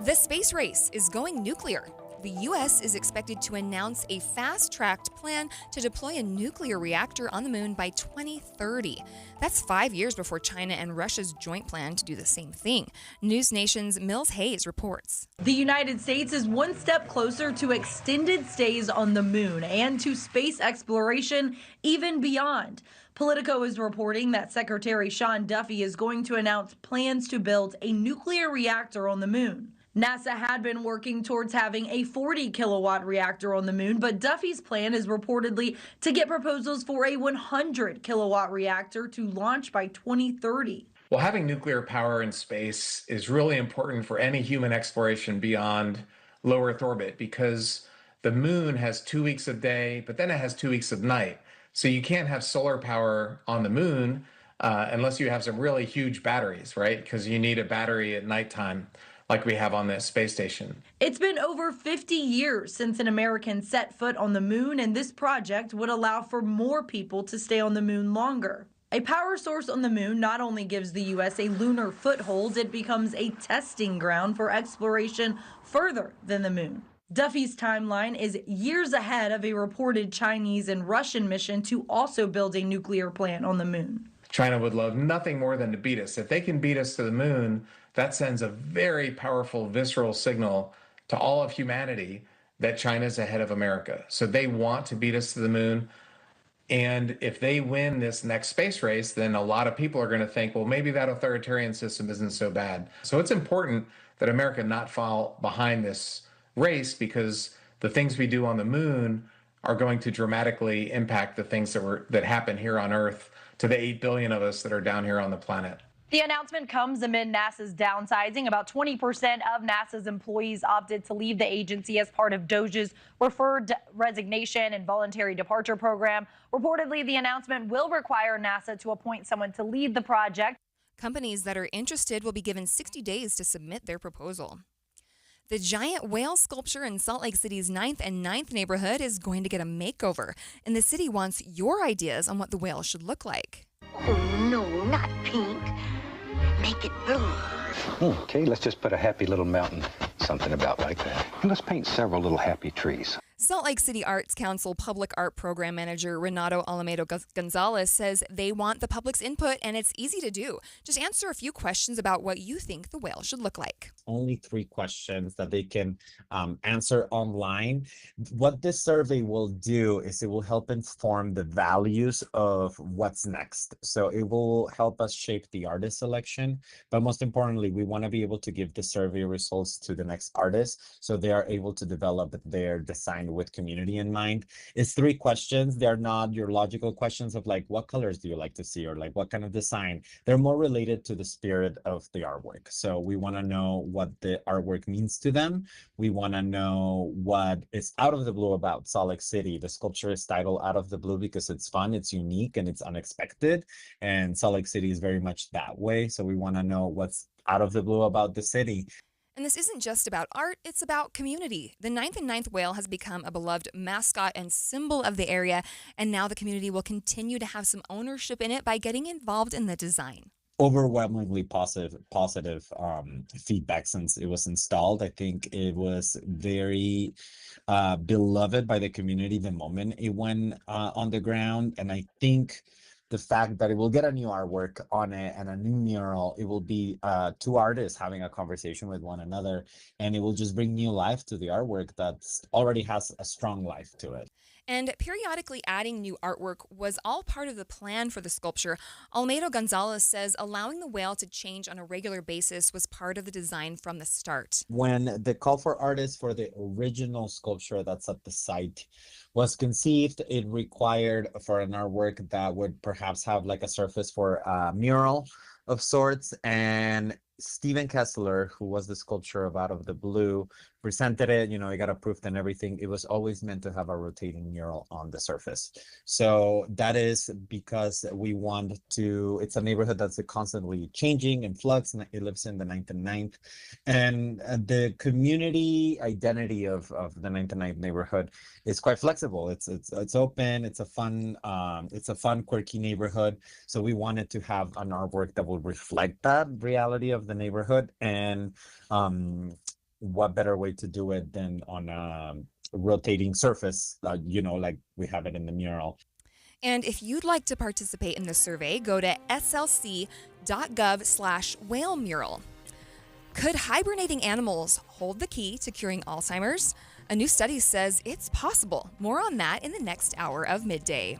The space race is going nuclear. The U.S. is expected to announce a fast-tracked plan to deploy a nuclear reactor on the moon by 2030. That's 5 years before China and Russia's joint plan to do the same thing. News Nation's Mills Hayes reports. The United States is one step closer to extended stays on the moon and to space exploration even beyond. Politico is reporting that Secretary Sean Duffy is going to announce plans to build a nuclear reactor on the moon. NASA had been working towards having a 40-kilowatt reactor on the moon, but Duffy's plan is reportedly to get proposals for a 100-kilowatt reactor to launch by 2030. Well, having nuclear power in space is really important for any human exploration beyond low Earth orbit, because the moon has 2 weeks of day, but then it has 2 weeks of night. So you can't have solar power on the moon unless you have some really huge batteries, right? Because you need a battery at nighttime, like we have on the space station. It's been over 50 years since an American set foot on the moon, and this project would allow for more people to stay on the moon longer. A power source on the moon not only gives the U.S. a lunar foothold, it becomes a testing ground for exploration further than the moon. Duffy's timeline is years ahead of a reported Chinese and Russian mission to also build a nuclear plant on the moon. China would love nothing more than to beat us. If they can beat us to the moon, that sends a very powerful visceral signal to all of humanity that China's ahead of America. So they want to beat us to the moon. And if they win this next space race, then a lot of people are going to think, well, maybe that authoritarian system isn't so bad. So it's important that America not fall behind this race, because the things we do on the moon are going to dramatically impact the things that happen here on Earth to the 8 billion of us that are down here on the planet. The announcement comes amid NASA's downsizing. About 20% of NASA's employees opted to leave the agency as part of DOGE's Referred Resignation and Voluntary Departure program. Reportedly, the announcement will require NASA to appoint someone to lead the project. Companies that are interested will be given 60 days to submit their proposal. The giant whale sculpture in Salt Lake City's 9th and 9th neighborhood is going to get a makeover, and the city wants your ideas on what the whale should look like. Oh, no, not pink. Make it blue. Okay, let's just put a happy little mountain, something about like that. And let's paint several little happy trees. Salt Lake City Arts Council Public Art Program Manager Renato Alamedo Gonzalez says they want the public's input, and it's easy to do. Just answer a few questions about what you think the whale should look like. Only 3 questions that they can answer online. What this survey will do is it will help inform the values of what's next. So it will help us shape the artist selection. But most importantly, we want to be able to give the survey results to the next artist so they are able to develop their design with community in mind. It's 3 questions. They're not your logical questions of like, what colors do you like to see, or like what kind of design. They're more related to the spirit of the artwork. So we want to know what the artwork means to them. We want to know what is out of the blue about Salt Lake City. The sculpture is titled Out of the Blue because it's fun, it's unique, and it's unexpected. And Salt Lake City is very much that way. So we want to know what's out of the blue about the city. And this isn't just about art, it's about community. The 9th and 9th whale has become a beloved mascot and symbol of the area, and now the community will continue to have some ownership in it by getting involved in the design. Overwhelmingly positive feedback since it was installed. I think it was very beloved by the community the moment it went on the ground, and I think the fact that it will get a new artwork on it and a new mural, it will be two artists having a conversation with one another, and it will just bring new life to the artwork that already has a strong life to it. And periodically adding new artwork was all part of the plan for the sculpture. Almeida Gonzalez says allowing the whale to change on a regular basis was part of the design from the start. When the call for artists for the original sculpture that's at the site was conceived, it required for an artwork that would perhaps have like a surface for a mural of sorts. And Stephen Kessler, who was the sculptor of Out of the Blue, presented it, it got approved and everything. It was always meant to have a rotating mural on the surface. So that is because we want to, it's a neighborhood that's constantly changing in flux, and it lives in the 9th and 9th. And the community identity of the 9th and 9th neighborhood is quite flexible. It's open, it's a fun, quirky neighborhood. So we wanted to have an artwork that will reflect that reality of the neighborhood. And what better way to do it than on a rotating surface, like we have it in the mural. And if you'd like to participate in the survey, go to slc.gov/whale mural. Could hibernating animals hold the key to curing Alzheimer's? A new study says it's possible. More on that in the next hour of Midday.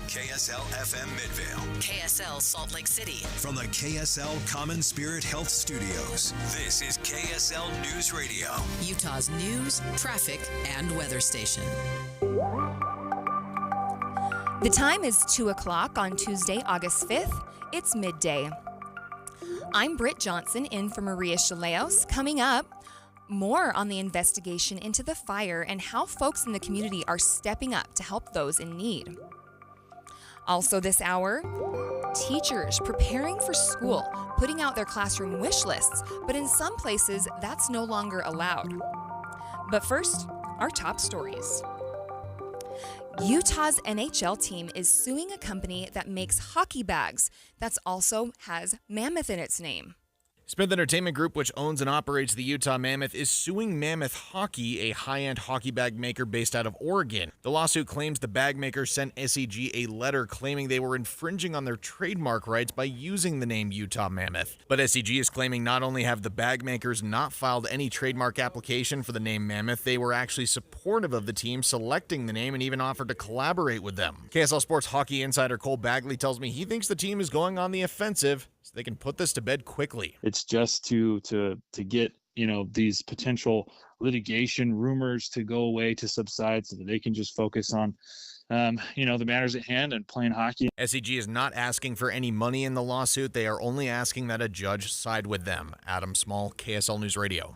KSL FM Midvale. KSL Salt Lake City. From the KSL Common Spirit Health Studios, this is KSL News Radio. Utah's news, traffic, and weather station. The time is 2 o'clock on Tuesday, August 5th. It's midday. I'm Britt Johnson in for Maria Shilaos. Coming up, more on the investigation into the fire and how folks in the community are stepping up to help those in need. Also this hour, teachers preparing for school, putting out their classroom wish lists, but in some places that's no longer allowed. But first, our top stories. Utah's NHL team is suing a company that makes hockey bags that also has Mammoth in its name. Smith Entertainment Group, which owns and operates the Utah Mammoth, is suing Mammoth Hockey, a high-end hockey bag maker based out of Oregon. The lawsuit claims the bag maker sent SEG a letter claiming they were infringing on their trademark rights by using the name Utah Mammoth. But SEG is claiming not only have the bag makers not filed any trademark application for the name Mammoth, they were actually supportive of the team selecting the name and even offered to collaborate with them. KSL Sports hockey insider Cole Bagley tells me he thinks the team is going on the offensive so they can put this to bed quickly. It's just to get, these potential litigation rumors to go away, to subside, so that they can just focus on, the matters at hand and playing hockey. SEG is not asking for any money in the lawsuit. They are only asking that a judge side with them. Adam Small, KSL News Radio.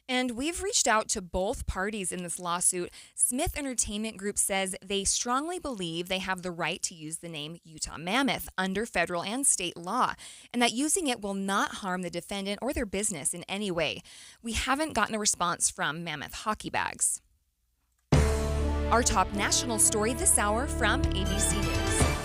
And we've reached out to both parties in this lawsuit. Smith Entertainment Group says they strongly believe they have the right to use the name Utah Mammoth under federal and state law, and that using it will not harm the defendant or their business in any way. We haven't gotten a response from Mammoth Hockey Bags. Our top national story this hour from ABC News.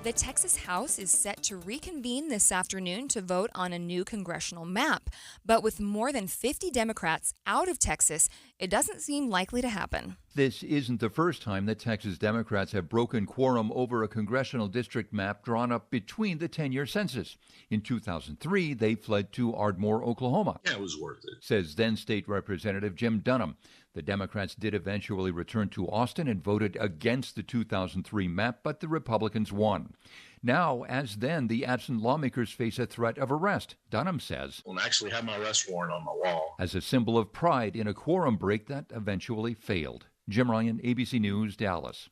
The Texas House is set to reconvene this afternoon to vote on a new congressional map. But with more than 50 Democrats out of Texas, it doesn't seem likely to happen. This isn't the first time that Texas Democrats have broken quorum over a congressional district map drawn up between the 10-year census. In 2003, they fled to Ardmore, Oklahoma. Yeah, it was worth it, says then State Representative Jim Dunham. The Democrats did eventually return to Austin and voted against the 2003 map, but the Republicans won. Now, as then, the absent lawmakers face a threat of arrest, Dunham says. Well, I actually have my arrest warrant on my wall. As a symbol of pride in a quorum break that eventually failed. Jim Ryan, ABC News, Dallas.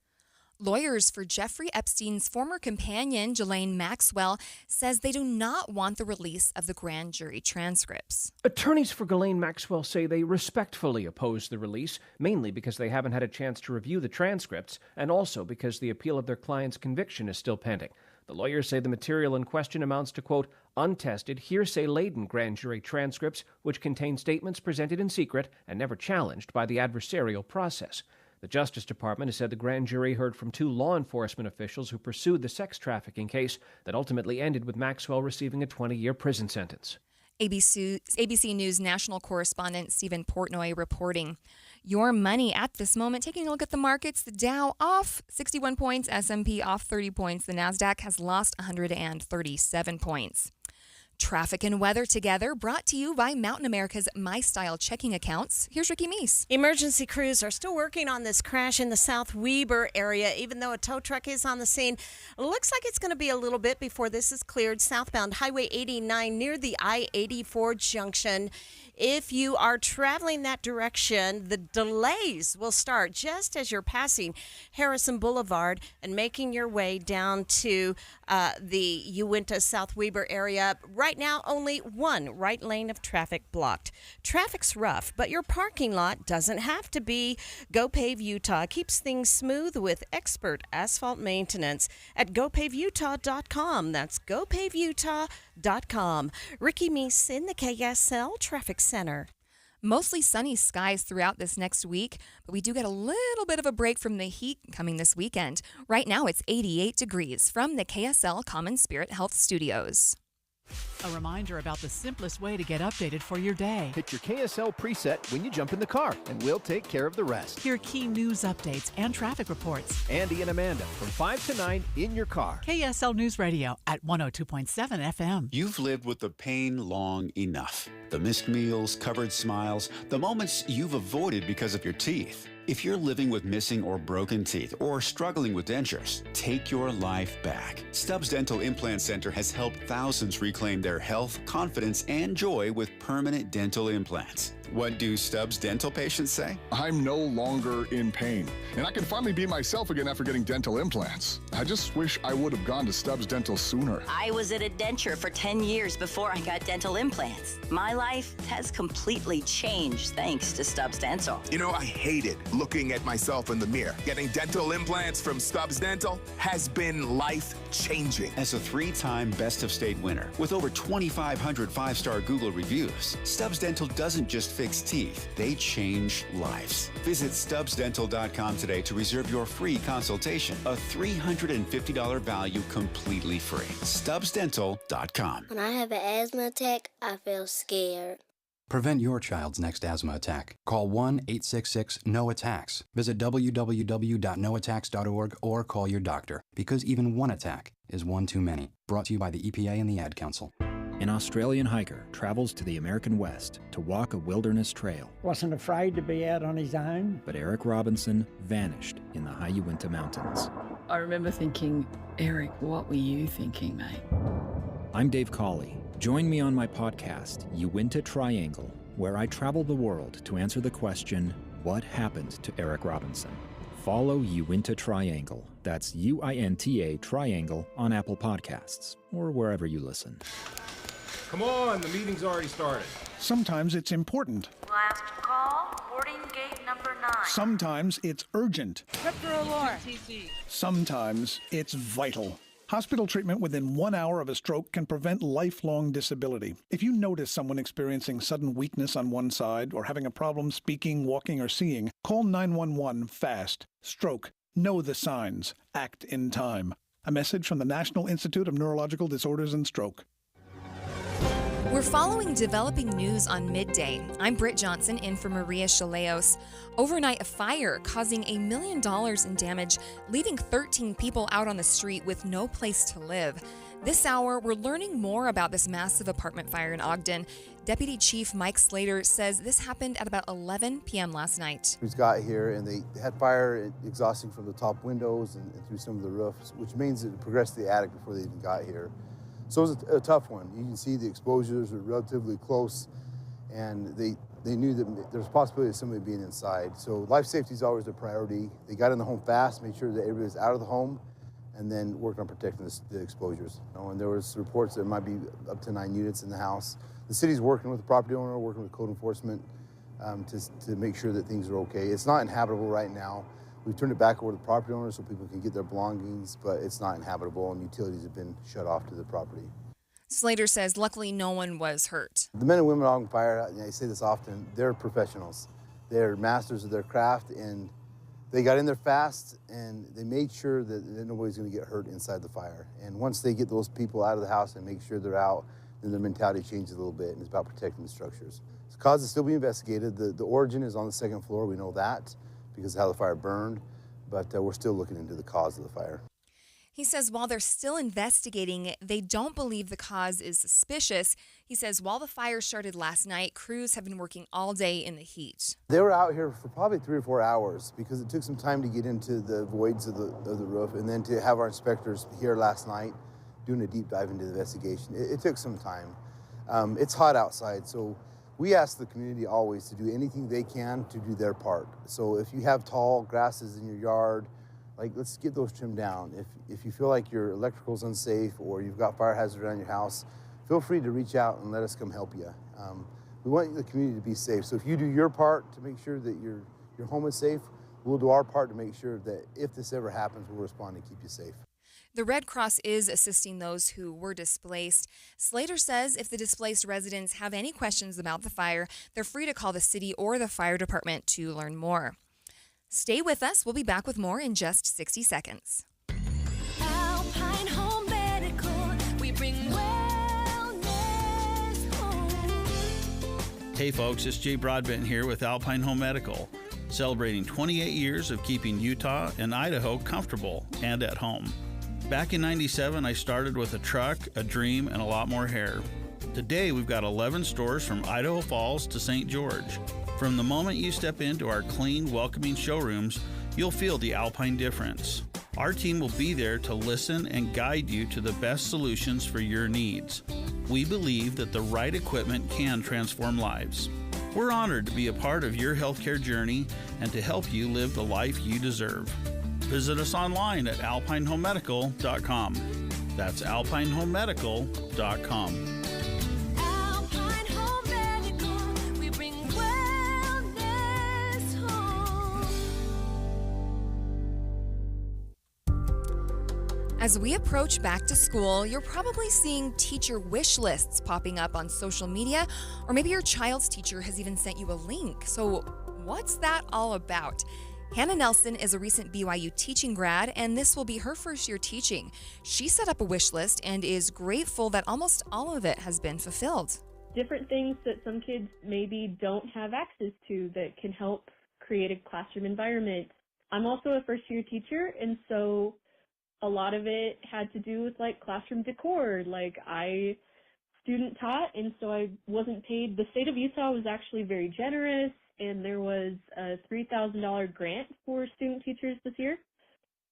Lawyers for Jeffrey Epstein's former companion, Ghislaine Maxwell, says they do not want the release of the grand jury transcripts. Attorneys for Ghislaine Maxwell say they respectfully oppose the release, mainly because they haven't had a chance to review the transcripts and also because the appeal of their client's conviction is still pending. The lawyers say the material in question amounts to, quote, untested, hearsay-laden grand jury transcripts which contain statements presented in secret and never challenged by the adversarial process. The Justice Department has said the grand jury heard from 2 law enforcement officials who pursued the sex trafficking case that ultimately ended with Maxwell receiving a 20-year prison sentence. ABC News national correspondent Stephen Portnoy reporting. Your money at this moment, taking a look at the markets, the Dow off 61 points, S&P off 30 points, the NASDAQ has lost 137 points. Traffic and weather together, brought to you by Mountain America's My Style checking accounts. Here's Ricky Meese. Emergency crews are still working on this crash in the South Weber area, even though a tow truck is on the scene. Looks like it's going to be a little bit before this is cleared. Southbound Highway 89 near the I-84 junction. If you are traveling that direction, the delays will start just as you're passing Harrison Boulevard and making your way down to the Uinta South Weber area. Right now, only one right lane of traffic blocked. Traffic's rough, but your parking lot doesn't have to be. GoPave Utah keeps things smooth with expert asphalt maintenance at GoPaveUtah.com. That's GoPaveUtah.com. Ricky Meese in the KSL Traffic Center. Mostly sunny skies throughout this next week, but we do get a little bit of a break from the heat coming this weekend. Right now, it's 88 degrees from the KSL Common Spirit Health Studios. A reminder about the simplest way to get updated for your day. Hit your KSL preset when you jump in the car, and we'll take care of the rest. Hear key news updates and traffic reports. Andy and Amanda from 5 to 9 in your car. KSL News Radio at 102.7 FM. You've lived with the pain long enough. The missed meals, covered smiles, the moments you've avoided because of your teeth. If you're living with missing or broken teeth or struggling with dentures, take your life back. Stubbs Dental Implant Center has helped thousands reclaim their health, confidence, and joy with permanent dental implants. What do Stubbs Dental patients say? I'm no longer in pain, and I can finally be myself again after getting dental implants. I just wish I would have gone to Stubbs Dental sooner. I was at a denture for 10 years before I got dental implants. My life has completely changed thanks to Stubbs Dental. You know, I hated looking at myself in the mirror. Getting dental implants from Stubbs Dental has been life-changing. As a 3-time Best of State winner with over 2,500 5-star Google reviews, Stubbs Dental doesn't just fix teeth, they change lives. Visit StubbsDental.com today to reserve your free consultation. A $350 value completely free. StubbsDental.com. When I have an asthma attack, I feel scared. Prevent your child's next asthma attack. Call 1-866-NO-ATTACKS. Visit www.noattacks.org or call your doctor, because even one attack is one too many. Brought to you by the EPA and the Ad Council. An Australian hiker travels to the American West to walk a wilderness trail. Wasn't afraid to be out on his own. But Eric Robinson vanished in the high Uinta Mountains. I remember thinking, Eric, what were you thinking, mate? I'm Dave Cawley. Join me on my podcast, Uinta Triangle, where I travel the world to answer the question, what happened to Eric Robinson? Follow Uinta Triangle. That's UINTA Triangle on Apple Podcasts or wherever you listen. Come on, the meeting's already started. Sometimes it's important. Last call, boarding gate number 9. Sometimes it's urgent. Crypto alarm. Sometimes it's vital. Hospital treatment within 1 hour of a stroke can prevent lifelong disability. If you notice someone experiencing sudden weakness on one side or having a problem speaking, walking, or seeing, call 911 fast. Stroke. Know the signs. Act in time. A message from the National Institute of Neurological Disorders and Stroke. We're following developing news on Midday. I'm Britt Johnson in for Maria Shilaos. Overnight, a fire causing $1 million in damage, leaving 13 people out on the street with no place to live. This hour, we're learning more about this massive apartment fire in Ogden. Deputy Chief Mike Slater says this happened at about 11 p.m. last night. We got here and they had fire exhausting from the top windows and through some of the roofs, which means it progressed to the attic before they even got here. So it was a tough one. You can see the exposures were relatively close, and they knew that there was a possibility of somebody being inside. So life safety is always a priority. They got in the home fast, made sure that everybody was out of the home, and then worked on protecting the exposures. And there was reports that there might be up to 9 units in the house. The city's working with the property owner, working with code enforcement to make sure that things are okay. It's not inhabitable right now. We've turned it back over to the property owners so people can get their belongings, but it's not inhabitable and utilities have been shut off to the property. Slater says luckily no one was hurt. The men and women on fire, I say this often, they're professionals. They're masters of their craft, and they got in there fast, and they made sure that nobody's going to get hurt inside the fire. And once they get those people out of the house and make sure they're out, then their mentality changes a little bit, and it's about protecting the structures. The cause is still being investigated. The origin is on the second floor. We know that because of how the fire burned, but we're still looking into the cause of the fire. He says while they're still investigating, they don't believe the cause is suspicious. He says while the fire started last night, crews have been working all day in the heat. They were out here for probably 3 or 4 hours because it took some time to get into the voids of the roof and then to have our inspectors here last night doing a deep dive into the investigation. It took some time. It's hot outside, so we ask the community always to do anything they can to do their part. So if you have tall grasses in your yard, let's get those trimmed down. If you feel like your electrical's unsafe or you've got fire hazard around your house, feel free to reach out and let us come help you. We want the community to be safe. So if you do your part to make sure that your home is safe, we'll do our part to make sure that if this ever happens, we'll respond to keep you safe. The Red Cross is assisting those who were displaced. Slater says if the displaced residents have any questions about the fire, they're free to call the city or the fire department to learn more. Stay with us. We'll be back with more in just 60 seconds. Alpine Home Medical, we bring wellness home. Hey folks, it's Jay Broadbent here with Alpine Home Medical, celebrating 28 years of keeping Utah and Idaho comfortable and at home. Back in '97, I started with a truck, a dream, and a lot more hair. Today, we've got 11 stores from Idaho Falls to St. George. From the moment you step into our clean, welcoming showrooms, you'll feel the Alpine difference. Our team will be there to listen and guide you to the best solutions for your needs. We believe that the right equipment can transform lives. We're honored to be a part of your healthcare journey and to help you live the life you deserve. Visit us online at alpinehomemedical.com. That's alpinehomemedical.com. As we approach back to school, you're probably seeing teacher wish lists popping up on social media, or maybe your child's teacher has even sent you a link. So what's that all about? Hannah Nelson is a recent BYU teaching grad, and this will be her first year teaching. She set up a wish list and is grateful that almost all of it has been fulfilled. Different things that some kids maybe don't have access to that can help create a classroom environment. I'm also a first year teacher, and so a lot of it had to do with classroom decor. I student taught, and so I wasn't paid. The state of Utah was actually very generous, and there was a $3,000 grant for student teachers this year.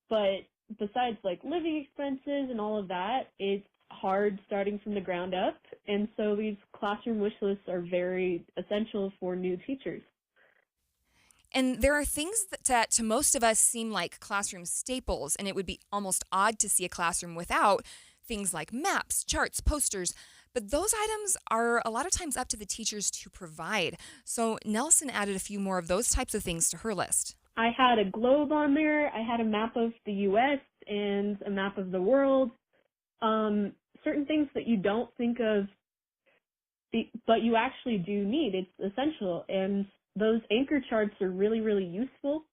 But besides living expenses and all of that, it's hard starting from the ground up. And so these classroom wish lists are very essential for new teachers. And there are things that to most of us seem like classroom staples, and it would be almost odd to see a classroom without things like maps, charts, posters. But those items are a lot of times up to the teachers to provide. So Nelson added a few more of those types of things to her list. I had a globe on there. I had a map of the U.S. and a map of the world. Certain things that you don't think of, but you actually do need. It's essential. And those anchor charts are really, really useful.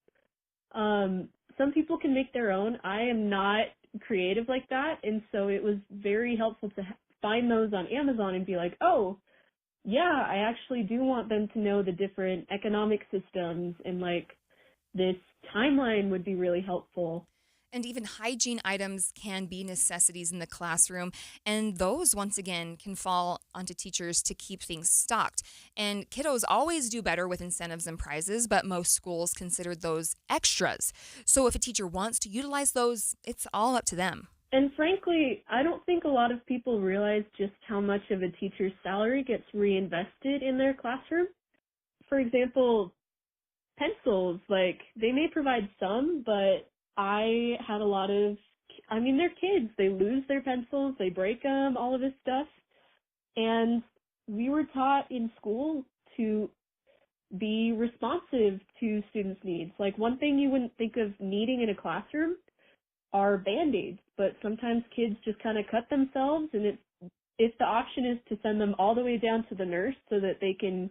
Some people can make their own. I am not creative like that, and so it was very helpful to find those on Amazon and be like, oh, yeah, I actually do want them to know the different economic systems, and this timeline would be really helpful. And even hygiene items can be necessities in the classroom. And those, once again, can fall onto teachers to keep things stocked. And kiddos always do better with incentives and prizes, but most schools consider those extras. So if a teacher wants to utilize those, it's all up to them. And frankly, I don't think a lot of people realize just how much of a teacher's salary gets reinvested in their classroom. For example, pencils, they may provide some, but I had a lot of, they're kids. They lose their pencils, they break them, all of this stuff. And we were taught in school to be responsive to students' needs. Like, one thing you wouldn't think of needing in a classroom are Band-Aids, but sometimes kids just kind of cut themselves, and if the option is to send them all the way down to the nurse so that they can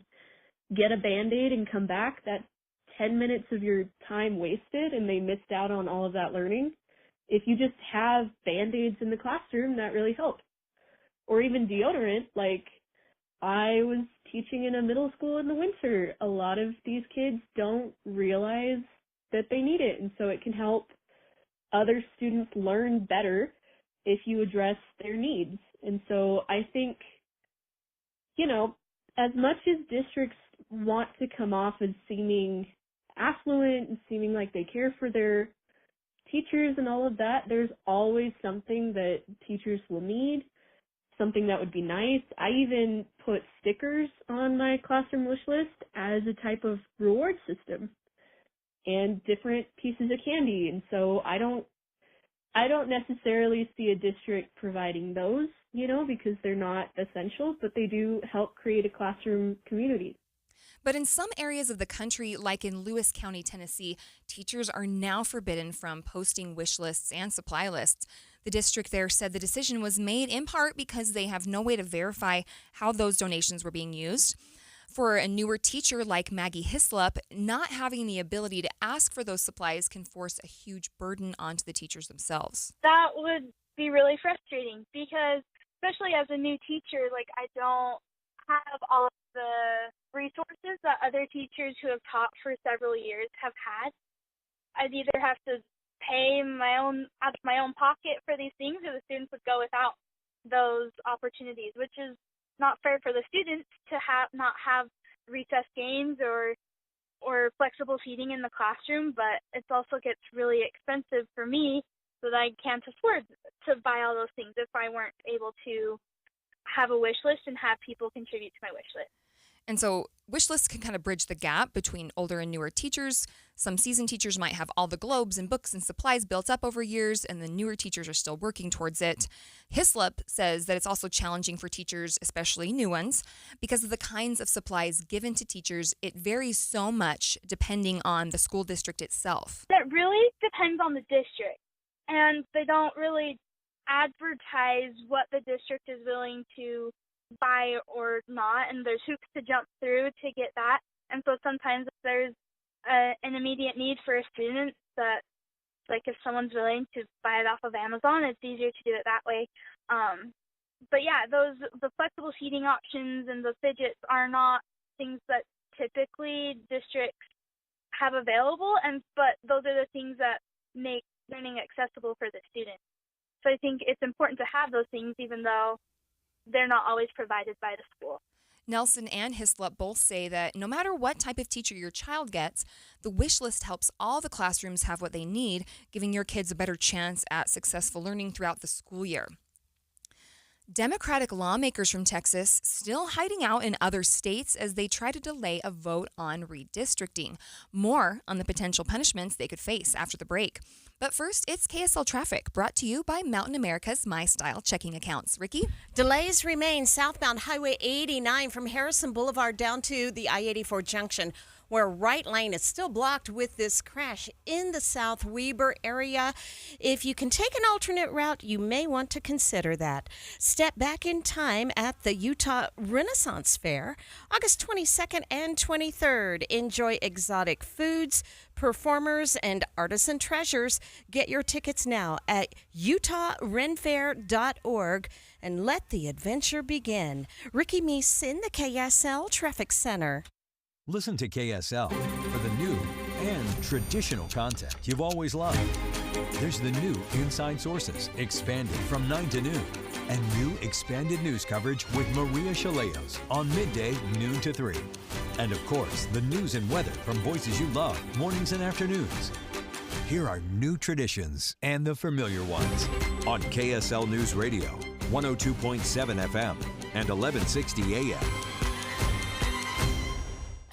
get a Band-Aid and come back, that's 10 minutes of your time wasted, and they missed out on all of that learning. If you just have Band-Aids in the classroom, that really helps. Or even deodorant. Like, I was teaching in a middle school in the winter. A lot of these kids don't realize that they need it, and so it can help other students learn better if you address their needs. And so I think, you know, as much as districts want to come off as seeming affluent and seeming like they care for their teachers and all of that, there's always something that teachers will need, something that would be nice. I even put stickers on my classroom wish list as a type of reward system and different pieces of candy. And so I don't necessarily see a district providing those, you know, because they're not essential, but they do help create a classroom community. But in some areas of the country, like in Lewis County, Tennessee, teachers are now forbidden from posting wish lists and supply lists. The district there said the decision was made in part because they have no way to verify how those donations were being used. For a newer teacher like Maggie Hislop, not having the ability to ask for those supplies can force a huge burden onto the teachers themselves. That would be really frustrating because, especially as a new teacher, like, I don't have all of the resources that other teachers who have taught for several years have had. I'd either have to pay out of my own pocket for these things, or the students would go without those opportunities, which is not fair for the students to not have recess games or flexible seating in the classroom, but it also gets really expensive for me so that I can't afford to buy all those things if I weren't able to have a wish list and have people contribute to my wish list. And so wish lists can kind of bridge the gap between older and newer teachers. Some seasoned teachers might have all the globes and books and supplies built up over years, and the newer teachers are still working towards it. Hislop says that it's also challenging for teachers, especially new ones, because of the kinds of supplies given to teachers. It varies so much depending on the school district itself. That really depends on the district, and they don't really advertise what the district is willing to buy or not, and there's hoops to jump through to get that. And so sometimes if there's an immediate need for a student, that, like, if someone's willing to buy it off of Amazon, it's easier to do it that way. But yeah, the flexible seating options and the fidgets are not things that typically districts have available, but those are the things that make learning accessible for the student. So I think it's important to have those things, even though they're not always provided by the school. Nelson and Hislop both say that no matter what type of teacher your child gets, the wish list helps all the classrooms have what they need, giving your kids a better chance at successful learning throughout the school year. Democratic lawmakers from Texas still hiding out in other states as they try to delay a vote on redistricting. More on the potential punishments they could face after the break. But first, it's KSL Traffic, brought to you by Mountain America's My Style checking accounts. Ricky? Delays remain southbound Highway 89 from Harrison Boulevard down to the I-84 junction, where right lane is still blocked with this crash in the South Weber area. If you can take an alternate route, you may want to consider that. Step back in time at the Utah Renaissance Fair, August 22nd and 23rd. Enjoy exotic foods, performers, and artisan treasures. Get your tickets now at utahrenfair.org and let the adventure begin. Ricky Meese in the KSL Traffic Center. Listen to KSL for the new and traditional content you've always loved. There's the new Inside Sources, expanded from 9 to noon, and new expanded news coverage with Maria Shilaos on midday, noon to 3. And of course, the news and weather from voices you love, mornings and afternoons. Here are new traditions and the familiar ones on KSL News Radio, 102.7 FM and 1160 AM.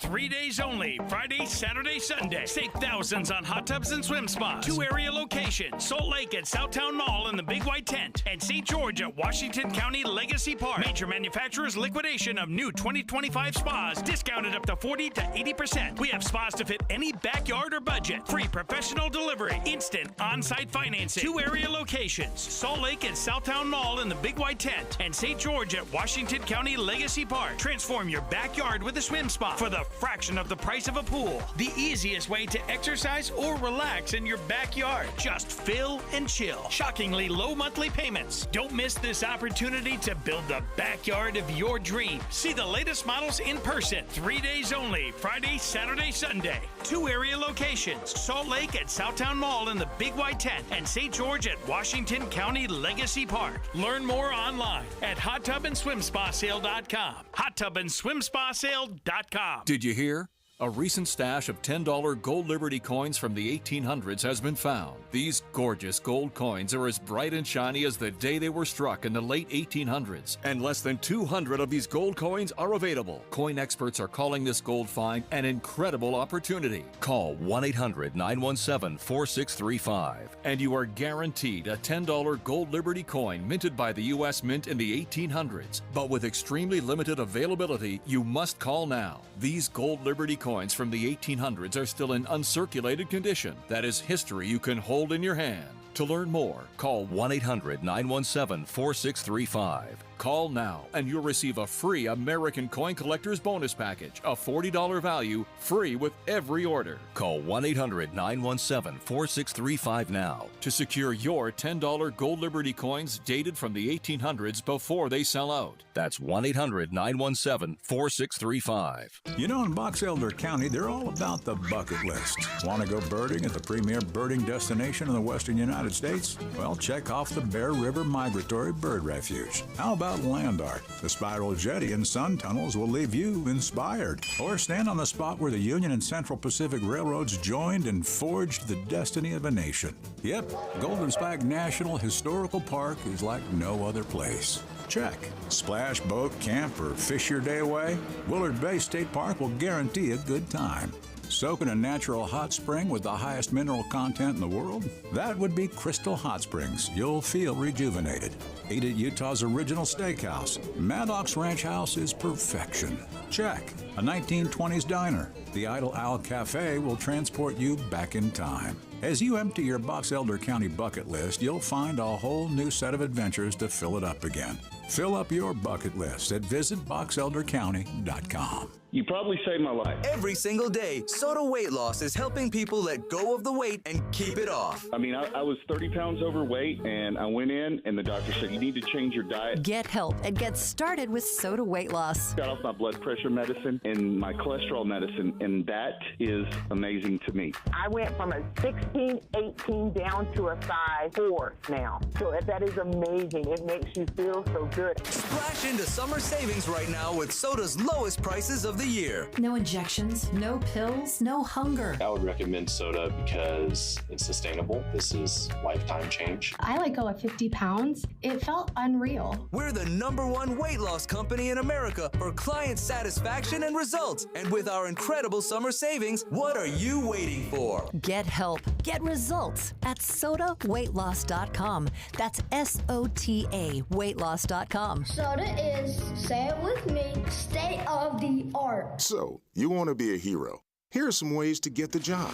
3 days only, Friday, Saturday, Sunday. Save thousands on hot tubs and swim spas. 2 area locations, Salt Lake at Southtown Mall in the Big White Tent, and St. George at Washington County Legacy Park. Major manufacturers liquidation of new 2025 spas, discounted up to 40 to 80%. We have spas to fit any backyard or budget. Free professional delivery, instant on-site financing. 2 area locations, Salt Lake at Southtown Mall in the Big White Tent, and St. George at Washington County Legacy Park. Transform your backyard with a swim spa for the fraction of the price of a pool. The easiest way to exercise or relax in your backyard. Just fill and chill. Shockingly low monthly payments. Don't miss this opportunity to build the backyard of your dreams. See the latest models in person. 3 days only, Friday, Saturday, Sunday. 2 area locations, Salt Lake at Southtown Mall in the Big White Tent, and St. George at Washington County Legacy Park. Learn more online at hottubandSwimSpaSale.com. hottubandSwimSpaSale.com. Did you hear? A recent stash of $10 gold Liberty coins from the 1800s has been found. These gorgeous gold coins are as bright and shiny as the day they were struck in the late 1800s. And less than 200 of these gold coins are available. Coin experts are calling this gold find an incredible opportunity. Call 1-800-917-4635 and you are guaranteed a $10 gold Liberty coin minted by the U.S. Mint in the 1800s. But with extremely limited availability, you must call now. These gold Liberty coins from the 1800s are still in uncirculated condition. That is history you can hold in your hand. To learn more, call 1-800-917-4635. Call now and you'll receive a free American Coin Collector's Bonus Package, a $40 value, free with every order. Call 1-800-917-4635 now to secure your $10 gold Liberty coins dated from the 1800s before they sell out. That's 1-800-917-4635. You know, in Box Elder County, they're all about the bucket list. Want to go birding at the premier birding destination in the western United States? Well, check off the Bear River Migratory Bird Refuge. How about land art? The spiral jetty and sun tunnels will leave you inspired. Or stand on the spot where the Union and Central Pacific Railroads joined and forged the destiny of a nation. Yep, Golden Spike National Historical Park is like no other place. Check. Splash, boat, camp, or fish your day away? Willard Bay State Park will guarantee a good time. Soak in a natural hot spring with the highest mineral content in the world? That would be Crystal Hot Springs. You'll feel rejuvenated. Eat at Utah's original steakhouse. Maddox Ranch House is perfection. Check. A 1920s diner. The Idle Owl Cafe will transport you back in time. As you empty your Box Elder County bucket list, you'll find a whole new set of adventures to fill it up again. Fill up your bucket list at visitboxeldercounty.com. You probably saved my life. Every single day, Soda Weight Loss is helping people let go of the weight and keep it off. I mean, I was 30 pounds overweight, and I went in, and the doctor said, you need to change your diet. Get help and get started with Soda Weight Loss. Got off my blood pressure medicine and my cholesterol medicine, and that is amazing to me. I went from a 16, 18 down to a size 4 now. So that is amazing. It makes you feel so good. Splash into summer savings right now with Soda's lowest prices of the year. No injections, no pills, no hunger. I would recommend Soda because it's sustainable. This is lifetime change. I let go of 50 pounds. It felt unreal. We're the #1 weight loss company in America for client satisfaction and results. And with our incredible summer savings, what are you waiting for? Get help. Get results at SodaWeightLoss.com. That's SOTA weightloss.com. Soda is, say it with me, state of the art. So, you want to be a hero. Here are some ways to get the job.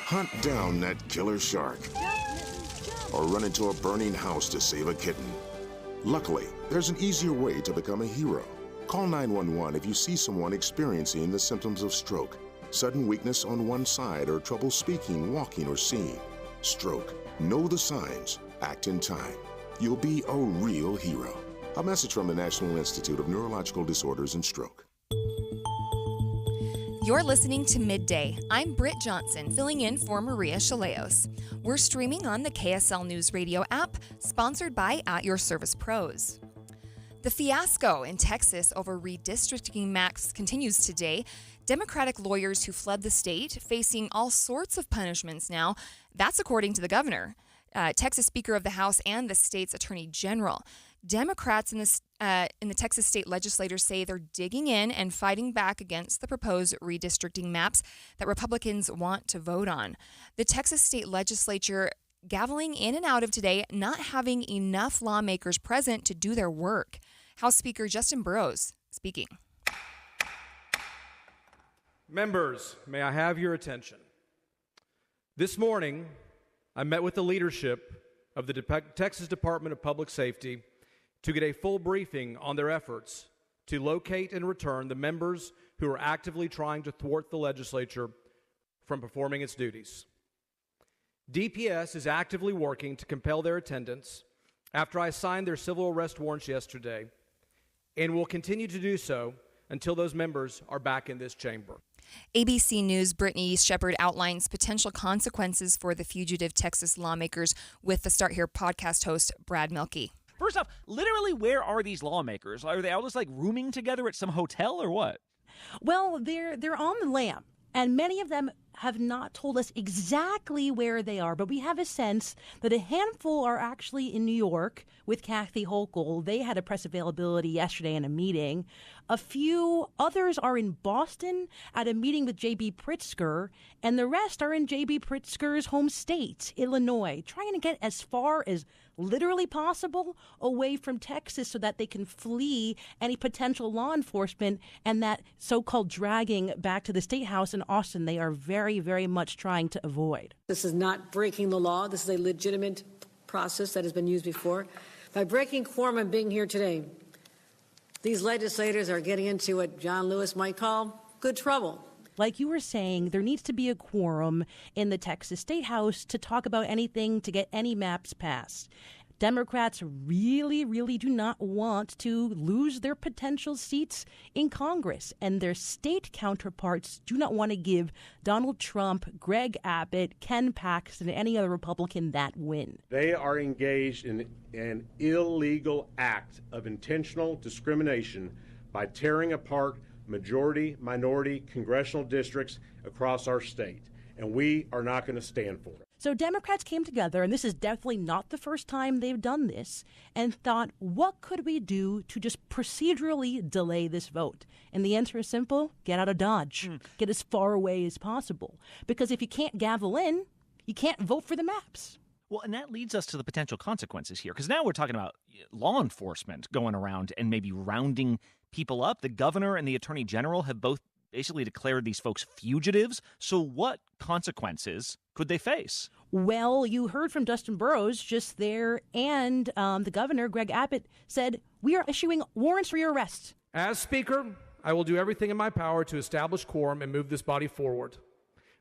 Hunt down that killer shark. Or run into a burning house to save a kitten. Luckily, there's an easier way to become a hero. Call 911 if you see someone experiencing the symptoms of stroke, sudden weakness on one side, or trouble speaking, walking, or seeing. Stroke. Know the signs. Act in time. You'll be a real hero. A message from the National Institute of Neurological Disorders and Stroke. You're listening to Midday. I'm Britt Johnson, filling in for Maria Shilaos. We're streaming on the KSL News Radio app, sponsored by At Your Service Pros. The fiasco in Texas over redistricting maps continues today. Democratic lawyers who fled the state facing all sorts of punishments now. That's according to the governor. Texas Speaker of the House and the state's Attorney General. Democrats in the Texas state legislature say they're digging in and fighting back against the proposed redistricting maps that Republicans want to vote on. The Texas state legislature gaveling in and out of today, not having enough lawmakers present to do their work. House Speaker Justin Burrows speaking. Members, may I have your attention? This morning, I met with the leadership of the Texas Department of Public Safety to get a full briefing on their efforts to locate and return the members who are actively trying to thwart the legislature from performing its duties. DPS is actively working to compel their attendance after I signed their civil arrest warrants yesterday, and will continue to do so until those members are back in this chamber. ABC News' Brittany Shepard outlines potential consequences for the fugitive Texas lawmakers with the Start Here podcast host, Brad Mielke. First off, literally, where are these lawmakers? Are they all just like rooming together at some hotel or what? Well, they're on the lam, and many of them have not told us exactly where they are, but we have a sense that a handful are actually in New York with Kathy Hochul. They had a press availability yesterday in a meeting. A few others are in Boston at a meeting with J.B. Pritzker, and the rest are in J.B. Pritzker's home state, Illinois, trying to get as far as literally possible away from Texas so that they can flee any potential law enforcement and that so-called dragging back to the State House in Austin they are very, very much trying to avoid. This is not breaking the law. This is a legitimate process that has been used before. By breaking quorum and being here today, these legislators are getting into what John Lewis might call good trouble. Like you were saying, there needs to be a quorum in the Texas State House to talk about anything, to get any maps passed. Democrats really, really do not want to lose their potential seats in Congress, and their state counterparts do not want to give Donald Trump, Greg Abbott, Ken Paxton, and any other Republican that win. They are engaged in an illegal act of intentional discrimination by tearing apart majority-minority congressional districts across our state, and we are not going to stand for it. So Democrats came together, and this is definitely not the first time they've done this, and thought, what could we do to just procedurally delay this vote? And the answer is simple: get out of Dodge. Get as far away as possible. Because if you can't gavel in, you can't vote for the maps. Well, and that leads us to the potential consequences here, because now we're talking about law enforcement going around and maybe rounding people up. The governor and the attorney general have both basically declared these folks fugitives. So what consequences could they face? Well, you heard from Justin Burrows just there, and the governor, Greg Abbott, said, we are issuing warrants for your arrest. As Speaker, I will do everything in my power to establish quorum and move this body forward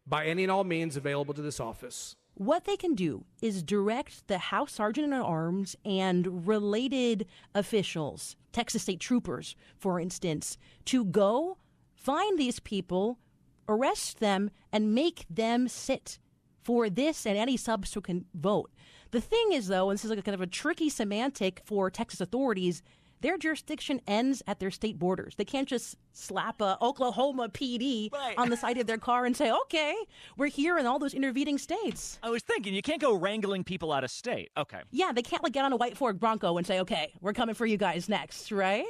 by any and all means available to this office. What they can do is direct the House Sergeant at Arms and related officials, Texas state troopers, for instance, to go find these people, arrest them, and make them sit for this and any subsequent vote. The thing is, though, and this is like a kind of a tricky semantic for Texas authorities, their jurisdiction ends at their state borders. They can't just slap a Oklahoma PD on the side of their car and say, okay, we're here in all those intervening states. I was thinking, you can't go wrangling people out of state. Okay. Yeah, they can't get on a white Ford Bronco and say, okay, we're coming for you guys next, right?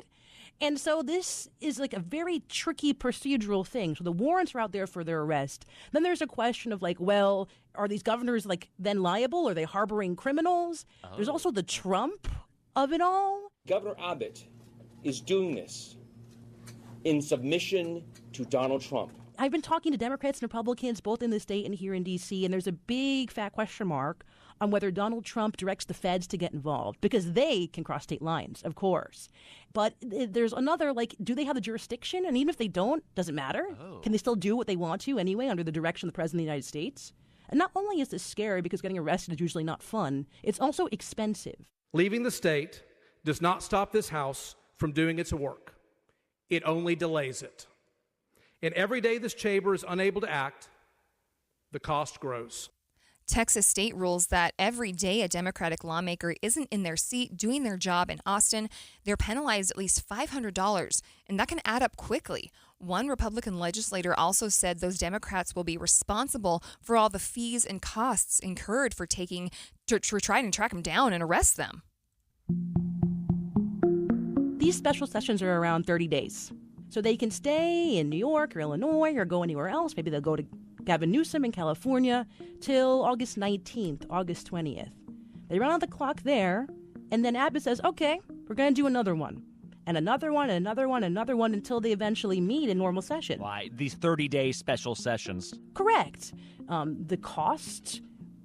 And so this is like a very tricky procedural thing. So the warrants are out there for their arrest. Then there's a question of well, are these governors then liable? Are they harboring criminals? Oh. There's also the Trump of it all. Governor Abbott is doing this in submission to Donald Trump. I've been talking to Democrats and Republicans both in the state and here in D.C., and there's a big fat question mark on whether Donald Trump directs the feds to get involved, because they can cross state lines, of course. But there's another, do they have the jurisdiction? And even if they don't, does it matter? Oh. Can they still do what they want to anyway under the direction of the President of the United States? And not only is this scary because getting arrested is usually not fun, it's also expensive. Leaving the state does not stop this House from doing its work. It only delays it. And every day this chamber is unable to act, the cost grows. Texas state rules that every day a Democratic lawmaker isn't in their seat doing their job in Austin, they're penalized at least $500, and that can add up quickly. One Republican legislator also said those Democrats will be responsible for all the fees and costs incurred for trying to track them down and arrest them. these special sessions are around 30 days. So they can stay in New York or Illinois or go anywhere else. Maybe they'll go to Gavin Newsom in California till August 19th, August 20th. They run out the clock there, and then Abbott says, okay, we're going to do another one. And another one, and another one, and another one until they eventually meet in normal session. Why? These 30-day special sessions. Correct. The cost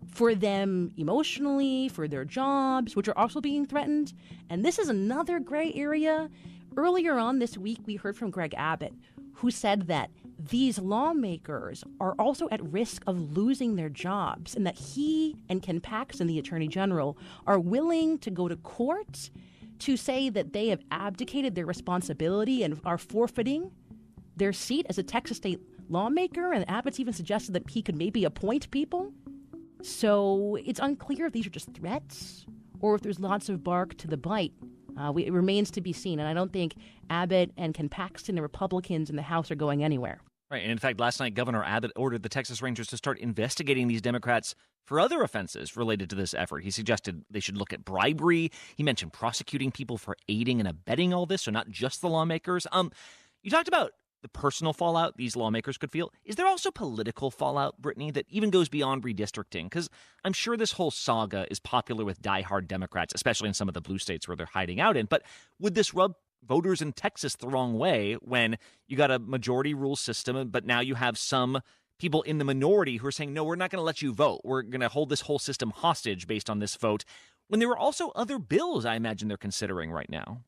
for them emotionally, for their jobs, which are also being threatened. And this is another gray area. Earlier on this week, we heard from Greg Abbott, who said that these lawmakers are also at risk of losing their jobs and that he and Ken Paxton, the Attorney General, are willing to go to court to say that they have abdicated their responsibility and are forfeiting their seat as a Texas state lawmaker. And Abbott's even suggested that he could maybe appoint people. So it's unclear if these are just threats or if there's lots of bark to the bite. It remains to be seen. And I don't think Abbott and Ken Paxton and Republicans in the House are going anywhere. Right. And in fact, last night, Governor Abbott ordered the Texas Rangers to start investigating these Democrats for other offenses related to this effort. He suggested they should look at bribery. He mentioned prosecuting people for aiding and abetting all this, so not just the lawmakers. You talked about the personal fallout these lawmakers could feel. Is there also political fallout, Brittany, that even goes beyond redistricting? Because I'm sure this whole saga is popular with diehard Democrats, especially in some of the blue states where they're hiding out in. But would this rub voters in Texas the wrong way when you got a majority rule system, but now you have some people in the minority who are saying, no, we're not going to let you vote. We're going to hold this whole system hostage based on this vote, when there are also other bills I imagine they're considering right now.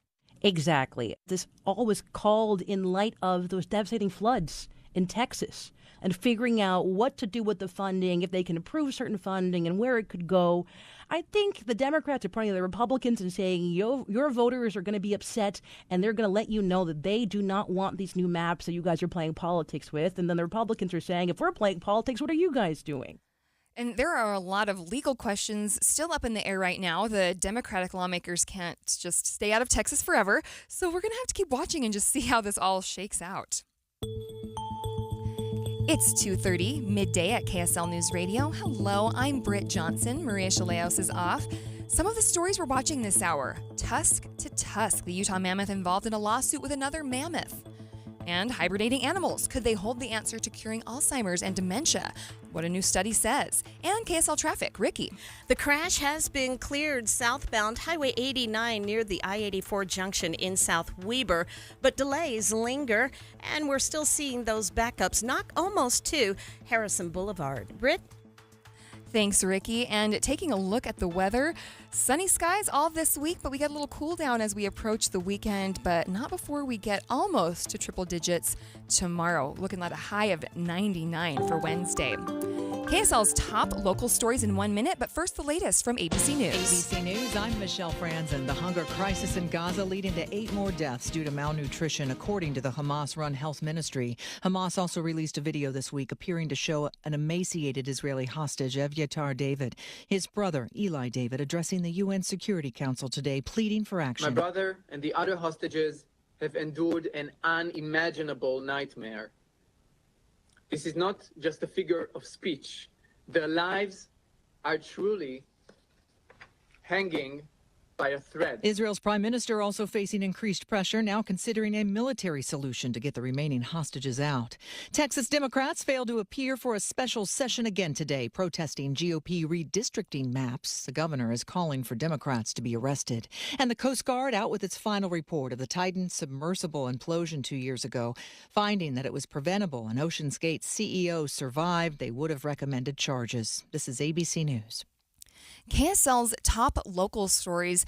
Exactly. This all was called in light of those devastating floods in Texas and figuring out what to do with the funding, if they can approve certain funding and where it could go. I think the Democrats are pointing to the Republicans and saying, your voters are going to be upset and they're going to let you know that they do not want these new maps that you guys are playing politics with. And then the Republicans are saying, if we're playing politics, what are you guys doing? And there are a lot of legal questions still up in the air right now. The Democratic lawmakers can't just stay out of Texas forever. So we're going to have to keep watching and just see how this all shakes out. It's 2:30, midday at KSL News Radio. Hello, I'm Britt Johnson. Maria Shilaos is off. Some of the stories we're watching this hour. Tusk to tusk, the Utah mammoth involved in a lawsuit with another mammoth. And hibernating animals. Could they hold the answer to curing Alzheimer's and dementia? What a new study says. And KSL traffic. Ricky. The crash has been cleared southbound Highway 89 near the I-84 junction in South Weber, but delays linger, and we're still seeing those backups knock almost to Harrison Boulevard. Britt? Thanks, Ricky. And taking a look at the weather, sunny skies all this week, but we get a little cool down as we approach the weekend, but not before we get almost to triple digits tomorrow. Looking at a high of 99 for Wednesday. KSL's top local stories in 1 minute, but first the latest from ABC News. ABC News, I'm Michelle Franzen. The hunger crisis in Gaza leading to 8 more deaths due to malnutrition, according to the Hamas-run health ministry. Hamas also released a video this week appearing to show an emaciated Israeli hostage, Evyatar David. His brother, Eli David, addressing the UN Security Council today, pleading for action. My brother and the other hostages have endured an unimaginable nightmare. This is not just a figure of speech. Their lives are truly hanging by a thread. Israel's prime minister also facing increased pressure, now considering a military solution to get the remaining hostages out. Texas Democrats failed to appear for a special session again today, protesting GOP redistricting maps. The governor is calling for Democrats to be arrested. And the Coast Guard out with its final report of the Titan submersible implosion 2 years ago, finding that it was preventable and Ocean's Gate's CEO survived. They would have recommended charges. This is ABC News. KSL's top local stories.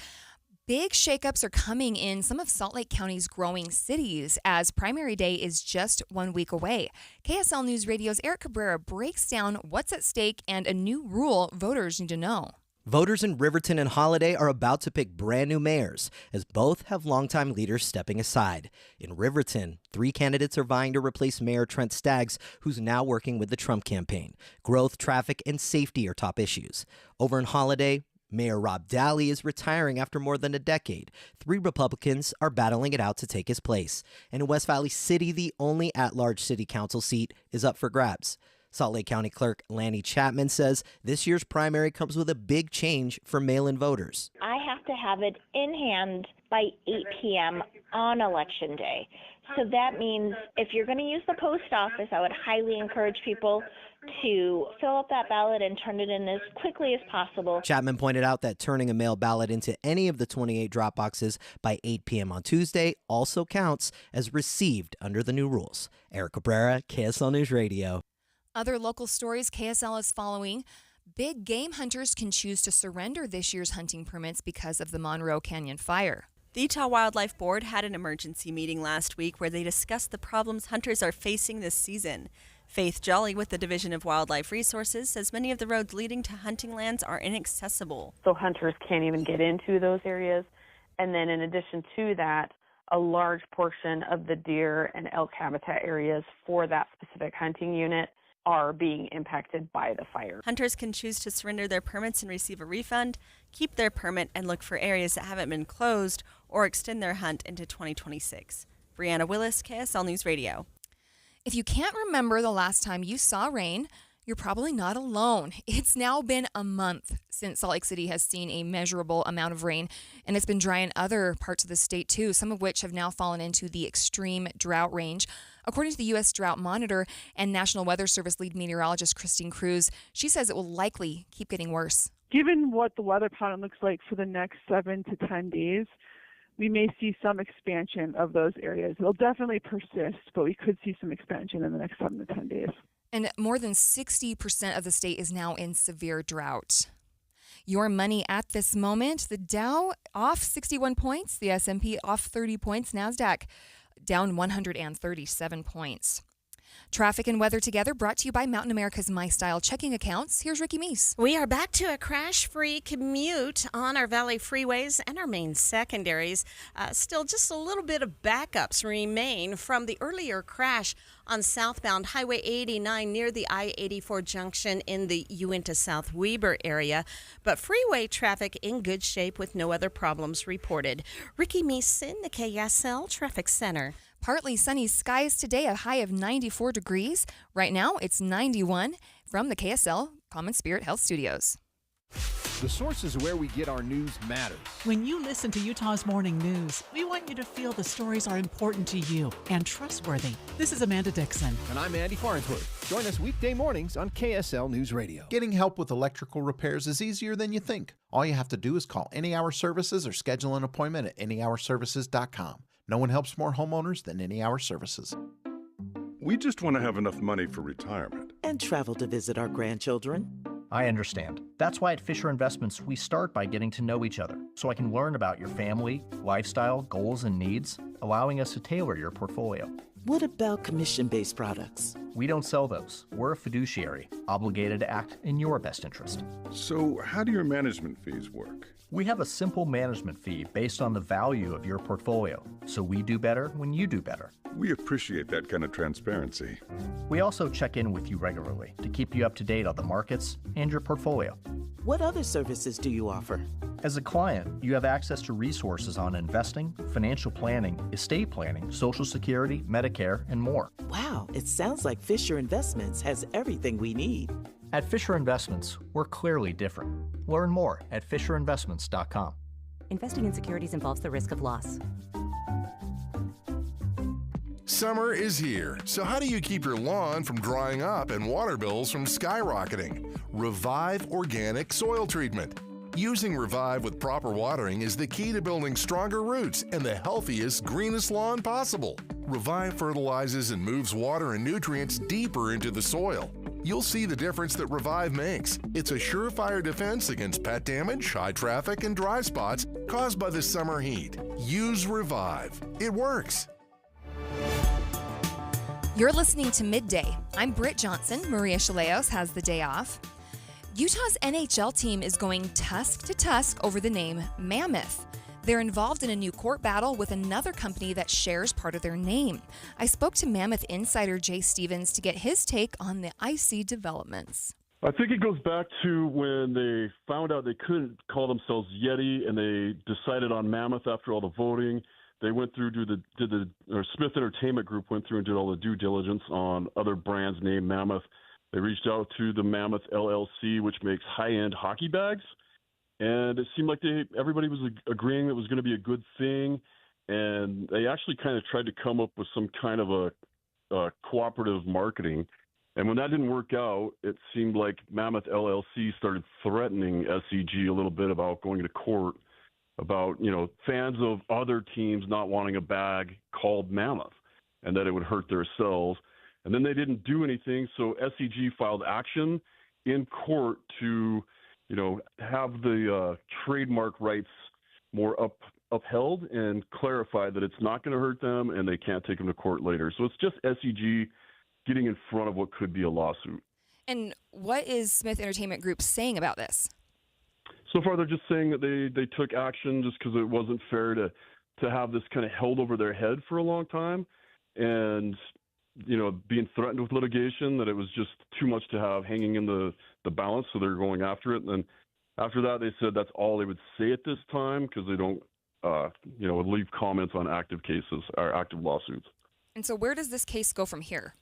Big shakeups are coming in some of Salt Lake County's growing cities as primary day is just 1 week away. KSL News Radio's Eric Cabrera breaks down what's at stake and a new rule voters need to know. Voters in Riverton and Holiday are about to pick brand new mayors, as both have longtime leaders stepping aside. In Riverton, 3 candidates are vying to replace Mayor Trent Staggs, who's now working with the Trump campaign. Growth, traffic, and safety are top issues. Over in Holiday, Mayor Rob Daly is retiring after more than a decade. 3 Republicans are battling it out to take his place. And in West Valley City, the only at-large city council seat is up for grabs. Salt Lake County Clerk Lanny Chapman says this year's primary comes with a big change for mail-in voters. I have to have it in hand by 8 p.m. on Election Day. So that means if you're going to use the post office, I would highly encourage people to fill out that ballot and turn it in as quickly as possible. Chapman pointed out that turning a mail ballot into any of the 28 drop boxes by 8 p.m. on Tuesday also counts as received under the new rules. Eric Cabrera, KSL News Radio. Other local stories KSL is following. Big game hunters can choose to surrender this year's hunting permits because of the Monroe Canyon fire. The Utah Wildlife Board had an emergency meeting last week where they discussed the problems hunters are facing this season. Faith Jolly with the Division of Wildlife Resources says many of the roads leading to hunting lands are inaccessible. So hunters can't even get into those areas. And then in addition to that, a large portion of the deer and elk habitat areas for that specific hunting unit are being impacted by the fire. Hunters can choose to surrender their permits and receive a refund, keep their permit and look for areas that haven't been closed, or extend their hunt into 2026. Brianna Willis, KSL News Radio. If you can't remember the last time you saw rain, you're probably not alone. It's now been a month since Salt Lake City has seen a measurable amount of rain, and it's been dry in other parts of the state too, some of which have now fallen into the extreme drought range. According to the U.S. Drought Monitor and National Weather Service lead meteorologist Christine Cruz, she says it will likely keep getting worse. Given what the weather pattern looks like for the next 7 to 10 days, we may see some expansion of those areas. It'll definitely persist, but we could see some expansion in the next 7 to 10 days. And more than 60% of the state is now in severe drought. Your money at this moment, the Dow off 61 points, the S&P off 30 points, NASDAQ down 137 points. Traffic and weather together brought to you by Mountain America's My Style checking accounts. Here's Ricky Meese. We are back to a crash-free commute on our valley freeways and our main secondaries. Still, just a little bit of backups remain from the earlier crash on southbound Highway 89 near the I-84 junction in the Uinta South Weber area. But freeway traffic in good shape with no other problems reported. Ricky Meese in the KSL Traffic Center. Partly sunny skies today, a high of 94 degrees. Right now, it's 91 from the KSL Common Spirit Health Studios. The sources where we get our news matters. When you listen to Utah's Morning News, we want you to feel the stories are important to you and trustworthy. This is Amanda Dixon. And I'm Andy Farnsworth. Join us weekday mornings on KSL News Radio. Getting help with electrical repairs is easier than you think. All you have to do is call Any Hour Services or schedule an appointment at anyhourservices.com. No one helps more homeowners than Any Hour Services. We just want to have enough money for retirement. And travel to visit our grandchildren. I understand. That's why at Fisher Investments, we start by getting to know each other, so I can learn about your family, lifestyle, goals, and needs, allowing us to tailor your portfolio. What about commission-based products? We don't sell those. We're a fiduciary, obligated to act in your best interest. So how do your management fees work? We have a simple management fee based on the value of your portfolio, so we do better when you do better. We appreciate that kind of transparency. We also check in with you regularly to keep you up to date on the markets and your portfolio. What other services do you offer? As a client, you have access to resources on investing, financial planning, estate planning, Social Security, Medicare, and more. Wow, it sounds like Fisher Investments has everything we need. At Fisher Investments, we're clearly different. Learn more at FisherInvestments.com. Investing in securities involves the risk of loss. Summer is here, so how do you keep your lawn from drying up and water bills from skyrocketing? Revive Organic Soil Treatment. Using Revive with proper watering is the key to building stronger roots and the healthiest, greenest lawn possible. Revive fertilizes and moves water and nutrients deeper into the soil. You'll see the difference that Revive makes. It's a surefire defense against pet damage, high traffic, and dry spots caused by the summer heat. Use Revive. It works. You're listening to Midday. I'm Britt Johnson. Maria Shilaos has the day off. Utah's NHL team is going tusk to tusk over the name Mammoth. They're involved in a new court battle with another company that shares part of their name. I spoke to Mammoth insider Jay Stevens to get his take on the icy developments. I think it goes back to when they found out they couldn't call themselves Yeti, and they decided on Mammoth after all the voting. They went through, Smith Entertainment Group went through and did all the due diligence on other brands named Mammoth. They reached out to the Mammoth LLC, which makes high-end hockey bags, and it seemed like everybody was agreeing that it was going to be a good thing, and they actually kind of tried to come up with some kind of a cooperative marketing. And when that didn't work out, it seemed like Mammoth LLC started threatening SEG a little bit about going to court about, fans of other teams not wanting a bag called Mammoth and that it would hurt their sales. And then they didn't do anything, so SEG filed action in court to, have the trademark rights more upheld and clarify that it's not going to hurt them and they can't take them to court later. So it's just SEG getting in front of what could be a lawsuit. And what is Smith Entertainment Group saying about this? So far, they're just saying that they took action just because it wasn't fair to have this kind of held over their head for a long time and, being threatened with litigation, that it was just too much to have hanging in the balance, so they're going after it. And then after that, they said that's all they would say at this time because they don't, leave comments on active cases or active lawsuits. And so where does this case go from here?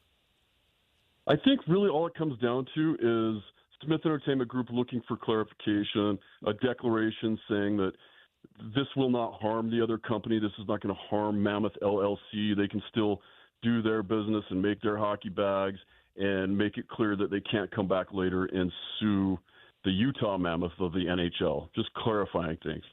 I think really all it comes down to is Smith Entertainment Group looking for clarification, a declaration saying that this will not harm the other company. This is not going to harm Mammoth LLC. They can still do their business and make their hockey bags and make it clear that they can't come back later and sue the Utah Mammoth of the NHL. Just clarifying things.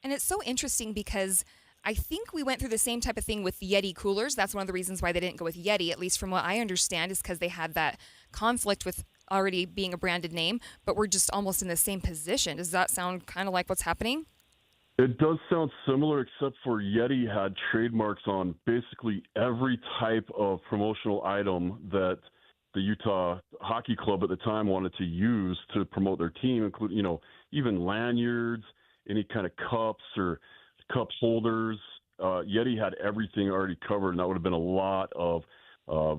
And it's so interesting because I think we went through the same type of thing with Yeti coolers. That's one of the reasons why they didn't go with Yeti, at least from what I understand, is because they had that conflict with already being a branded name, but we're just almost in the same position. Does that sound kind of like what's happening? It does sound similar, except for Yeti had trademarks on basically every type of promotional item that the Utah Hockey Club at the time wanted to use to promote their team, including, even lanyards, any kind of cups or cup holders. Yeti had everything already covered, and that would have been a lot of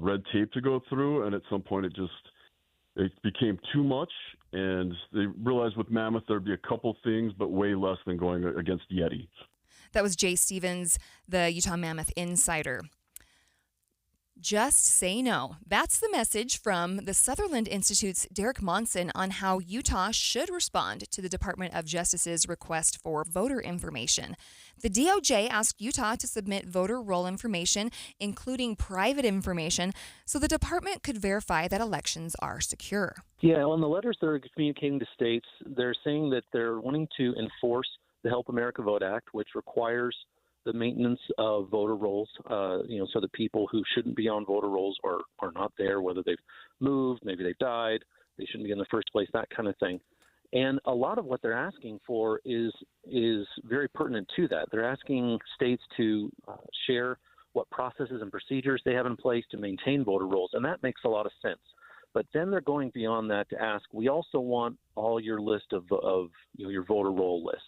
red tape to go through. And at some point, it became too much, and they realized with Mammoth there'd be a couple things, but way less than going against Yeti. That was Jay Stevens, the Utah Mammoth insider. Just say no. That's the message from the Sutherland Institute's Derek Monson on how Utah should respond to the Department of Justice's request for voter information. The DOJ asked Utah to submit voter roll information, including private information, so the department could verify that elections are secure. Yeah, on the letters they're communicating to states, they're saying that they're wanting to enforce the Help America Vote Act, which requires the maintenance of voter rolls, so that people who shouldn't be on voter rolls are not there, whether they've moved, maybe they've died, they shouldn't be in the first place, that kind of thing. And a lot of what they're asking for is very pertinent to that. They're asking states to share what processes and procedures they have in place to maintain voter rolls, and that makes a lot of sense. But then they're going beyond that to ask, we also want all your list of your voter roll list,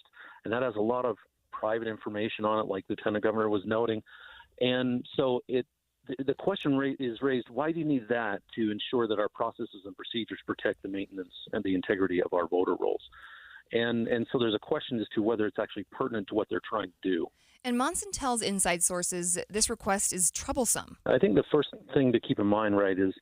and that has a lot of private information on it, like Lieutenant Governor was noting. And so the question is raised, why do you need that to ensure that our processes and procedures protect the maintenance and the integrity of our voter rolls? And so there's a question as to whether it's actually pertinent to what they're trying to do. And Monson tells inside sources this request is troublesome. I think the first thing to keep in mind, right, is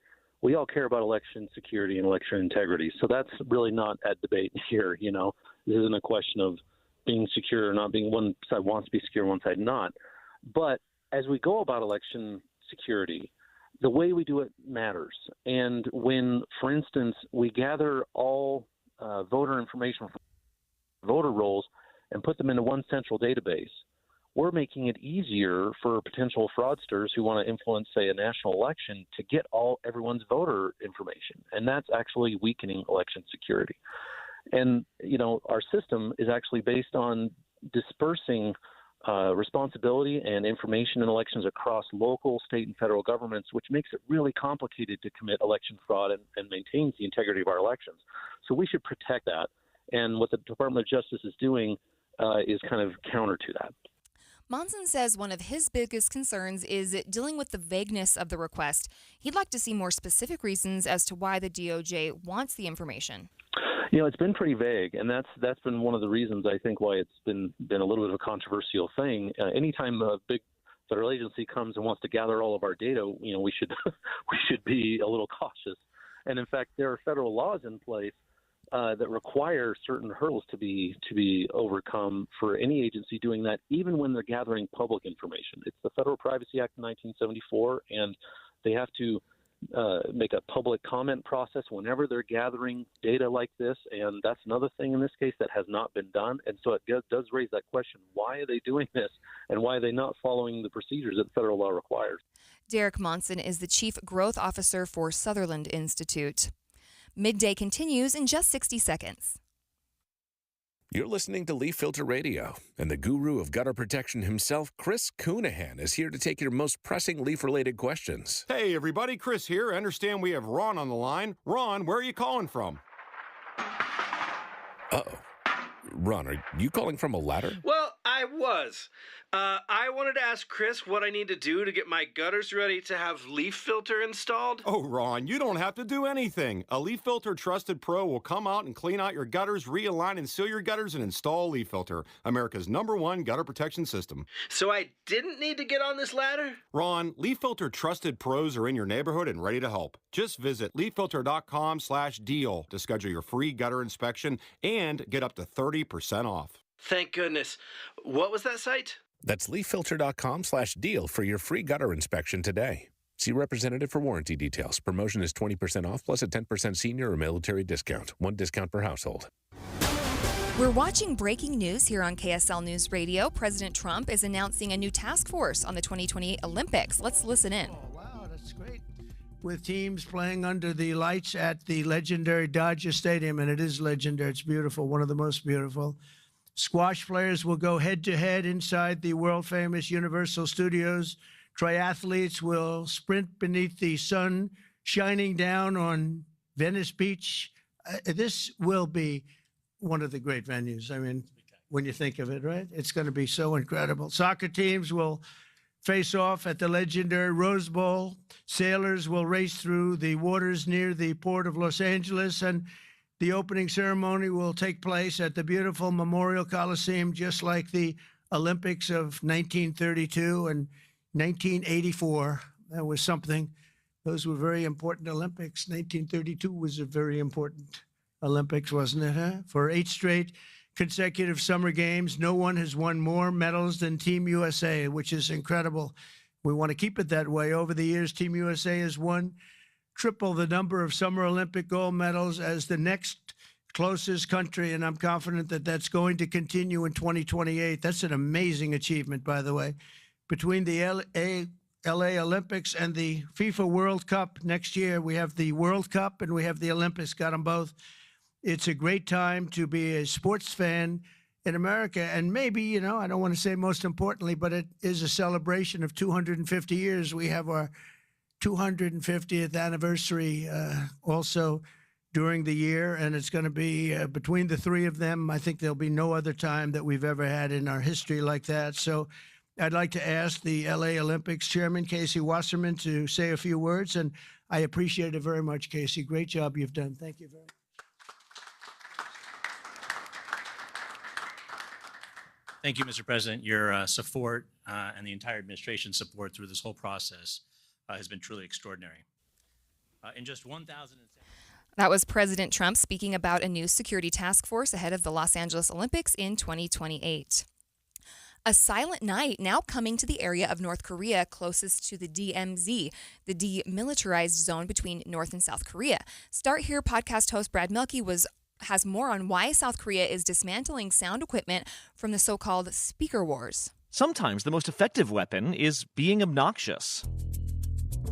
we all care about election security and election integrity. So that's really not at debate here. This isn't a question of being secure or not being. One side wants to be secure, one side not. But as we go about election security, the way we do it matters. And when, for instance, we gather all voter information from voter rolls and put them into one central database, we're making it easier for potential fraudsters who want to influence, say, a national election to get everyone's voter information. And that's actually weakening election security. And, our system is actually based on dispersing responsibility and information in elections across local, state, and federal governments, which makes it really complicated to commit election fraud and maintains the integrity of our elections. So we should protect that. And what the Department of Justice is doing is kind of counter to that. Monson says one of his biggest concerns is dealing with the vagueness of the request. He'd like to see more specific reasons as to why the DOJ wants the information. It's been pretty vague, and that's been one of the reasons I think why it's been a little bit of a controversial thing. Anytime a big federal agency comes and wants to gather all of our data, we should be a little cautious. And in fact, there are federal laws in place that require certain hurdles to be overcome for any agency doing that, even when they're gathering public information. It's the Federal Privacy Act of 1974, and they have to make a public comment process whenever they're gathering data like this. And that's another thing in this case that has not been done. And so it does raise that question, why are they doing this, and why are they not following the procedures that federal law requires? Derek Monson is the Chief Growth Officer for Sutherland Institute. Midday continues in just 60 seconds. You're listening to Leaf Filter Radio, and the guru of gutter protection himself, Chris Coonahan, is here to take your most pressing leaf-related questions. Hey, everybody, Chris here. I understand we have Ron on the line. Ron, where are you calling from? Uh-oh. Ron, are you calling from a ladder? Well, I was. I wanted to ask Chris what I need to do to get my gutters ready to have leaf filter installed. Oh, Ron, you don't have to do anything. A Leaf Filter Trusted Pro will come out and clean out your gutters, realign and seal your gutters, and install Leaf Filter, America's #1 gutter protection system. So I didn't need to get on this ladder? Ron, Leaf Filter Trusted Pros are in your neighborhood and ready to help. Just visit leaffilter.com/deal to schedule your free gutter inspection and get up to 30% off. Thank goodness. What was that site? That's leaffilter.com/deal for your free gutter inspection today. See representative for warranty details. Promotion is 20% off plus a 10% senior or military discount. One discount per household. We're watching breaking news here on KSL News Radio. President Trump is announcing a new task force on the 2028 Olympics. Let's listen in. Oh, wow, that's great. With teams playing under the lights at the legendary Dodger Stadium, and it is legendary. It's beautiful, one of the most beautiful. Squash players will go head-to-head inside the world-famous Universal Studios. Triathletes will sprint beneath the sun shining down on Venice Beach. This will be one of the great venues. I mean, when you think of it, right? It's going to be so incredible. Soccer teams will face off at the legendary Rose Bowl. Sailors will race through the waters near the port of Los Angeles, and the opening ceremony will take place at the beautiful Memorial Coliseum, just like the Olympics of 1932 and 1984. That was something. Those were very important Olympics. 1932 was a very important Olympics, wasn't it, huh? For 8 straight consecutive summer games, no one has won more medals than Team USA, which is incredible. We want to keep it that way. Over the years, Team USA has won triple the number of Summer Olympic gold medals as the next closest country, and I'm confident that that's going to continue in 2028. That's an amazing achievement, by the way. Between the LA Olympics and the FIFA World Cup next year, we have the World Cup and we have the Olympics, got them both. It's a great time to be a sports fan in America, and maybe, I don't want to say most importantly, but it is a celebration of 250 years. We have our 250th anniversary also during the year, and it's going to be between the three of them. I think there'll be no other time that we've ever had in our history like that. So I'd like to ask the LA Olympics Chairman, Casey Wasserman, to say a few words, and I appreciate it very much, Casey. Great job you've done. Thank you very much. Thank you, Mr. President. Your support and the entire administration's support through this whole process has been truly extraordinary. In just 1,000. That was President Trump speaking about a new security task force ahead of the Los Angeles Olympics in 2028. A silent night now coming to the area of North Korea closest to the DMZ, the demilitarized zone between North and South Korea. Start Here podcast host Brad Mielke has more on why South Korea is dismantling sound equipment from the so-called speaker wars. Sometimes the most effective weapon is being obnoxious.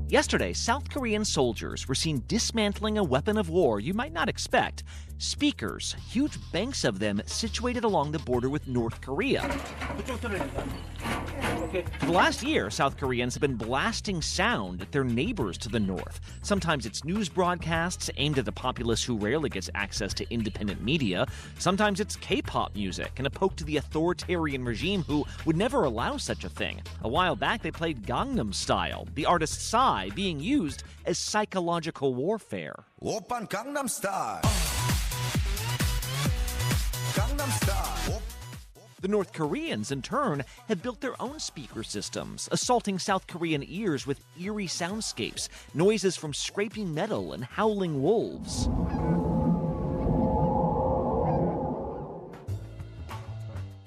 Yesterday, South Korean soldiers were seen dismantling a weapon of war you might not expect. Speakers, huge banks of them situated along the border with North Korea. For the last year, South Koreans have been blasting sound at their neighbors to the north. Sometimes it's news broadcasts aimed at the populace who rarely gets access to independent media. Sometimes it's K-pop music and a poke to the authoritarian regime who would never allow such a thing. A while back, they played Gangnam Style, the artist Psy being used as psychological warfare. Oppan Gangnam Style. Gangnam Style. The North Koreans, in turn, have built their own speaker systems, assaulting South Korean ears with eerie soundscapes, noises from scraping metal and howling wolves.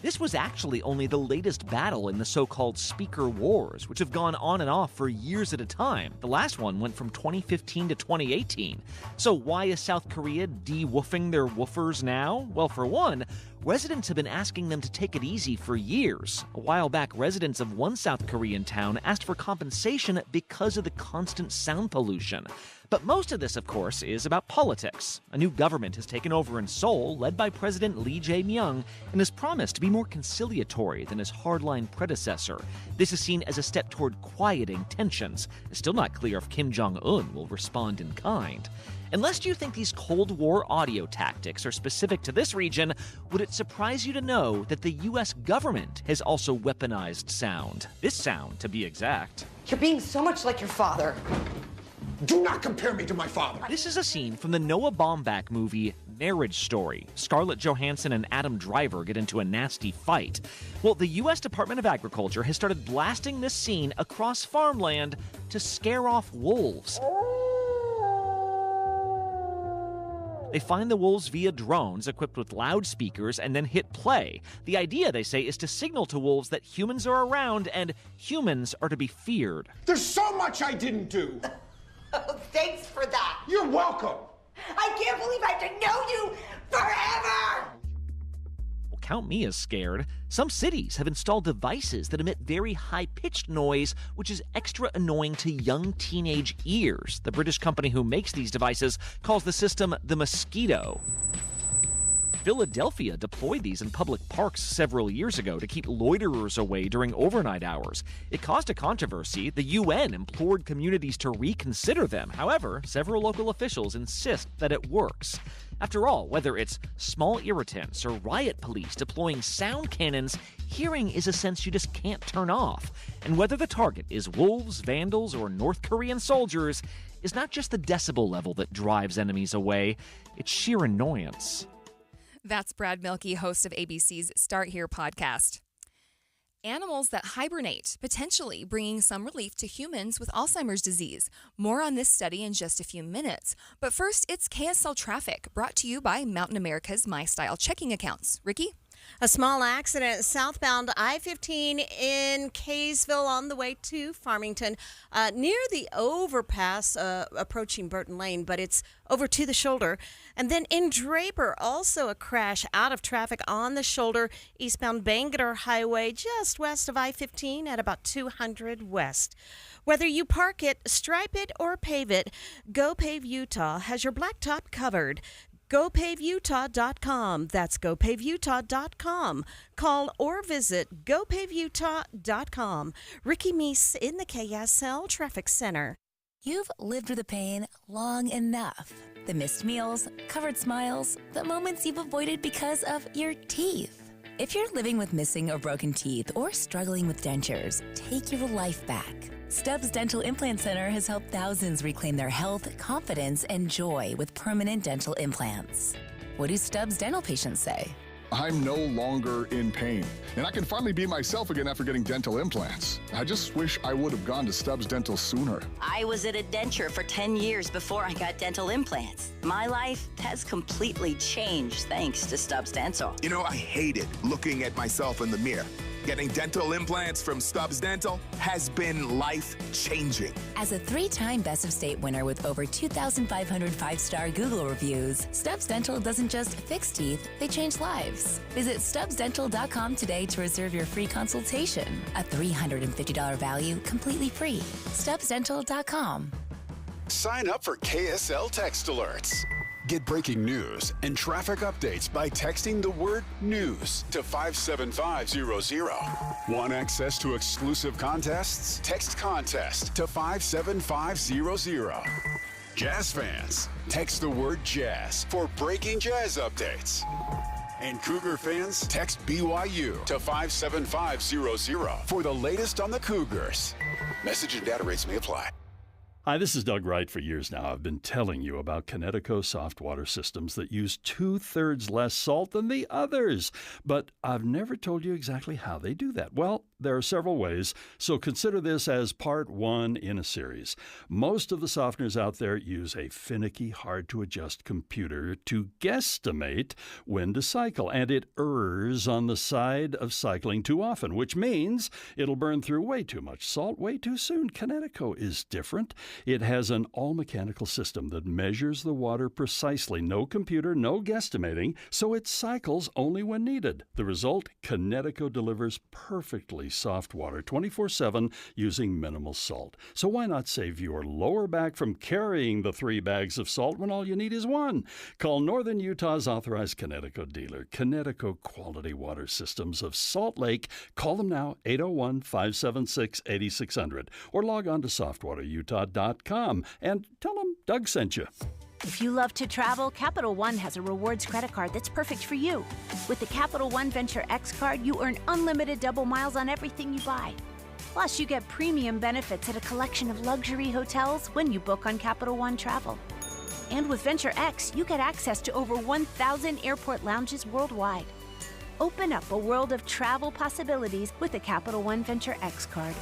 This was actually only the latest battle in the so-called speaker wars, which have gone on and off for years at a time. The last one went from 2015 to 2018. So why is South Korea de-woofing their woofers now? Well, for one, residents have been asking them to take it easy for years. A while back, residents of one South Korean town asked for compensation because of the constant sound pollution. But most of this, of course, is about politics. A new government has taken over in Seoul, led by President Lee Jae-myung, and has promised to be more conciliatory than his hardline predecessor. This is seen as a step toward quieting tensions. It's still not clear if Kim Jong-un will respond in kind. Unless you think these Cold War audio tactics are specific to this region, would it surprise you to know that the U.S. government has also weaponized sound? This sound, to be exact. You're being so much like your father. Do not compare me to my father. This is a scene from the Noah Baumbach movie Marriage Story. Scarlett Johansson and Adam Driver get into a nasty fight. Well, the U.S. Department of Agriculture has started blasting this scene across farmland to scare off wolves. They find the wolves via drones equipped with loudspeakers and then hit play. The idea, they say, is to signal to wolves that humans are around and humans are to be feared. There's so much I didn't do. Oh, thanks for that. You're welcome. I can't believe I have to know you forever. Well, count me as scared. Some cities have installed devices that emit very high-pitched noise, which is extra annoying to young teenage ears. The British company who makes these devices calls the system the Mosquito. Philadelphia deployed these in public parks several years ago to keep loiterers away during overnight hours. It caused a controversy. The UN implored communities to reconsider them. However, several local officials insist that it works. After all, whether it's small irritants or riot police deploying sound cannons, hearing is a sense you just can't turn off. And whether the target is wolves, vandals, or North Korean soldiers, is not just the decibel level that drives enemies away, it's sheer annoyance. That's Brad Mielke, host of ABC's Start Here podcast. Animals that hibernate, potentially bringing some relief to humans with Alzheimer's disease. More on this study in just a few minutes. But first, it's KSL Traffic, brought to you by Mountain America's My Style checking accounts. Ricky? A small accident southbound I-15 in Kaysville on the way to Farmington, near the overpass approaching Burton Lane, but it's over to the shoulder. And then in Draper, also a crash out of traffic on the shoulder, eastbound Bangerter Highway, just west of I-15 at about 200 West. Whether you park it, stripe it, or pave it, GoPave Utah has your blacktop covered. GoPaveUtah.com. That's GoPaveUtah.com. Call or visit GoPaveUtah.com. Ricky Meese in the KSL Traffic Center. You've lived with the pain long enough. The missed meals, covered smiles, the moments you've avoided because of your teeth. If you're living with missing or broken teeth or struggling with dentures, take your life back. Stubbs Dental Implant Center has helped thousands reclaim their health, confidence, and joy with permanent dental implants. What do Stubbs Dental patients say? I'm no longer in pain, and I can finally be myself again after getting dental implants. I just wish I would have gone to Stubbs Dental sooner. I was at a denture for 10 years before I got dental implants. My life has completely changed thanks to Stubbs Dental. You know, I hated looking at myself in the mirror. Getting dental implants from Stubbs Dental has been life-changing. As a 3-time Best of State winner with over 2,500 5-star Google reviews, Stubbs Dental doesn't just fix teeth, they change lives. Visit StubbsDental.com today to reserve your free consultation. A $350 value, completely free. StubbsDental.com. Sign up for KSL Text Alerts. Get breaking news and traffic updates by texting the word news to 57500. Want access to exclusive contests? Text contest to 57500. Jazz fans, text the word jazz for breaking jazz updates. And Cougar fans, text BYU to 57500 for the latest on the Cougars. Message and data rates may apply. Hi, this is Doug Wright. For years now, I've been telling you about Kinetico soft water systems that use 2/3 less salt than the others. But I've never told you exactly how they do that. Well, there are several ways, so consider this as part one in a series. Most of the softeners out there use a finicky, hard-to-adjust computer to guesstimate when to cycle, and it errs on the side of cycling too often, which means it'll burn through way too much salt way too soon. Kinetico is different. It has an all-mechanical system that measures the water precisely. No computer, no guesstimating, so it cycles only when needed. The result? Kinetico delivers perfectly soft water 24/7 using minimal salt. So why not save your lower back from carrying the 3 bags of salt when all you need is 1? Call Northern Utah's authorized Kinetico dealer, Kinetico Quality Water Systems of Salt Lake. Call them now, 801-576-8600, or log on to softwaterutah.com and tell them Doug sent you. If you love to travel, Capital One has a rewards credit card that's perfect for you. With the Capital One Venture X card, you earn unlimited double miles on everything you buy. Plus, you get premium benefits at a collection of luxury hotels when you book on Capital One Travel. And with Venture X, you get access to over 1,000 airport lounges worldwide. Open up a world of travel possibilities with the Capital One Venture X card.